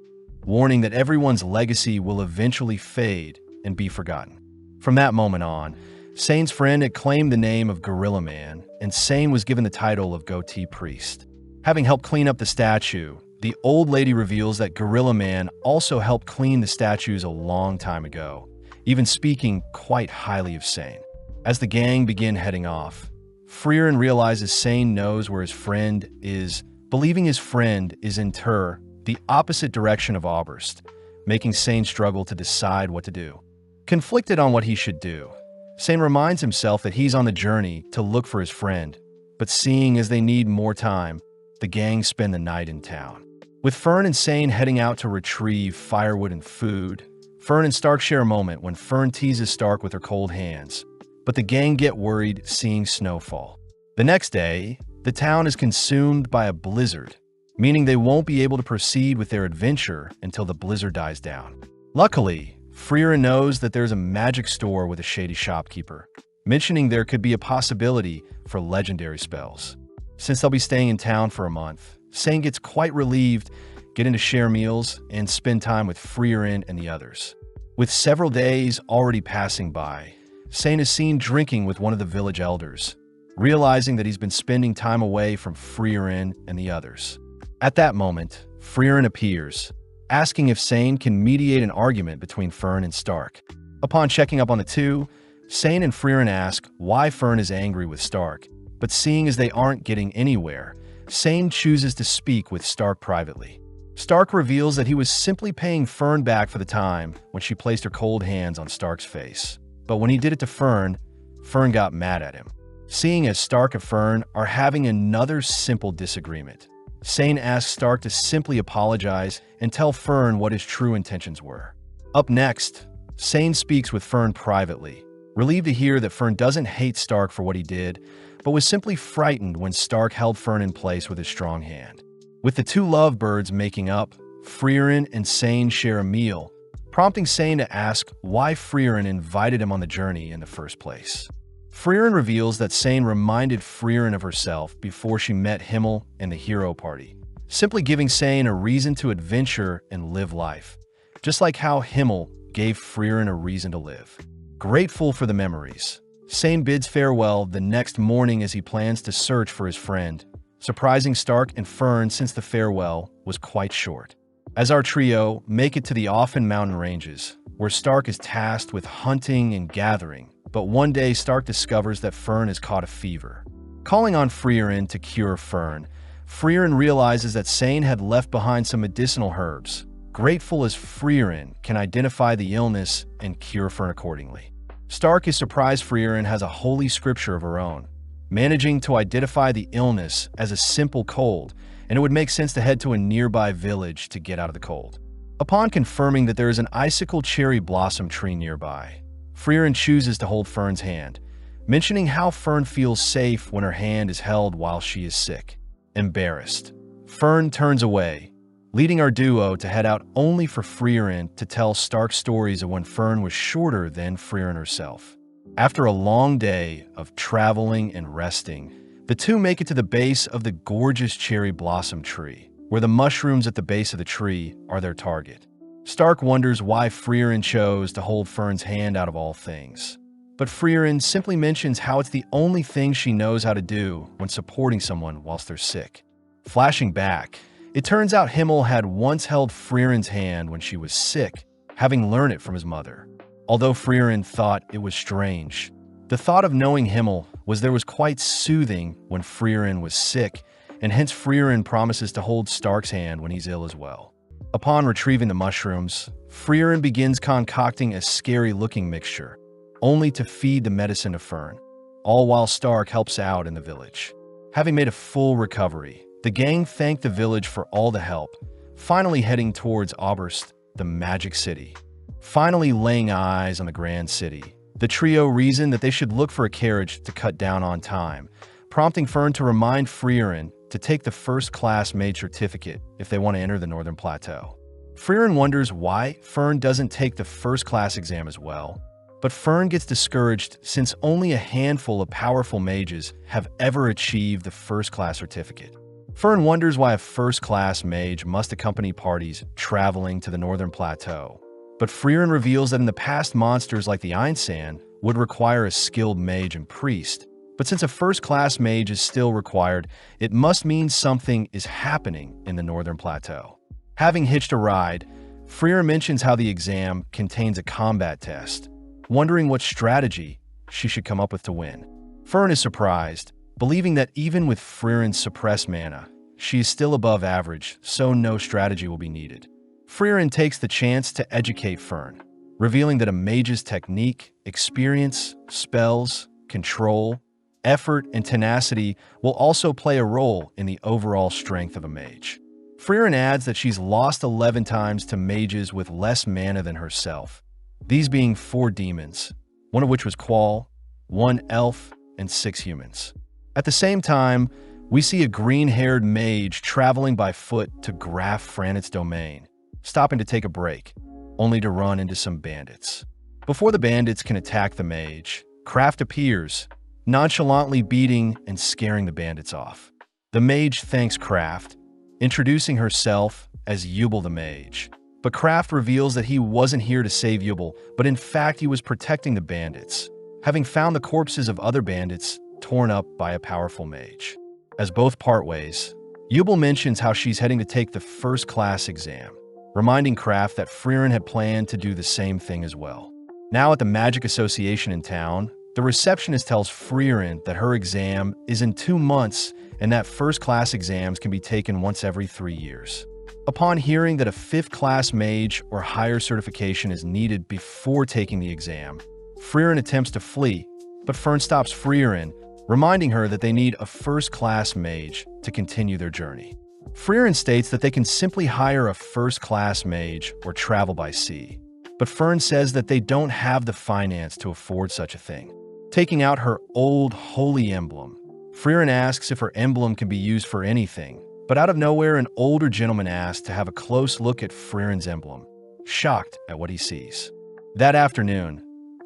warning that everyone's legacy will eventually fade and be forgotten. From that moment on, Sane's friend had claimed the name of Gorilla Man, and Sane was given the title of Goatee Priest. Having helped clean up the statue, the old lady reveals that Gorilla Man also helped clean the statues a long time ago, even speaking quite highly of Sane. As the gang begin heading off, Freeren realizes Sane knows where his friend is, believing his friend is in the opposite direction of Oberst, making Sane struggle to decide what to do. Conflicted on what he should do, Sane reminds himself that he's on the journey to look for his friend, but seeing as they need more time, the gang spend the night in town. With Fern and Sane heading out to retrieve firewood and food, Fern and Stark share a moment when Fern teases Stark with her cold hands, but the gang get worried seeing snowfall. The next day, the town is consumed by a blizzard, meaning they won't be able to proceed with their adventure until the blizzard dies down. Luckily, Freeren knows that there's a magic store with a shady shopkeeper, mentioning there could be a possibility for legendary spells. Since they'll be staying in town for a month, Sane gets quite relieved, getting to share meals and spend time with Freeren and the others. With several days already passing by, Sane is seen drinking with one of the village elders, realizing that he's been spending time away from Freeren and the others. At that moment, Freeren appears, asking if Sane can mediate an argument between Fern and Stark. Upon checking up on the two, Sane and Freeren ask why Fern is angry with Stark, but seeing as they aren't getting anywhere, Sane chooses to speak with Stark privately. Stark reveals that he was simply paying Fern back for the time when she placed her cold hands on Stark's face. But when he did it to Fern, Fern got mad at him. Seeing as Stark and Fern are having another simple disagreement, Sane asks Stark to simply apologize and tell Fern what his true intentions were. Up next, Sane speaks with Fern privately, relieved to hear that Fern doesn't hate Stark for what he did, but was simply frightened when Stark held Fern in place with his strong hand. With the two lovebirds making up, Freeren and Sane share a meal, prompting Sane to ask why Freeren invited him on the journey in the first place. Freeren reveals that Sane reminded Freeren of herself before she met Himmel and the hero party, simply giving Sane a reason to adventure and live life, just like how Himmel gave Freeren a reason to live. Grateful for the memories, Sane bids farewell the next morning as he plans to search for his friend, surprising Stark and Fern since the farewell was quite short. As our trio make it to the Offen mountain ranges, where Stark is tasked with hunting and gathering, but one day Stark discovers that Fern has caught a fever. Calling on Freeren to cure Fern, Freeren realizes that Sane had left behind some medicinal herbs. Grateful as Freeren can identify the illness and cure Fern accordingly. Stark is surprised Freeren has a holy scripture of her own, managing to identify the illness as a simple cold, and it would make sense to head to a nearby village to get out of the cold. Upon confirming that there is an icicle cherry blossom tree nearby, Freeren chooses to hold Fern's hand, mentioning how Fern feels safe when her hand is held while she is sick. Embarrassed, Fern turns away, leading our duo to head out only for Freeren to tell Stark stories of when Fern was shorter than Freeren herself. After a long day of traveling and resting, the two make it to the base of the gorgeous cherry blossom tree, where the mushrooms at the base of the tree are their target. Stark wonders why Freeren chose to hold Fern's hand out of all things, but Freeren simply mentions how it's the only thing she knows how to do when supporting someone whilst they're sick. Flashing back, It turns out Himmel had once held Freeren's hand when she was sick, having learned it from his mother. Although Freeren thought it was strange, the thought of knowing Himmel was quite soothing when Freeren was sick, and hence Freeren promises to hold Stark's hand when he's ill as well. Upon retrieving the mushrooms, Freeren begins concocting a scary-looking mixture, only to feed the medicine to Fern, all while Stark helps out in the village. Having made a full recovery, the gang thank the village for all the help, finally heading towards Oberst, the Magic City. Finally laying eyes on the Grand City, the trio reason that they should look for a carriage to cut down on time, prompting Fern to remind Freeren to take the first-class mage certificate if they want to enter the Northern Plateau. Freeren wonders why Fern doesn't take the first-class exam as well, but Fern gets discouraged since only a handful of powerful mages have ever achieved the first-class certificate. Fern wonders why a first-class mage must accompany parties traveling to the Northern Plateau, but Freeren reveals that in the past monsters like the Einsan would require a skilled mage and priest, but since a first-class mage is still required, it must mean something is happening in the Northern Plateau. Having hitched a ride, Freeren mentions how the exam contains a combat test, wondering what strategy she should come up with to win. Fern is surprised, believing that even with Freeren's suppressed mana, she is still above average, so no strategy will be needed. Freeren takes the chance to educate Fern, revealing that a mage's technique, experience, spells, control, effort, and tenacity will also play a role in the overall strength of a mage. Freeren adds that she's lost 11 times to mages with less mana than herself, these being 4 demons, one of which was Qual, 1 elf, and 6 humans. At the same time, we see a green-haired mage traveling by foot to Graf Franit's domain, stopping to take a break, only to run into some bandits. Before the bandits can attack the mage, Kraft appears, nonchalantly beating and scaring the bandits off. The mage thanks Kraft, introducing herself as Yubel the mage. But Kraft reveals that he wasn't here to save Yubel, but in fact he was protecting the bandits, having found the corpses of other bandits torn up by a powerful mage. As both part ways, Yubel mentions how she's heading to take the first-class exam, reminding Kraft that Freeren had planned to do the same thing as well. Now at the Magic Association in town, the receptionist tells Freeren that her exam is in 2 months and that first-class exams can be taken once every 3 years. Upon hearing that a 5th-class mage or higher certification is needed before taking the exam, Freeren attempts to flee, but Fern stops Freeren, reminding her that they need a first-class mage to continue their journey. Freeren states that they can simply hire a first-class mage or travel by sea, but Fern says that they don't have the finance to afford such a thing. Taking out her old holy emblem, Freeren asks if her emblem can be used for anything, but out of nowhere an older gentleman asks to have a close look at Freeren's emblem, shocked at what he sees. That afternoon,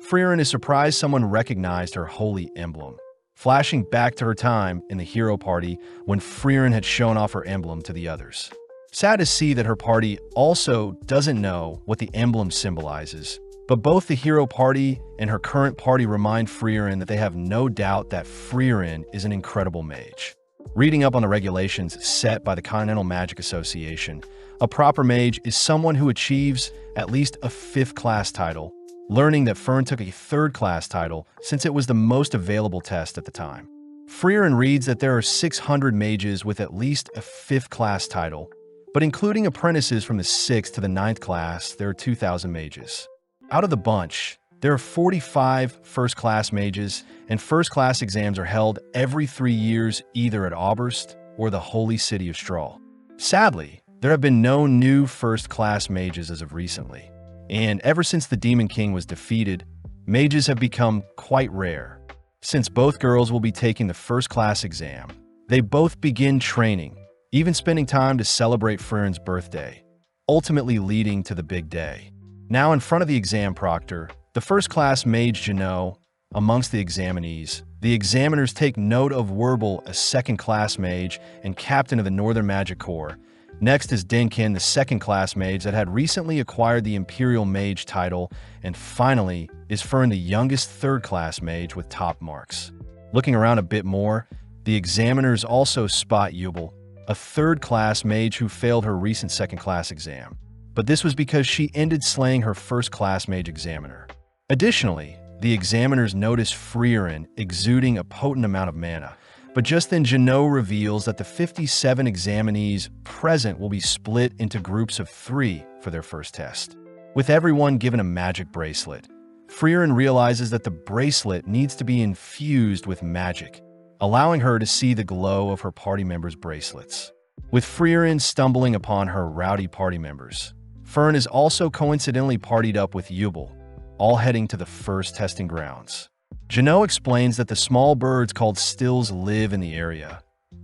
Freeren is surprised someone recognized her holy emblem, flashing back to her time in the hero party when Freeren had shown off her emblem to the others. Sad to see that her party also doesn't know what the emblem symbolizes, but both the hero party and her current party remind Freeren that they have no doubt that Freeren is an incredible mage. Reading up on the regulations set by the Continental Magic Association, a proper mage is someone who achieves at least a 5th-class title, learning that Fern took a 3rd-class title since it was the most available test at the time. Freeren reads that there are 600 mages with at least a 5th-class title, but including apprentices from the 6th to the 9th class, there are 2,000 mages. Out of the bunch, there are 45 first-class mages, and first-class exams are held every 3 years either at Oberst or the Holy City of Strahl. Sadly, there have been no new first-class mages as of recently, and ever since the Demon King was defeated, mages have become quite rare. Since both girls will be taking the first-class exam, they both begin training, even spending time to celebrate Freeren's birthday, ultimately leading to the big day. Now in front of the exam proctor, the first-class mage Janot, amongst the examinees, the examiners take note of Werbel, a 2nd-class mage and captain of the Northern Magic Corps. Next is Denkin, the 2nd-class mage that had recently acquired the Imperial Mage title, and finally is Fern, the youngest 3rd-class mage with top marks. Looking around a bit more, the examiners also spot Yubel, a third-class mage who failed her recent second-class exam. But this was because she ended slaying her first-class mage examiner. Additionally, the examiners noticed Freeren exuding a potent amount of mana, but just then Jeannot reveals that the 57 examinees present will be split into groups of 3 for their first test. With everyone given a magic bracelet, Freeren realizes that the bracelet needs to be infused with magic, allowing her to see the glow of her party members' bracelets. With Freeren stumbling upon her rowdy party members, Fern is also coincidentally partied up with Yubel, all heading to the first testing grounds. Jeannot explains that the small birds called stills live in the area,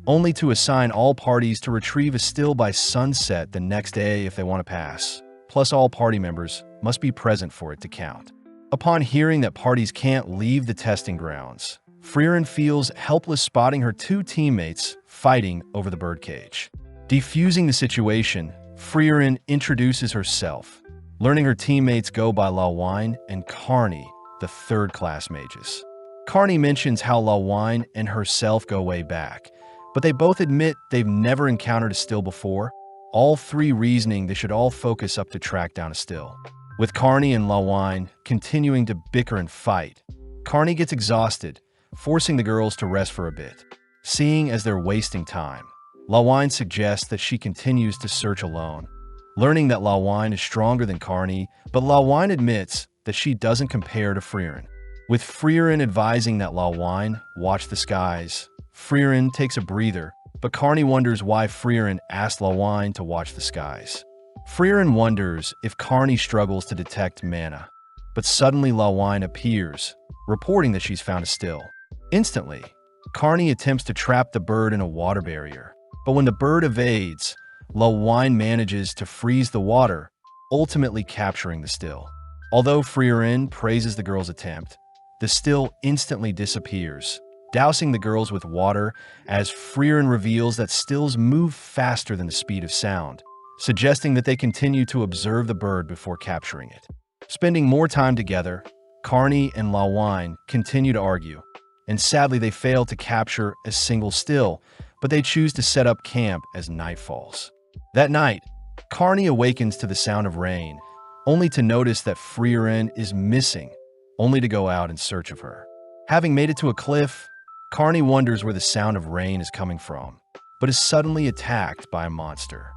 only to assign all parties to retrieve a still by sunset the next day if they want to pass. Plus, all party members must be present for it to count. Upon hearing that parties can't leave the testing grounds, Freeren feels helpless spotting her 2 teammates fighting over the birdcage. Defusing the situation, Freeren introduces herself, learning her teammates go by Lawine and Carney, the third-class mages. Carney mentions how Lawine and herself go way back, but they both admit they've never encountered a still before, all 3 reasoning they should all focus up to track down a still. With Carney and Lawine continuing to bicker and fight, Carney gets exhausted, forcing the girls to rest for a bit. Seeing as they're wasting time, Lawine suggests that she continues to search alone, learning that Lawine is stronger than Carney, but Lawine admits that she doesn't compare to Freeren. With Freeren advising that Lawine watch the skies, Freeren takes a breather, but Carney wonders why Freeren asked Lawine to watch the skies. Freeren wonders if Carney struggles to detect mana, but suddenly Lawine appears, reporting that she's found a still. Instantly, Carney attempts to trap the bird in a water barrier, but when the bird evades, Lawine manages to freeze the water, ultimately capturing the still. Although Freeren praises the girl's attempt, the still instantly disappears, dousing the girls with water as Freeren reveals that stills move faster than the speed of sound, suggesting that they continue to observe the bird before capturing it. Spending more time together, Carney and Lawine continue to argue, and sadly they fail to capture a single still, but they choose to set up camp as night falls. That night, Carney awakens to the sound of rain, only to notice that Freeren is missing, only to go out in search of her. Having made it to a cliff, Carney wonders where the sound of rain is coming from, but is suddenly attacked by a monster.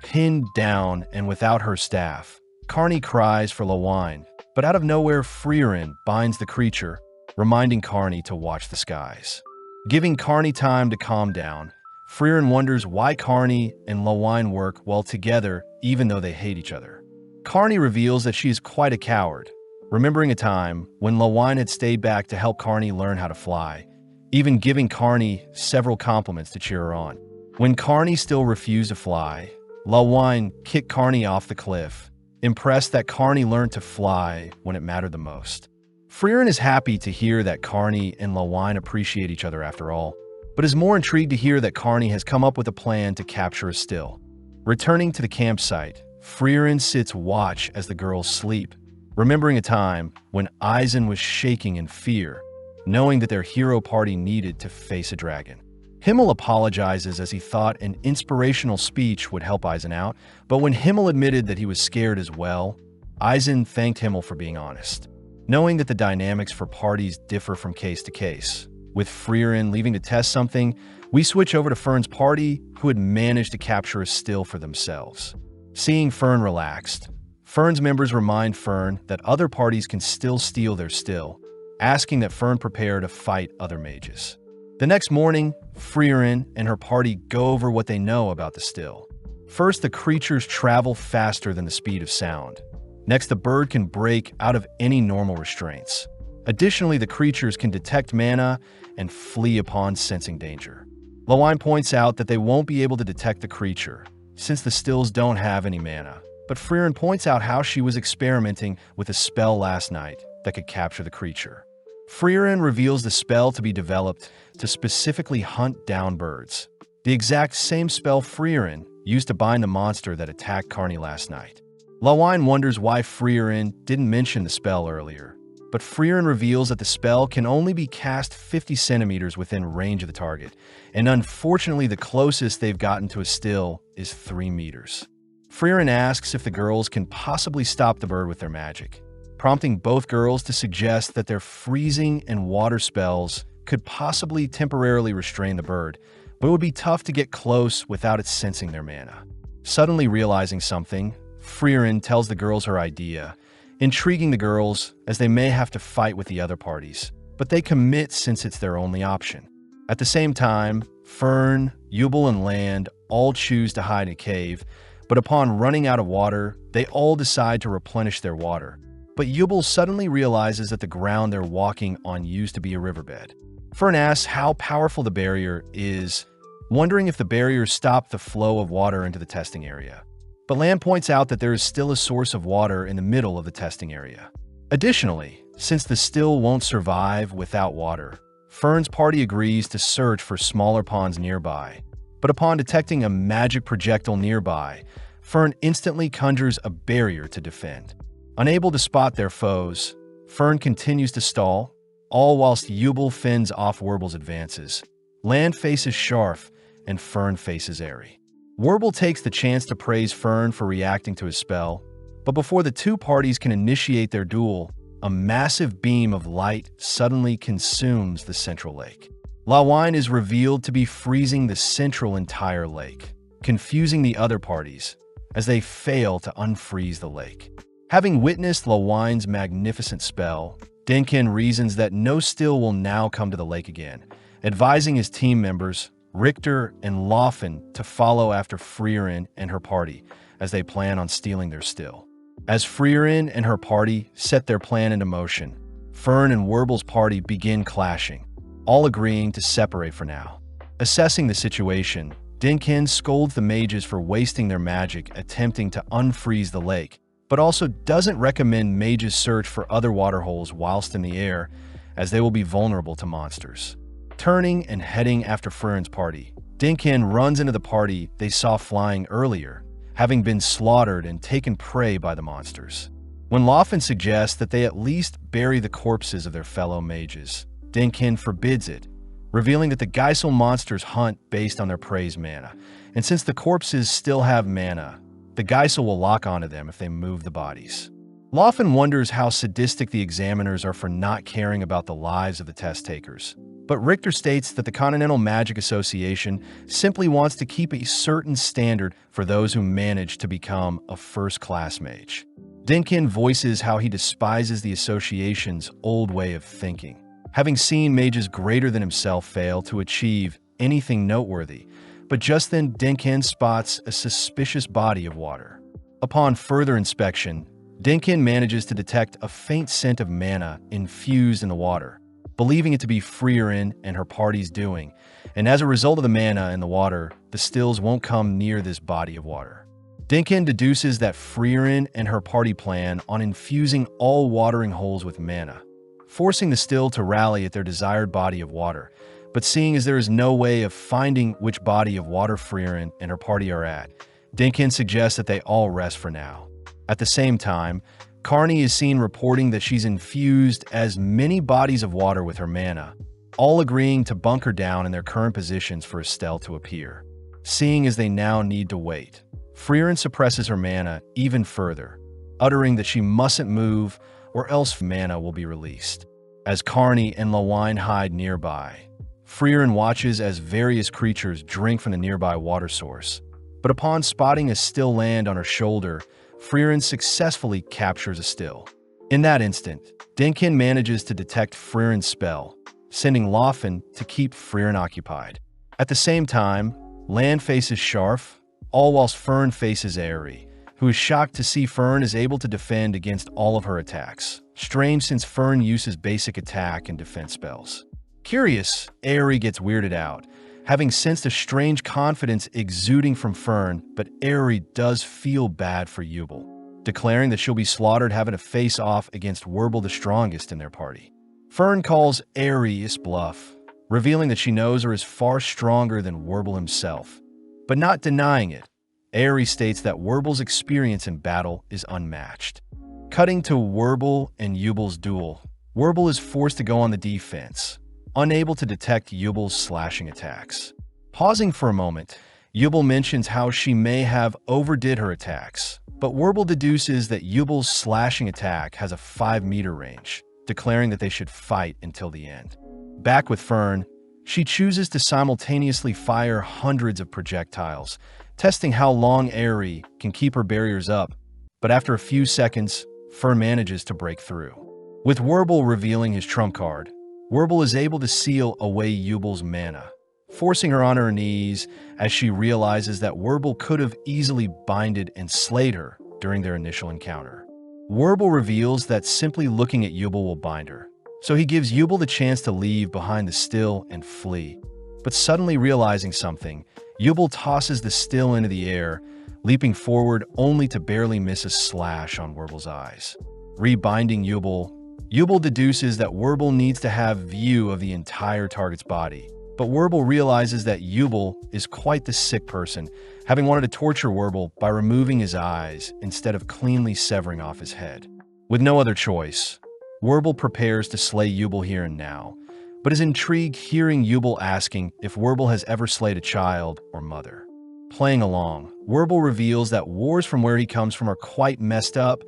Pinned down and without her staff, Carney cries for Lawine, but out of nowhere Freeren binds the creature, reminding Carney to watch the skies. Giving Carney time to calm down, Freeren wonders why Carney and Lawine work well together even though they hate each other. Carney reveals that she is quite a coward, remembering a time when Lawine had stayed back to help Carney learn how to fly, even giving Carney several compliments to cheer her on. When Carney still refused to fly, Lawine kicked Carney off the cliff, impressed that Carney learned to fly when it mattered the most. Freeren is happy to hear that Carney and Lawine appreciate each other after all, but is more intrigued to hear that Carney has come up with a plan to capture a still. Returning to the campsite, Freeren sits watch as the girls sleep, remembering a time when Eisen was shaking in fear, knowing that their hero party needed to face a dragon. Himmel apologizes as he thought an inspirational speech would help Eisen out, but when Himmel admitted that he was scared as well, Eisen thanked Himmel for being honest. Knowing that the dynamics for parties differ from case to case, with Freeren leaving to test something, we switch over to Fern's party, who had managed to capture a still for themselves. Seeing Fern relaxed, Fern's members remind Fern that other parties can still steal their still, asking that Fern prepare to fight other mages. The next morning, Freeren and her party go over what they know about the still. First, the creatures travel faster than the speed of sound. Next, the bird can break out of any normal restraints. Additionally, the creatures can detect mana and flee upon sensing danger. Lawine points out that they won't be able to detect the creature, since the stills don't have any mana. But Freeren points out how she was experimenting with a spell last night that could capture the creature. Freeren reveals the spell to be developed to specifically hunt down birds, the exact same spell Freeren used to bind the monster that attacked Carney last night. Lawine wonders why Freeren didn't mention the spell earlier, but Freeren reveals that the spell can only be cast 50 centimeters within range of the target, and unfortunately the closest they've gotten to a still is 3 meters. Freeren asks if the girls can possibly stop the bird with their magic, prompting both girls to suggest that their freezing and water spells could possibly temporarily restrain the bird, but it would be tough to get close without it sensing their mana. Suddenly realizing something, Freeren tells the girls her idea, intriguing the girls as they may have to fight with the other parties, but they commit since it's their only option. At the same time, Fern, Yubel, and Land all choose to hide in a cave, but upon running out of water, they all decide to replenish their water. But Yubel suddenly realizes that the ground they're walking on used to be a riverbed. Fern asks how powerful the barrier is, wondering if the barrier stopped the flow of water into the testing area. But Land points out that there is still a source of water in the middle of the testing area. Additionally, since the still won't survive without water, Fern's party agrees to search for smaller ponds nearby. But upon detecting a magic projectile nearby, Fern instantly conjures a barrier to defend. Unable to spot their foes, Fern continues to stall, all whilst Yubel fends off Werbel's advances. Land faces Sharf, and Fern faces Airy. Werbel takes the chance to praise Fern for reacting to his spell, but before the two parties can initiate their duel, a massive beam of light suddenly consumes the central lake. Lawine is revealed to be freezing the central entire lake, confusing the other parties as they fail to unfreeze the lake. Having witnessed Lawine's magnificent spell, Denkin reasons that no still will now come to the lake again, advising his team members, Richter and Laufen, to follow after Freeren and her party as they plan on stealing their still. As Freeren and her party set their plan into motion, Fern and Werbel's party begin clashing, all agreeing to separate for now. Assessing the situation, Denkin scolds the mages for wasting their magic attempting to unfreeze the lake, but also doesn't recommend mages search for other waterholes whilst in the air, as they will be vulnerable to monsters. Turning and heading after Freren's party, Denkin runs into the party they saw flying earlier, having been slaughtered and taken prey by the monsters. When Laufen suggests that they at least bury the corpses of their fellow mages, Denkin forbids it, revealing that the Geisel monsters hunt based on their prey's mana, and since the corpses still have mana, the Geisel will lock onto them if they move the bodies. Laufen wonders how sadistic the examiners are for not caring about the lives of the test takers, but Richter states that the Continental Magic Association simply wants to keep a certain standard for those who manage to become a first-class mage. Denkin voices how he despises the association's old way of thinking, having seen mages greater than himself fail to achieve anything noteworthy. But just then Denkin spots a suspicious body of water. Upon further inspection, Denkin manages to detect a faint scent of mana infused in the water, believing it to be Freeren and her party's doing, and as a result of the mana in the water, the stills won't come near this body of water. Denkin deduces that Freeren and her party plan on infusing all watering holes with mana, forcing the still to rally at their desired body of water. But seeing as there is no way of finding which body of water Freeren and her party are at, Denkin suggests that they all rest for now. At the same time, Carney is seen reporting that she's infused as many bodies of water with her mana, all agreeing to bunker down in their current positions for Estelle to appear. Seeing as they now need to wait, Freeren suppresses her mana even further, uttering that she mustn't move or else mana will be released. As Carney and Lawine hide nearby, Freeren watches as various creatures drink from the nearby water source, but upon spotting a still land on her shoulder, Freeren successfully captures a still. In that instant, Denkin manages to detect Freeren's spell, sending Laufen to keep Freeren occupied. At the same time, Land faces Sharf, all whilst Fern faces Airy, who is shocked to see Fern is able to defend against all of her attacks. Strange since Fern uses basic attack and defense spells. Curious, Airy gets weirded out, having sensed a strange confidence exuding from Fern, but Airy does feel bad for Yubel, declaring that she'll be slaughtered having to face off against Werbel the strongest in their party. Fern calls Airy's bluff, revealing that she knows her is far stronger than Werbel himself, but not denying it. Airy states that Werbel's experience in battle is unmatched. Cutting to Werbel and Yubel's duel, Werble is forced to go on the defense, unable to detect Yubel's slashing attacks. Pausing for a moment, Yubel mentions how she may have overdid her attacks, but Werble deduces that Yubel's slashing attack has a 5-meter range, declaring that they should fight until the end. Back with Fern, she chooses to simultaneously fire hundreds of projectiles, testing how long Aerie can keep her barriers up, but after a few seconds, Fern manages to break through. With Werble revealing his trump card, Werble is able to seal away Yubel's mana, forcing her on her knees as she realizes that Werble could have easily binded and slayed her during their initial encounter. Werble reveals that simply looking at Yubel will bind her, so he gives Yubel the chance to leave behind the still and flee. But suddenly realizing something, Yubel tosses the still into the air, leaping forward only to barely miss a slash on Werble's eyes. Rebinding Yubel, Yubel deduces that Werble needs to have view of the entire target's body, but Werble realizes that Yubel is quite the sick person, having wanted to torture Werble by removing his eyes instead of cleanly severing off his head. With no other choice, Werble prepares to slay Yubel here and now, but is intrigued hearing Yubel asking if Werble has ever slayed a child or mother. Playing along, Werble reveals that wars from where he comes from are quite messed up,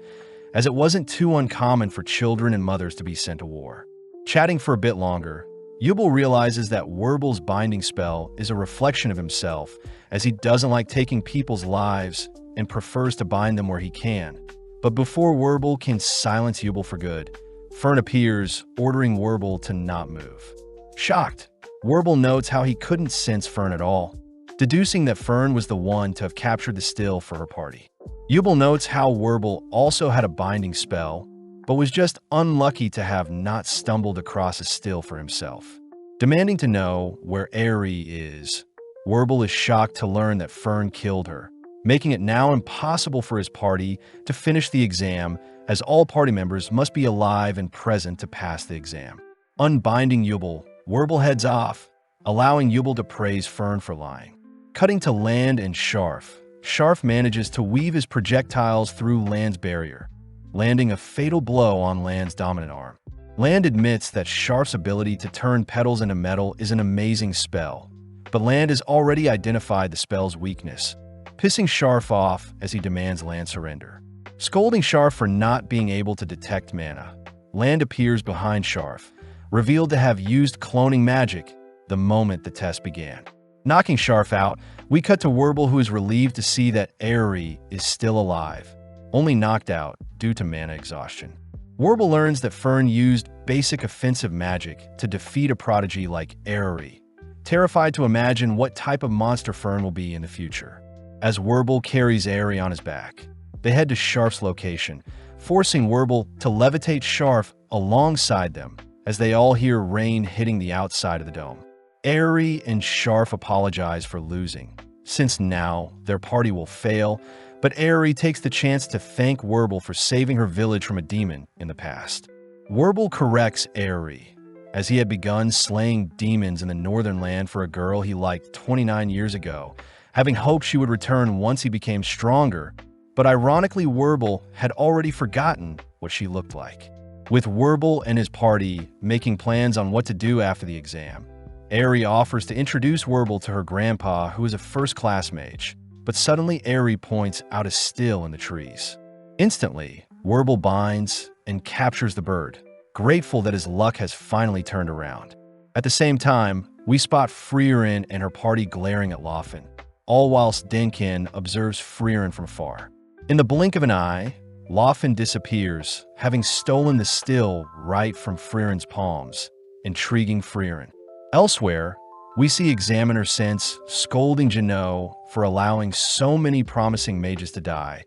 as it wasn't too uncommon for children and mothers to be sent to war. Chatting for a bit longer, Yubel realizes that Werble's binding spell is a reflection of himself, as he doesn't like taking people's lives and prefers to bind them where he can. But before Werble can silence Yubel for good, Fern appears, ordering Werble to not move. Shocked, Werble notes how he couldn't sense Fern at all, deducing that Fern was the one to have captured the still for her party. Yubel notes how Werble also had a binding spell, but was just unlucky to have not stumbled across a still for himself. Demanding to know where Aerie is, Werble is shocked to learn that Fern killed her, making it now impossible for his party to finish the exam, as all party members must be alive and present to pass the exam. Unbinding Yubel, Werble heads off, allowing Yubel to praise Fern for lying. Cutting to Land and Sharf, Sharf manages to weave his projectiles through Land's barrier, landing a fatal blow on Land's dominant arm. Land admits that Sharf's ability to turn petals into metal is an amazing spell, but Land has already identified the spell's weakness, pissing Sharf off as he demands Land surrender. Scolding Sharf for not being able to detect mana, Land appears behind Sharf, revealed to have used cloning magic the moment the test began. Knocking Sharf out, we cut to Werble, who is relieved to see that Aerie is still alive, only knocked out due to mana exhaustion. Werble learns that Fern used basic offensive magic to defeat a prodigy like Aerie, terrified to imagine what type of monster Fern will be in the future. As Werble carries Aerie on his back, they head to Sharf's location, forcing Werble to levitate Sharf alongside them as they all hear rain hitting the outside of the dome. Aerie and Sharf apologize for losing, since now their party will fail, but Aerie takes the chance to thank Werble for saving her village from a demon in the past. Werble corrects Aerie, as he had begun slaying demons in the Northern Land for a girl he liked 29 years ago, having hoped she would return once he became stronger, but ironically Werble had already forgotten what she looked like. With Werble and his party making plans on what to do after the exam, Aerie offers to introduce Werble to her grandpa, who is a first-class mage, but suddenly Aerie points out a still in the trees. Instantly, Werble binds and captures the bird, grateful that his luck has finally turned around. At the same time, we spot Freeren and her party glaring at Laufen, all whilst Denkin observes Freeren from afar. In the blink of an eye, Laufen disappears, having stolen the still right from Freeren's palms, intriguing Freeren. Elsewhere, we see Examiner Sense scolding Jeannot for allowing so many promising mages to die,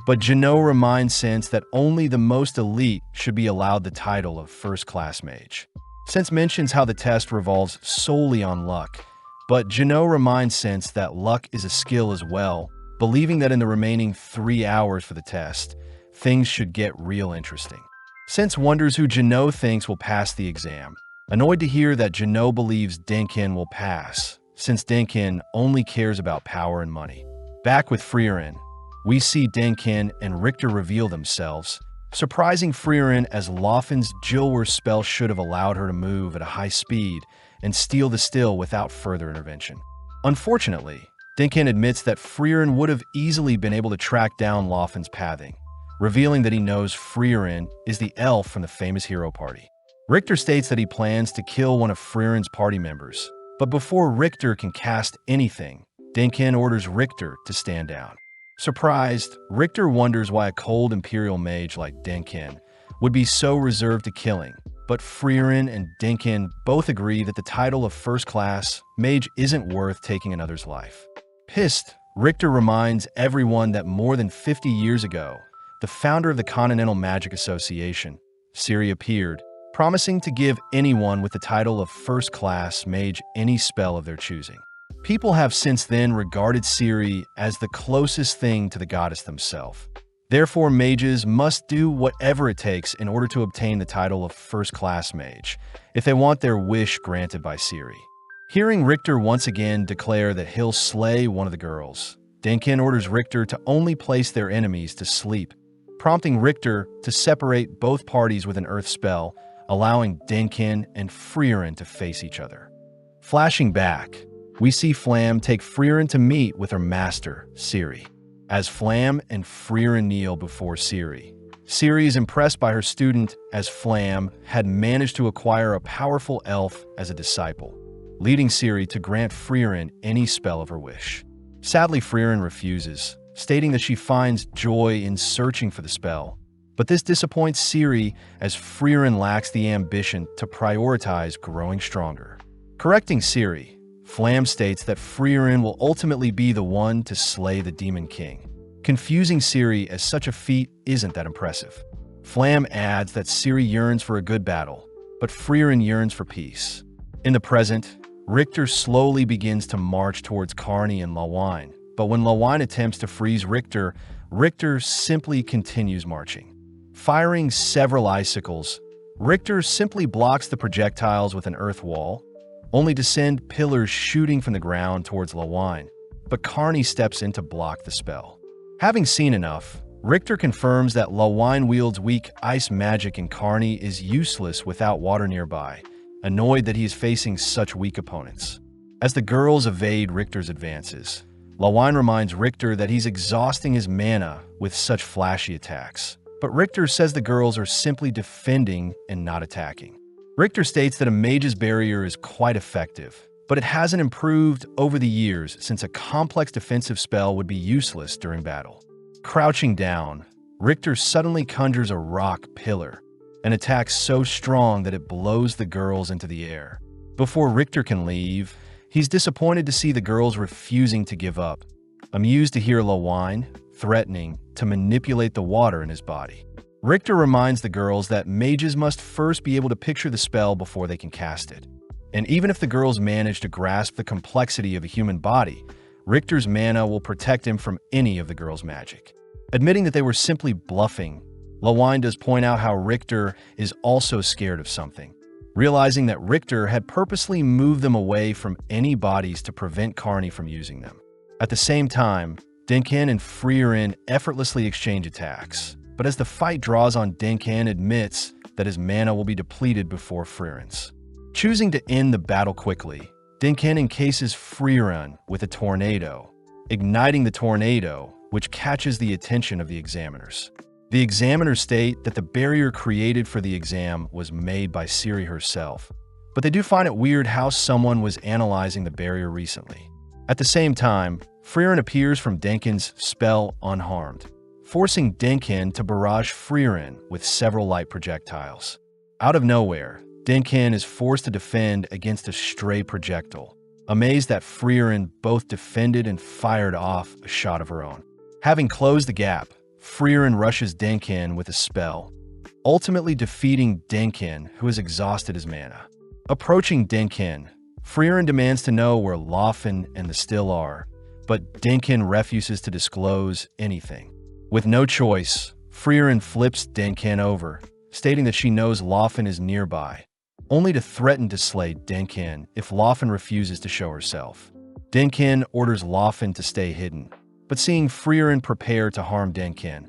but Jeannot reminds Sense that only the most elite should be allowed the title of first-class mage. Sense mentions how the test revolves solely on luck, but Jeannot reminds Sense that luck is a skill as well, believing that in the remaining 3 hours for the test, things should get real interesting. Sense wonders who Jeannot thinks will pass the exam, annoyed to hear that Jeannot believes Denkin will pass, since Denkin only cares about power and money. Back with Freeren, we see Denkin and Richter reveal themselves, surprising Freeren as Loffin's Jilwar spell should have allowed her to move at a high speed and steal the still without further intervention. Unfortunately, Dinkin admits that Freeren would have easily been able to track down Loffin's pathing, revealing that he knows Freeren is the elf from the famous hero party. Richter states that he plans to kill one of Freeren's party members, but before Richter can cast anything, Dinkin orders Richter to stand down. Surprised, Richter wonders why a cold Imperial mage like Dinkin would be so reserved to killing, but Freeren and Dinkin both agree that the title of first-class mage isn't worth taking another's life. Pissed, Richter reminds everyone that more than 50 years ago, the founder of the Continental Magic Association, Ciri, appeared, promising to give anyone with the title of first-class mage any spell of their choosing. People have since then regarded Ciri as the closest thing to the goddess themselves. Therefore, mages must do whatever it takes in order to obtain the title of first-class mage, if they want their wish granted by Ciri. Hearing Richter once again declare that he'll slay one of the girls, Dinkin orders Richter to only place their enemies to sleep, prompting Richter to separate both parties with an earth spell, allowing Dinkin and Freeren to face each other. Flashing back, we see Flam take Freeren to meet with her master, Ciri. As Flam and Freeren kneel before Ciri, Ciri is impressed by her student as Flam had managed to acquire a powerful elf as a disciple, leading Ciri to grant Freeren any spell of her wish. Sadly, Freeren refuses, stating that she finds joy in searching for the spell. But this disappoints Ciri as Freeren lacks the ambition to prioritize growing stronger. Correcting Ciri, Flam states that Freeren will ultimately be the one to slay the Demon King. Confusing Ciri as such a feat isn't that impressive. Flam adds that Ciri yearns for a good battle, but Freeren yearns for peace. In the present, Richter slowly begins to march towards Carney and Lawine, but when Lawine attempts to freeze Richter, Richter simply continues marching. Firing several icicles, Richter simply blocks the projectiles with an earth wall, only to send pillars shooting from the ground towards Lawine, but Carney steps in to block the spell. Having seen enough, Richter confirms that Lawine wields weak ice magic and Carney is useless without water nearby, annoyed that he is facing such weak opponents. As the girls evade Richter's advances, Lawine reminds Richter that he's exhausting his mana with such flashy attacks, but Richter says the girls are simply defending and not attacking. Richter states that a mage's barrier is quite effective, but it hasn't improved over the years since a complex defensive spell would be useless during battle. Crouching down, Richter suddenly conjures a rock pillar, an attack so strong that it blows the girls into the air. Before Richter can leave, he's disappointed to see the girls refusing to give up, amused to hear Lawine threatening to manipulate the water in his body. Richter reminds the girls that mages must first be able to picture the spell before they can cast it. And even if the girls manage to grasp the complexity of a human body, Richter's mana will protect him from any of the girls' magic. Admitting that they were simply bluffing, Lawine does point out how Richter is also scared of something, realizing that Richter had purposely moved them away from any bodies to prevent Carney from using them. At the same time, Dinkin and Freeren effortlessly exchange attacks, but as the fight draws on, Dinkin admits that his mana will be depleted before Freeren's. Choosing to end the battle quickly, Dinkin encases Freeren with a tornado, igniting the tornado, which catches the attention of the examiners. The examiners state that the barrier created for the exam was made by Ciri herself, but they do find it weird how someone was analyzing the barrier recently. At the same time, Freeren appears from Dinkin's spell unharmed, forcing Dinkin to barrage Freeren with several light projectiles. Out of nowhere, Dinkin is forced to defend against a stray projectile, amazed that Freeren both defended and fired off a shot of her own. Having closed the gap, Freeren rushes Dinkin with a spell, ultimately defeating Dinkin, who has exhausted his mana. Approaching Dinkin, Freeren demands to know where Loffen and the Still are, but Dinkin refuses to disclose anything. With no choice, Freeren flips Dinkin over, stating that she knows Loffen is nearby, only to threaten to slay Dinkin if Loffen refuses to show herself. Dinkin orders Loffen to stay hidden, but seeing Freeren prepare to harm Dinkin,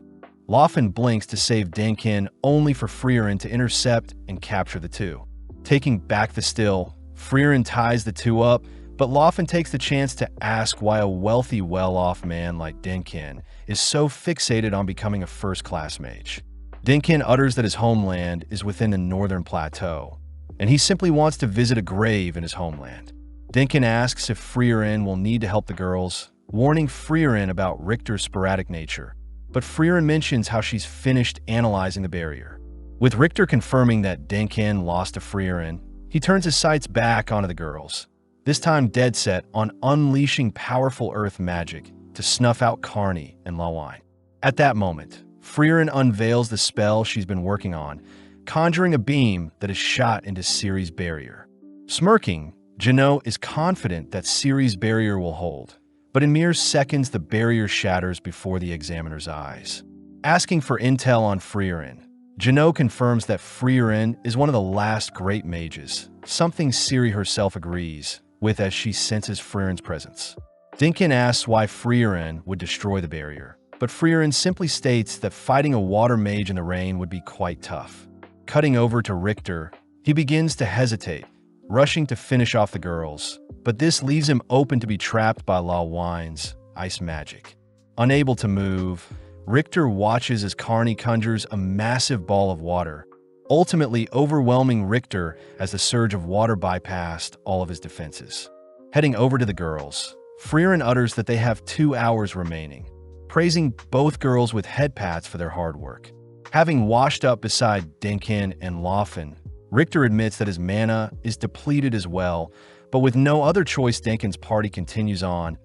Laufen blinks to save Denkin, only for Freeren to intercept and capture the two. Taking back the still, Freeren ties the two up, but Laufen takes the chance to ask why a wealthy, well-off man like Denkin is so fixated on becoming a first-class mage. Denkin utters that his homeland is within the northern plateau, and he simply wants to visit a grave in his homeland. Denkin asks if Freeren will need to help the girls, warning Freeren about Richter's sporadic nature, but Freeren mentions how she's finished analyzing the barrier. With Richter confirming that Denkin lost to Freeren, he turns his sights back onto the girls, this time dead set on unleashing powerful earth magic to snuff out Carney and Lawine. At that moment, Freeren unveils the spell she's been working on, conjuring a beam that is shot into Ciri's barrier. Smirking, Jeannot is confident that Ciri's barrier will hold, but in mere seconds the barrier shatters before the examiner's eyes. Asking for intel on Freeren, Jeannot confirms that Freeren is one of the last great mages, something Ciri herself agrees with as she senses Freeren's presence. Denkin asks why Freeren would destroy the barrier, but Freeren simply states that fighting a water mage in the rain would be quite tough. Cutting over to Richter, he begins to hesitate, rushing to finish off the girls, but this leaves him open to be trapped by Lawine's ice magic. Unable to move, Richter watches as Carney conjures a massive ball of water, ultimately overwhelming Richter as the surge of water bypassed all of his defenses. Heading over to the girls, Freeren utters that they have 2 hours remaining, praising both girls with head pats for their hard work. Having washed up beside Denkin and Laufen, Richter admits that his mana is depleted as well, but with no other choice, Denkin's party continues on,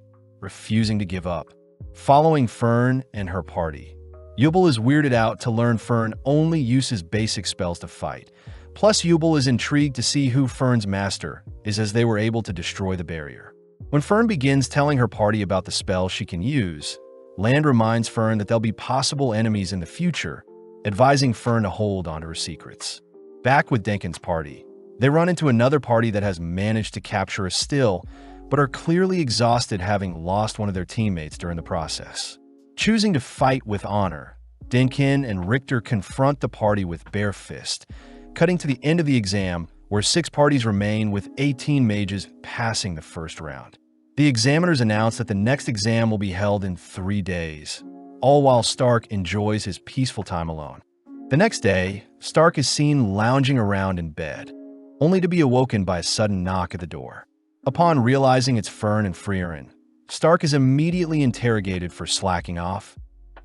refusing to give up. Following Fern and her party, Yubel is weirded out to learn Fern only uses basic spells to fight. Plus, Yubel is intrigued to see who Fern's master is, as they were able to destroy the barrier. When Fern begins telling her party about the spell she can use, Land reminds Fern that there'll be possible enemies in the future, advising Fern to hold onto her secrets. Back with Denkin's party, they run into another party that has managed to capture a still, but are clearly exhausted, having lost one of their teammates during the process. Choosing to fight with honor, Denkin and Richter confront the party with bare fist, cutting to the end of the exam, where 6 parties remain with 18 mages passing the first round. The examiners announce that the next exam will be held in 3 days, all while Stark enjoys his peaceful time alone. The next day, Stark is seen lounging around in bed, only to be awoken by a sudden knock at the door. Upon realizing it's Fern and Freeren, Stark is immediately interrogated for slacking off,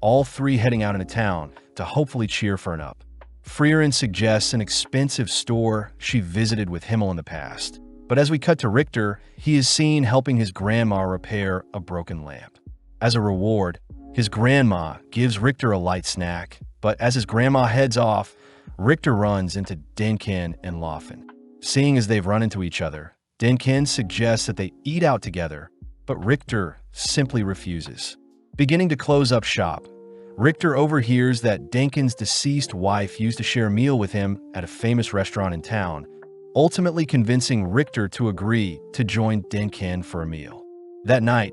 all 3 heading out into town to hopefully cheer Fern up. Freeren suggests an expensive store she visited with Himmel in the past, but as we cut to Richter, he is seen helping his grandma repair a broken lamp. As a reward, his grandma gives Richter a light snack, but as his grandma heads off, Richter runs into Denkin and Laufen. Seeing as they've run into each other, Denkin suggests that they eat out together, but Richter simply refuses. Beginning to close up shop, Richter overhears that Denkin's deceased wife used to share a meal with him at a famous restaurant in town, ultimately convincing Richter to agree to join Denkin for a meal. That night,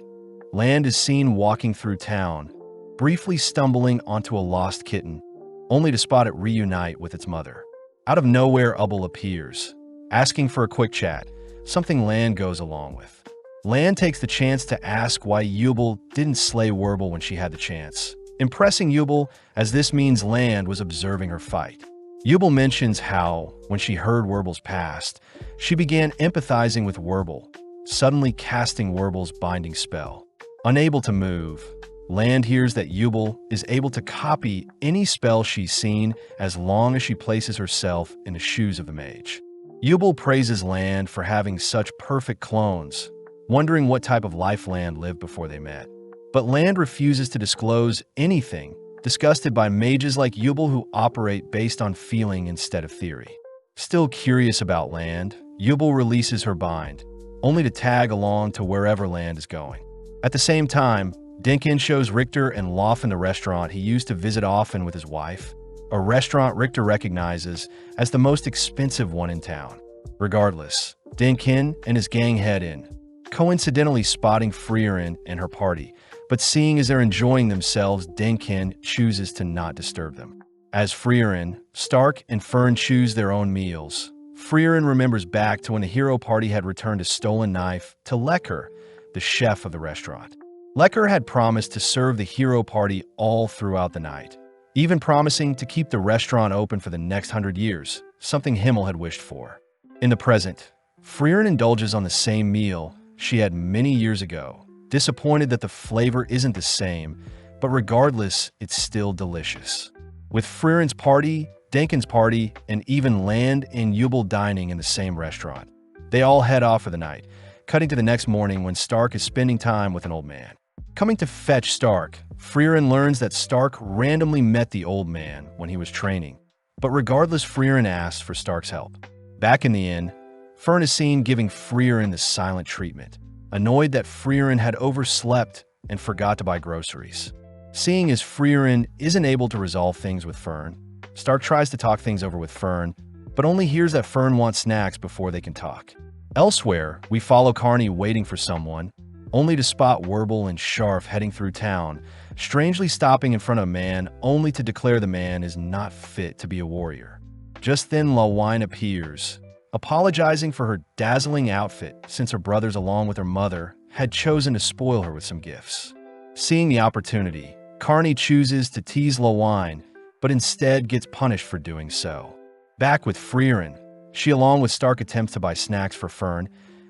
Land is seen walking through town, briefly stumbling onto a lost kitten, only to spot it reunite with its mother. Out of nowhere, Ubbel appears, asking for a quick chat, something Land goes along with. Land takes the chance to ask why Yubel didn't slay Werble when she had the chance, impressing Yubel, as this means Land was observing her fight. Yubel mentions how, when she heard Werble's past, she began empathizing with Werble, suddenly casting Werble's binding spell. Unable to move, Land hears that Yubel is able to copy any spell she's seen as long as she places herself in the shoes of the mage. Yubel praises Land for having such perfect clones, wondering what type of life Land lived before they met. But Land refuses to disclose anything, disgusted by mages like Yubel who operate based on feeling instead of theory. Still curious about Land, Yubel releases her bind, only to tag along to wherever Land is going. At the same time, Denkin shows Richter and Laufen the restaurant he used to visit often with his wife, a restaurant Richter recognizes as the most expensive one in town. Regardless, Denkin and his gang head in, coincidentally spotting Freeren and her party, But seeing as they're enjoying themselves, Dinkin chooses to not disturb them. As Freeren, Stark and Fern choose their own meals, Freeren remembers back to when the hero party had returned a stolen knife to Lecker, the chef of the restaurant. Lecker had promised to serve the hero party all throughout the night, even promising to keep the restaurant open for the next 100 years, something Himmel had wished for. In the present, Freeren indulges on the same meal she had many years ago, disappointed that the flavor isn't the same, but regardless, it's still delicious. With Freeren's party, Dinkin's party, and even Land and Jubel dining in the same restaurant, they all head off for the night, cutting to the next morning when Stark is spending time with an old man. Coming to fetch Stark, Freeren learns that Stark randomly met the old man when he was training, but regardless, Freeren asks for Stark's help. Back in the inn, Fern is seen giving Freeren the silent treatment, annoyed that Freeren had overslept and forgot to buy groceries. Seeing as Freeren isn't able to resolve things with Fern, Stark tries to talk things over with Fern, but only hears that Fern wants snacks before they can talk. Elsewhere, we follow Carney waiting for someone, only to spot Werbel and Scharf heading through town, strangely stopping in front of a man only to declare the man is not fit to be a warrior. Just then Lawine appears, apologizing for her dazzling outfit since her brothers along with her mother had chosen to spoil her with some gifts. Seeing the opportunity, Carney chooses to tease Lawine, but instead gets punished for doing so. Back with Freeren, she along with Stark attempts to buy snacks for Fern,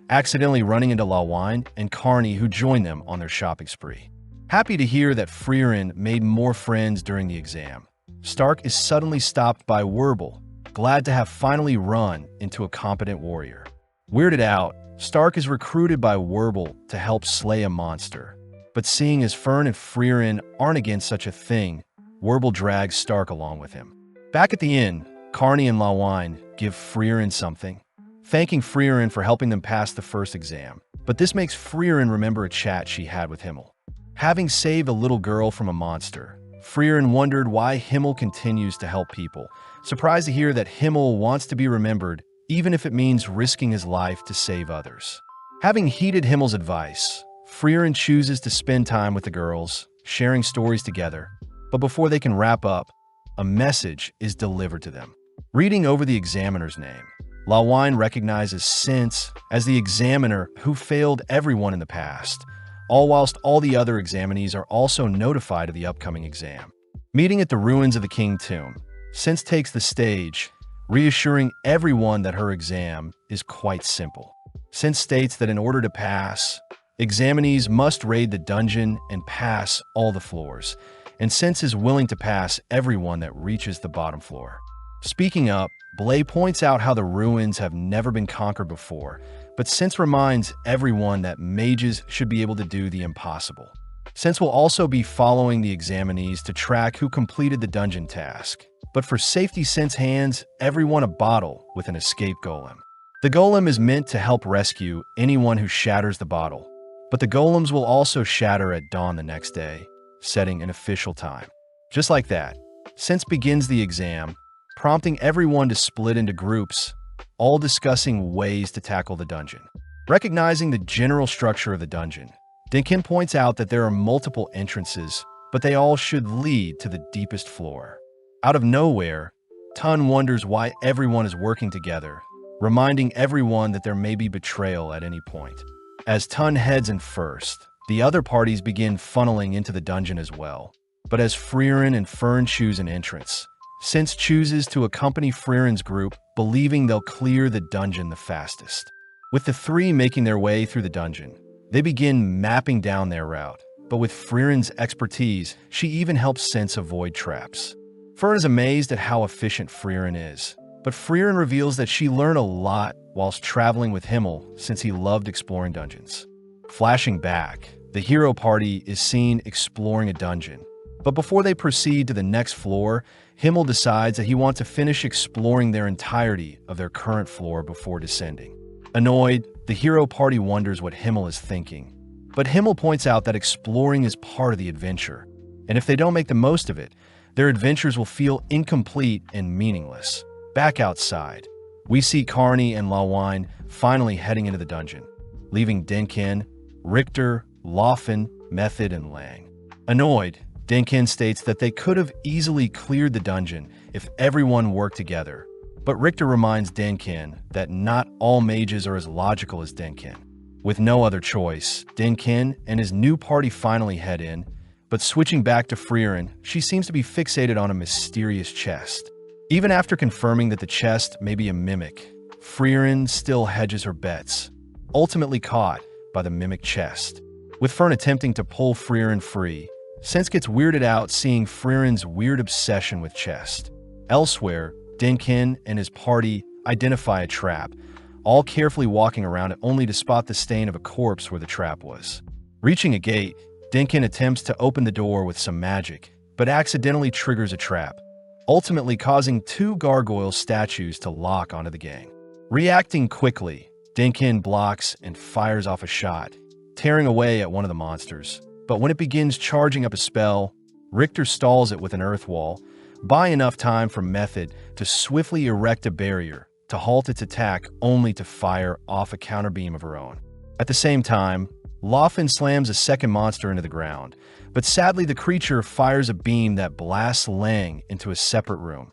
accidentally running into Lawine and Carney who join them on their shopping spree. Happy to hear that Freeren made more friends during the exam, Stark is suddenly stopped by Werbel, glad to have finally run into a competent warrior. Weirded out, Stark is recruited by Werbel to help slay a monster. But seeing as Fern and Freeren aren't against such a thing, Werbel drags Stark along with him. Back at the inn, Carney and Lawine give Freeren something, thanking Freeren for helping them pass the first exam. But this makes Freeren remember a chat she had with Himmel. Having saved a little girl from a monster, Freeren wondered why Himmel continues to help people, surprised to hear that Himmel wants to be remembered even if it means risking his life to save others. Having heeded Himmel's advice, Freeren chooses to spend time with the girls, sharing stories together, but before they can wrap up, a message is delivered to them. Reading over the examiner's name, Lawine recognizes Since as the examiner who failed everyone in the past, all whilst all the other examinees are also notified of the upcoming exam. Meeting at the ruins of the King Tomb, Since takes the stage, reassuring everyone that her exam is quite simple. Since states that in order to pass, examinees must raid the dungeon and pass all the floors, and Since is willing to pass everyone that reaches the bottom floor. Speaking up, Blay points out how the ruins have never been conquered before, but Since reminds everyone that mages should be able to do the impossible. Since will also be following the examinees to track who completed the dungeon task, but for safety Since hands everyone a bottle with an escape golem. The golem is meant to help rescue anyone who shatters the bottle, but the golems will also shatter at dawn the next day, setting an official time. Just like that, Since begins the exam, prompting everyone to split into groups, all discussing ways to tackle the dungeon. Recognizing the general structure of the dungeon, Dinkin points out that there are multiple entrances, but they all should lead to the deepest floor. Out of nowhere, Tun wonders why everyone is working together, reminding everyone that there may be betrayal at any point. As Tun heads in first, the other parties begin funneling into the dungeon as well. But as Freeren and Fern choose an entrance, Since chooses to accompany Freeren's group, believing they'll clear the dungeon the fastest. With the three making their way through the dungeon, they begin mapping down their route, but with Freeren's expertise, she even helps Since avoid traps. Fern is amazed at how efficient Freeren is, but Freeren reveals that she learned a lot whilst traveling with Himmel since he loved exploring dungeons. Flashing back, the hero party is seen exploring a dungeon, but before they proceed to the next floor, Himmel decides that he wants to finish exploring their entirety of their current floor before descending. Annoyed, the hero party wonders what Himmel is thinking, but Himmel points out that exploring is part of the adventure, and if they don't make the most of it, their adventures will feel incomplete and meaningless. Back outside, we see Carney and Lawine finally heading into the dungeon, leaving Dinkin, Richter, Laufen, Method, and Lang. Annoyed, Dinkin states that they could have easily cleared the dungeon if everyone worked together. But Richter reminds Dinkin that not all mages are as logical as Dinkin. With no other choice, Dinkin and his new party finally head in, but switching back to Freeren, she seems to be fixated on a mysterious chest. Even after confirming that the chest may be a mimic, Freeren still hedges her bets, ultimately caught by the mimic chest. With Fern attempting to pull Freeren free, Sense gets weirded out seeing Freeren's weird obsession with chest. Elsewhere, Dinkin and his party identify a trap, all carefully walking around it only to spot the stain of a corpse where the trap was. Reaching a gate, Dinkin attempts to open the door with some magic, but accidentally triggers a trap, ultimately causing two gargoyle statues to lock onto the gang. Reacting quickly, Dinkin blocks and fires off a shot, tearing away at one of the monsters. But when it begins charging up a spell, Richter stalls it with an earth wall, buying enough time for Method to swiftly erect a barrier to halt its attack only to fire off a counterbeam of her own. At the same time, Laufen slams a second monster into the ground, but sadly the creature fires a beam that blasts Lang into a separate room,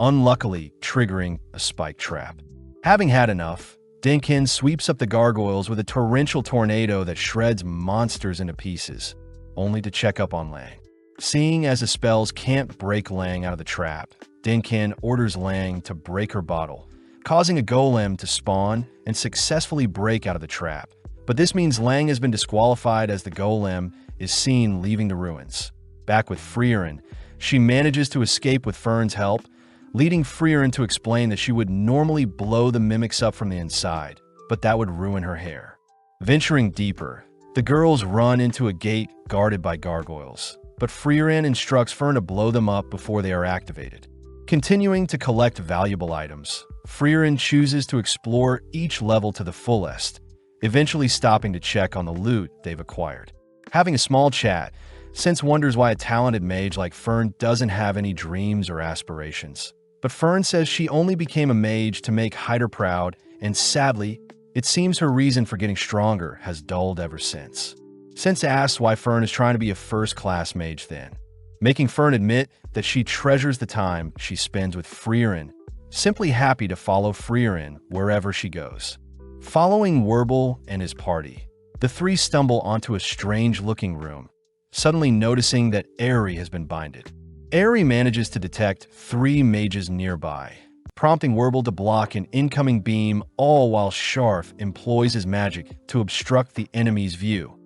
unluckily triggering a spike trap. Having had enough, Dinkin sweeps up the gargoyles with a torrential tornado that shreds monsters into pieces, only to check up on Lang. Seeing as the spells can't break Lang out of the trap, Dinkin orders Lang to break her bottle, causing a golem to spawn and successfully break out of the trap. But this means Lang has been disqualified as the golem is seen leaving the ruins. Back with Freeren, she manages to escape with Fern's help, leading Freeren to explain that she would normally blow the mimics up from the inside, but that would ruin her hair. Venturing deeper, the girls run into a gate guarded by gargoyles, but Freeren instructs Fern to blow them up before they are activated. Continuing to collect valuable items, Freeren chooses to explore each level to the fullest, eventually stopping to check on the loot they've acquired. Having a small chat, Sense wonders why a talented mage like Fern doesn't have any dreams or aspirations. But Fern says she only became a mage to make Hyder proud, and sadly, it seems her reason for getting stronger has dulled ever since. Sense asks why Fern is trying to be a first-class mage then, making Fern admit that she treasures the time she spends with Freeren, simply happy to follow Freeren wherever she goes. Following Werble and his party, the three stumble onto a strange-looking room, suddenly noticing that Aerie has been binded. Aerie manages to detect three mages nearby, prompting Werble to block an incoming beam, all while Scharf employs his magic to obstruct the enemy's view.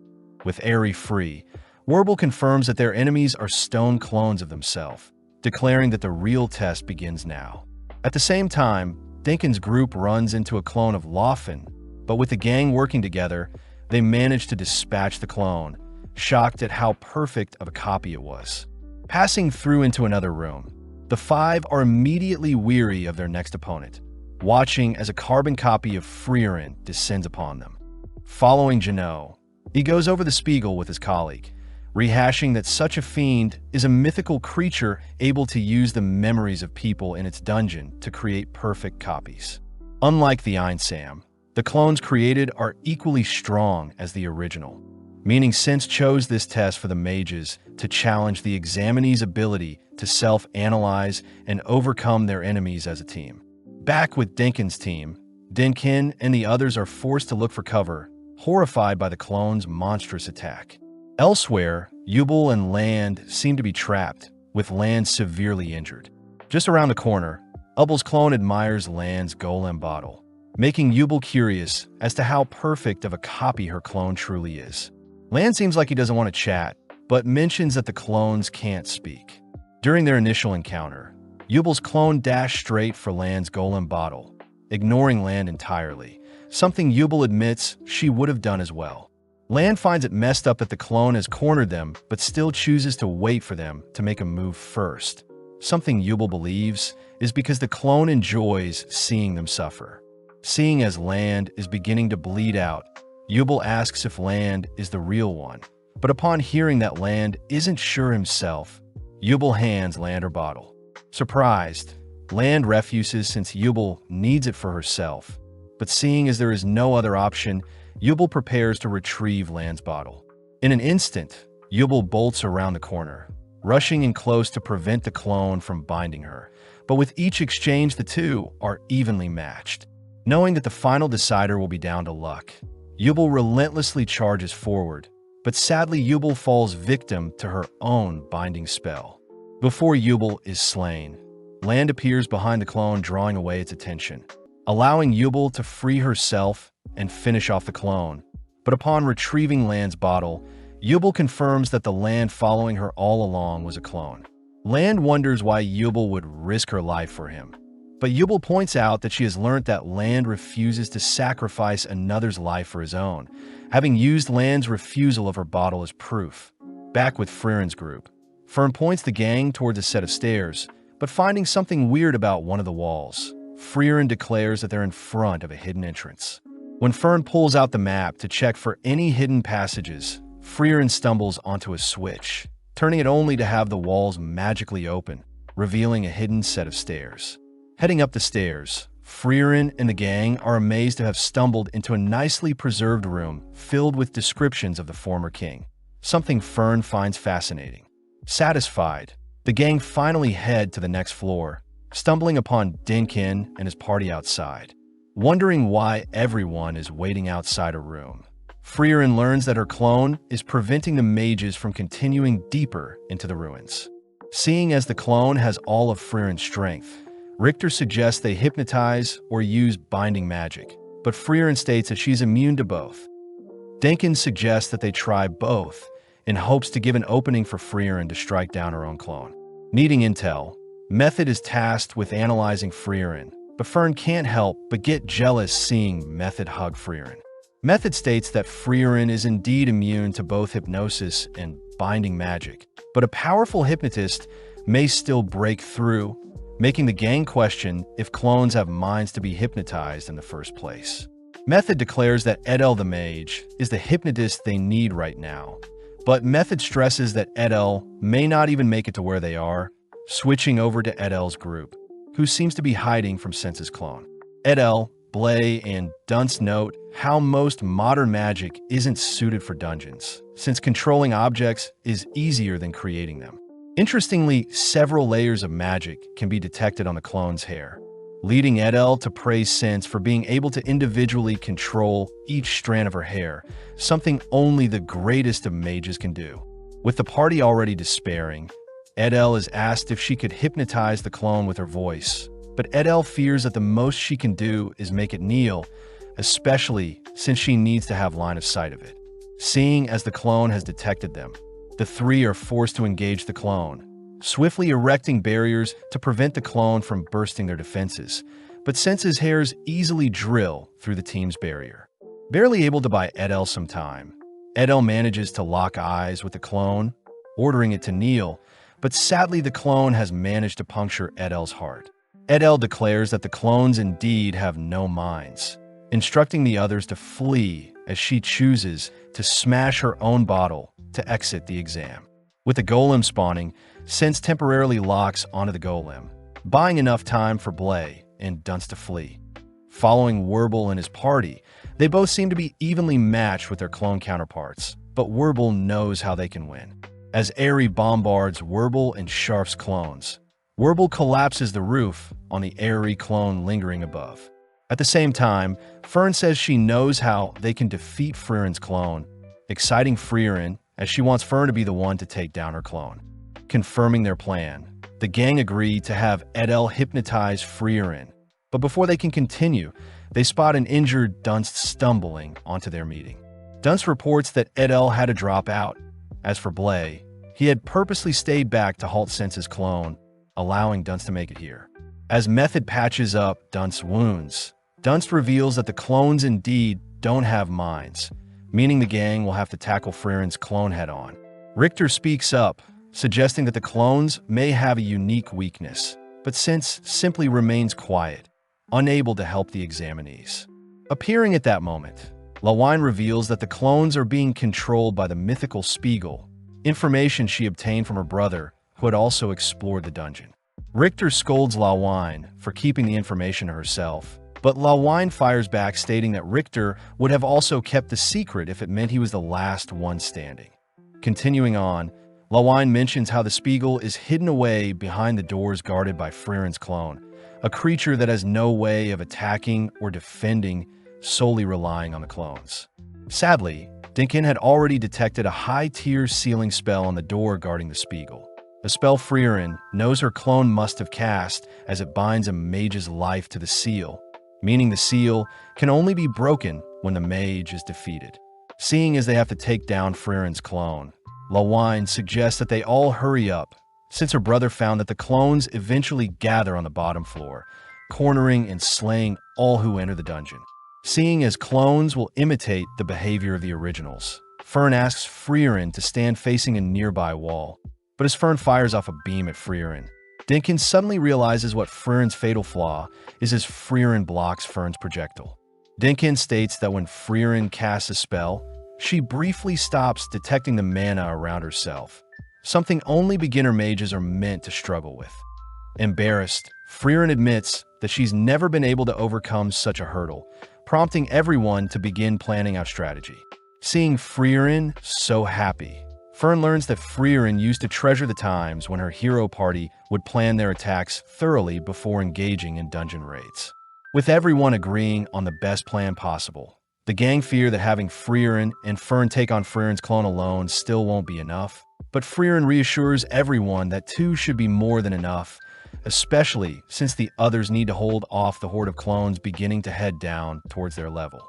With Aerie free, Werble confirms that their enemies are stone clones of themselves, declaring that the real test begins now. At the same time, Dinkin's group runs into a clone of Laufen, but with the gang working together, they manage to dispatch the clone, shocked at how perfect of a copy it was. Passing through into another room, the five are immediately weary of their next opponent, watching as a carbon copy of Freeren descends upon them. Following Janot, he goes over the Spiegel with his colleague, rehashing that such a fiend is a mythical creature able to use the memories of people in its dungeon to create perfect copies. Unlike the Einsam, the clones created are equally strong as the original, meaning Sense chose this test for the mages to challenge the examinee's ability to self-analyze and overcome their enemies as a team. Back with Dinkin's team, Dinkin and the others are forced to look for cover, horrified by the clone's monstrous attack. Elsewhere, Ubel and Land seem to be trapped, with Land severely injured. Just around the corner, Ubel's clone admires Land's golem bottle, making Ubel curious as to how perfect of a copy her clone truly is. Land seems like he doesn't want to chat, but mentions that the clones can't speak. During their initial encounter, Ubel's clone dashed straight for Land's golem bottle, ignoring Land entirely, something Ubel admits she would have done as well. Land finds it messed up that the clone has cornered them, but still chooses to wait for them to make a move first. Something Ubel believes is because the clone enjoys seeing them suffer. Seeing as Land is beginning to bleed out, Ubel asks if Land is the real one, but upon hearing that Land isn't sure himself, Ubel hands Land her bottle. Surprised, Land refuses since Ubel needs it for herself, but seeing as there is no other option, Ubel prepares to retrieve Land's bottle. In an instant, Yubel bolts around the corner, rushing in close to prevent the clone from binding her. But with each exchange, the two are evenly matched. Knowing that the final decider will be down to luck, Yubel relentlessly charges forward, but sadly Yubel falls victim to her own binding spell. Before Yubel is slain, Land appears behind the clone, drawing away its attention, allowing Yubel to free herself and finish off the clone. But upon retrieving Land's bottle, Yubel confirms that the Land following her all along was a clone. Land wonders why Yubel would risk her life for him, but Yubel points out that she has learned that Land refuses to sacrifice another's life for his own, having used Land's refusal of her bottle as proof. Back with Freeren's group, Fern points the gang towards a set of stairs, but finding something weird about one of the walls, Freeren declares that they're in front of a hidden entrance. When Fern pulls out the map to check for any hidden passages, Freeren stumbles onto a switch, turning it only to have the walls magically open, revealing a hidden set of stairs. Heading up the stairs, Freeren and the gang are amazed to have stumbled into a nicely preserved room filled with descriptions of the former king, something Fern finds fascinating. Satisfied, the gang finally head to the next floor, stumbling upon Dinkin and his party outside. Wondering why everyone is waiting outside a room, Freeren learns that her clone is preventing the mages from continuing deeper into the ruins. Seeing as the clone has all of Freeren's strength, Richter suggests they hypnotize or use binding magic, but Freeren states that she's immune to both. Dinkin suggests that they try both, in hopes to give an opening for Freeren to strike down her own clone. Needing intel, Method is tasked with analyzing Freeren, but Fern can't help but get jealous seeing Method hug Freeren. Method states that Freeren is indeed immune to both hypnosis and binding magic, but a powerful hypnotist may still break through, making the gang question if clones have minds to be hypnotized in the first place. Method declares that Edel the mage is the hypnotist they need right now, but Method stresses that Edel may not even make it to where they are, switching over to Edel's group, who seems to be hiding from Sense's clone. Edel, Blay, and Dunce note how most modern magic isn't suited for dungeons, since controlling objects is easier than creating them. Interestingly, several layers of magic can be detected on the clone's hair, leading Edel to praise Sense for being able to individually control each strand of her hair, something only the greatest of mages can do. With the party already despairing, Edel is asked if she could hypnotize the clone with her voice, but Edel fears that the most she can do is make it kneel, especially since she needs to have line of sight of it. Seeing as the clone has detected them, the three are forced to engage the clone, swiftly erecting barriers to prevent the clone from bursting their defenses, but Sense's hairs easily drill through the team's barrier. Barely able to buy Edel some time, Edel manages to lock eyes with the clone, ordering it to kneel, but sadly the clone has managed to puncture Edel's heart. Edel declares that the clones indeed have no minds, instructing the others to flee as she chooses to smash her own bottle to exit the exam. With the golem spawning, Sense temporarily locks onto the golem, buying enough time for Blay and Dunce to flee. Following Werble and his party, they both seem to be evenly matched with their clone counterparts, but Werble knows how they can win. As Airy bombards Werble and Sharf's clones, Werble collapses the roof on the Airy clone lingering above. At the same time, Fern says she knows how they can defeat Freeren's clone, exciting Freeren as she wants Fern to be the one to take down her clone. Confirming their plan, the gang agree to have Edel hypnotize Freeren, but before they can continue, they spot an injured Dunce stumbling onto their meeting. Dunce reports that Edel had to drop out. As for Blay, he had purposely stayed back to halt Sense's clone, allowing Dunce to make it here. As Method patches up Dunce's wounds, Dunce reveals that the clones indeed don't have minds, meaning the gang will have to tackle Freeren's clone head-on. Richter speaks up, suggesting that the clones may have a unique weakness, but Sense simply remains quiet, unable to help the examinees. Appearing at that moment, Lawine reveals that the clones are being controlled by the mythical Spiegel, information she obtained from her brother, who had also explored the dungeon. Richter scolds Lawine for keeping the information to herself, But Lawine fires back, stating that Richter would have also kept the secret if it meant he was the last one standing. Continuing on, Lawine mentions how the Spiegel is hidden away behind the doors guarded by Freeren's clone, a creature that has no way of attacking or defending, solely relying on the clones. Sadly, Dinkin had already detected a high-tier sealing spell on the door guarding the Spiegel, a spell Freeren knows her clone must have cast, as it binds a mage's life to the seal, meaning the seal can only be broken when the mage is defeated. Seeing as they have to take down Freeren's clone, Lawine suggests that they all hurry up, since her brother found that the clones eventually gather on the bottom floor, cornering and slaying all who enter the dungeon. Seeing as clones will imitate the behavior of the originals, Fern asks Freeren to stand facing a nearby wall, but as Fern fires off a beam at Freeren, Dinkin suddenly realizes what Freeren's fatal flaw is as Freeren blocks Fern's projectile. Dinkin states that when Freeren casts a spell, she briefly stops detecting the mana around herself, something only beginner mages are meant to struggle with. Embarrassed, Freeren admits that she's never been able to overcome such a hurdle, prompting everyone to begin planning out strategy. Seeing Freeren so happy, Fern learns that Freeren used to treasure the times when her hero party would plan their attacks thoroughly before engaging in dungeon raids. With everyone agreeing on the best plan possible, the gang fear that having Freeren and Fern take on Freeren's clone alone still won't be enough, but Freeren reassures everyone that two should be more than enough, especially since the others need to hold off the horde of clones beginning to head down towards their level.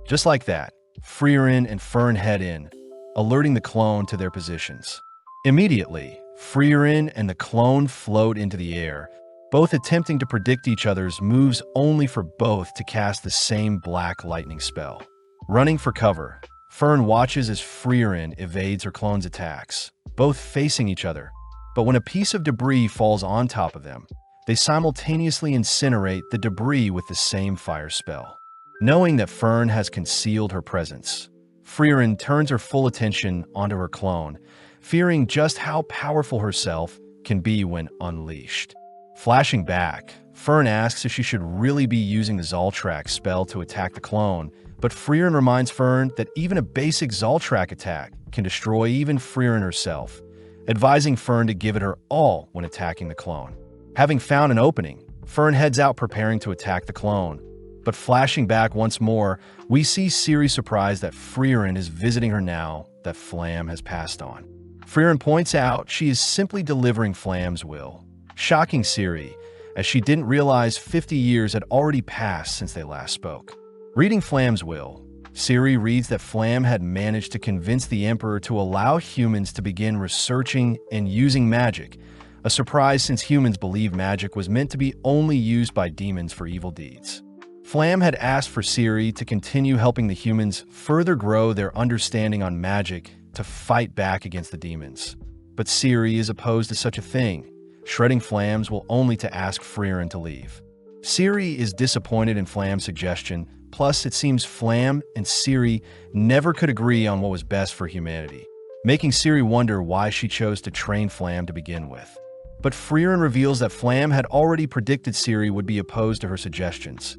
Just like that, Freeren and Fern head in, alerting the clone to their positions. Immediately, Freeren and the clone float into the air, both attempting to predict each other's moves only for both to cast the same black lightning spell. Running for cover, Fern watches as Freeren evades her clone's attacks, both facing each other. But when a piece of debris falls on top of them, they simultaneously incinerate the debris with the same fire spell. Knowing that Fern has concealed her presence, Freeren turns her full attention onto her clone, fearing just how powerful herself can be when unleashed. Flashing back, Fern asks if she should really be using the Zoltrak spell to attack the clone, but Freeren reminds Fern that even a basic Zoltrak attack can destroy even Freeren herself, advising Fern to give it her all when attacking the clone. Having found an opening, Fern heads out preparing to attack the clone. But flashing back once more, we see Ciri surprised that Freeren is visiting her now that Flam has passed on. Freeren points out she is simply delivering Flam's will, shocking Ciri, as she didn't realize 50 years had already passed since they last spoke. Reading Flam's will, Ciri reads that Flam had managed to convince the Emperor to allow humans to begin researching and using magic, a surprise since humans believe magic was meant to be only used by demons for evil deeds. Flam had asked for Ciri to continue helping the humans further grow their understanding on magic to fight back against the demons. But Ciri is opposed to such a thing, shredding Flam's will only to ask Freeren to leave. Ciri is disappointed in Flam's suggestion, plus it seems Flam and Ciri never could agree on what was best for humanity, making Ciri wonder why she chose to train Flam to begin with. But Freeren reveals that Flam had already predicted Ciri would be opposed to her suggestions.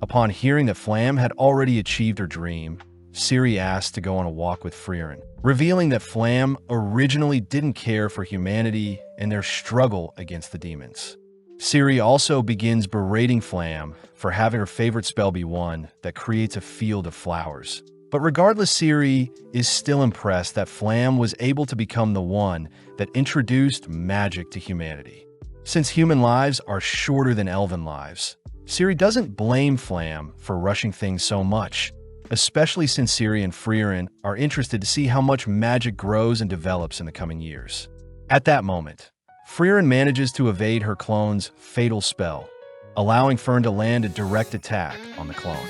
Upon hearing that Flam had already achieved her dream, Ciri asked to go on a walk with Freeren, revealing that Flam originally didn't care for humanity and their struggle against the demons. Ciri also begins berating Flam for having her favorite spell be one that creates a field of flowers. But regardless, Ciri is still impressed that Flam was able to become the one that introduced magic to humanity. Since human lives are shorter than elven lives, Ciri doesn't blame Flam for rushing things so much, especially since Ciri and Freeren are interested to see how much magic grows and develops in the coming years. At that moment, Freeren manages to evade her clone's fatal spell, allowing Fern to land a direct attack on the clone.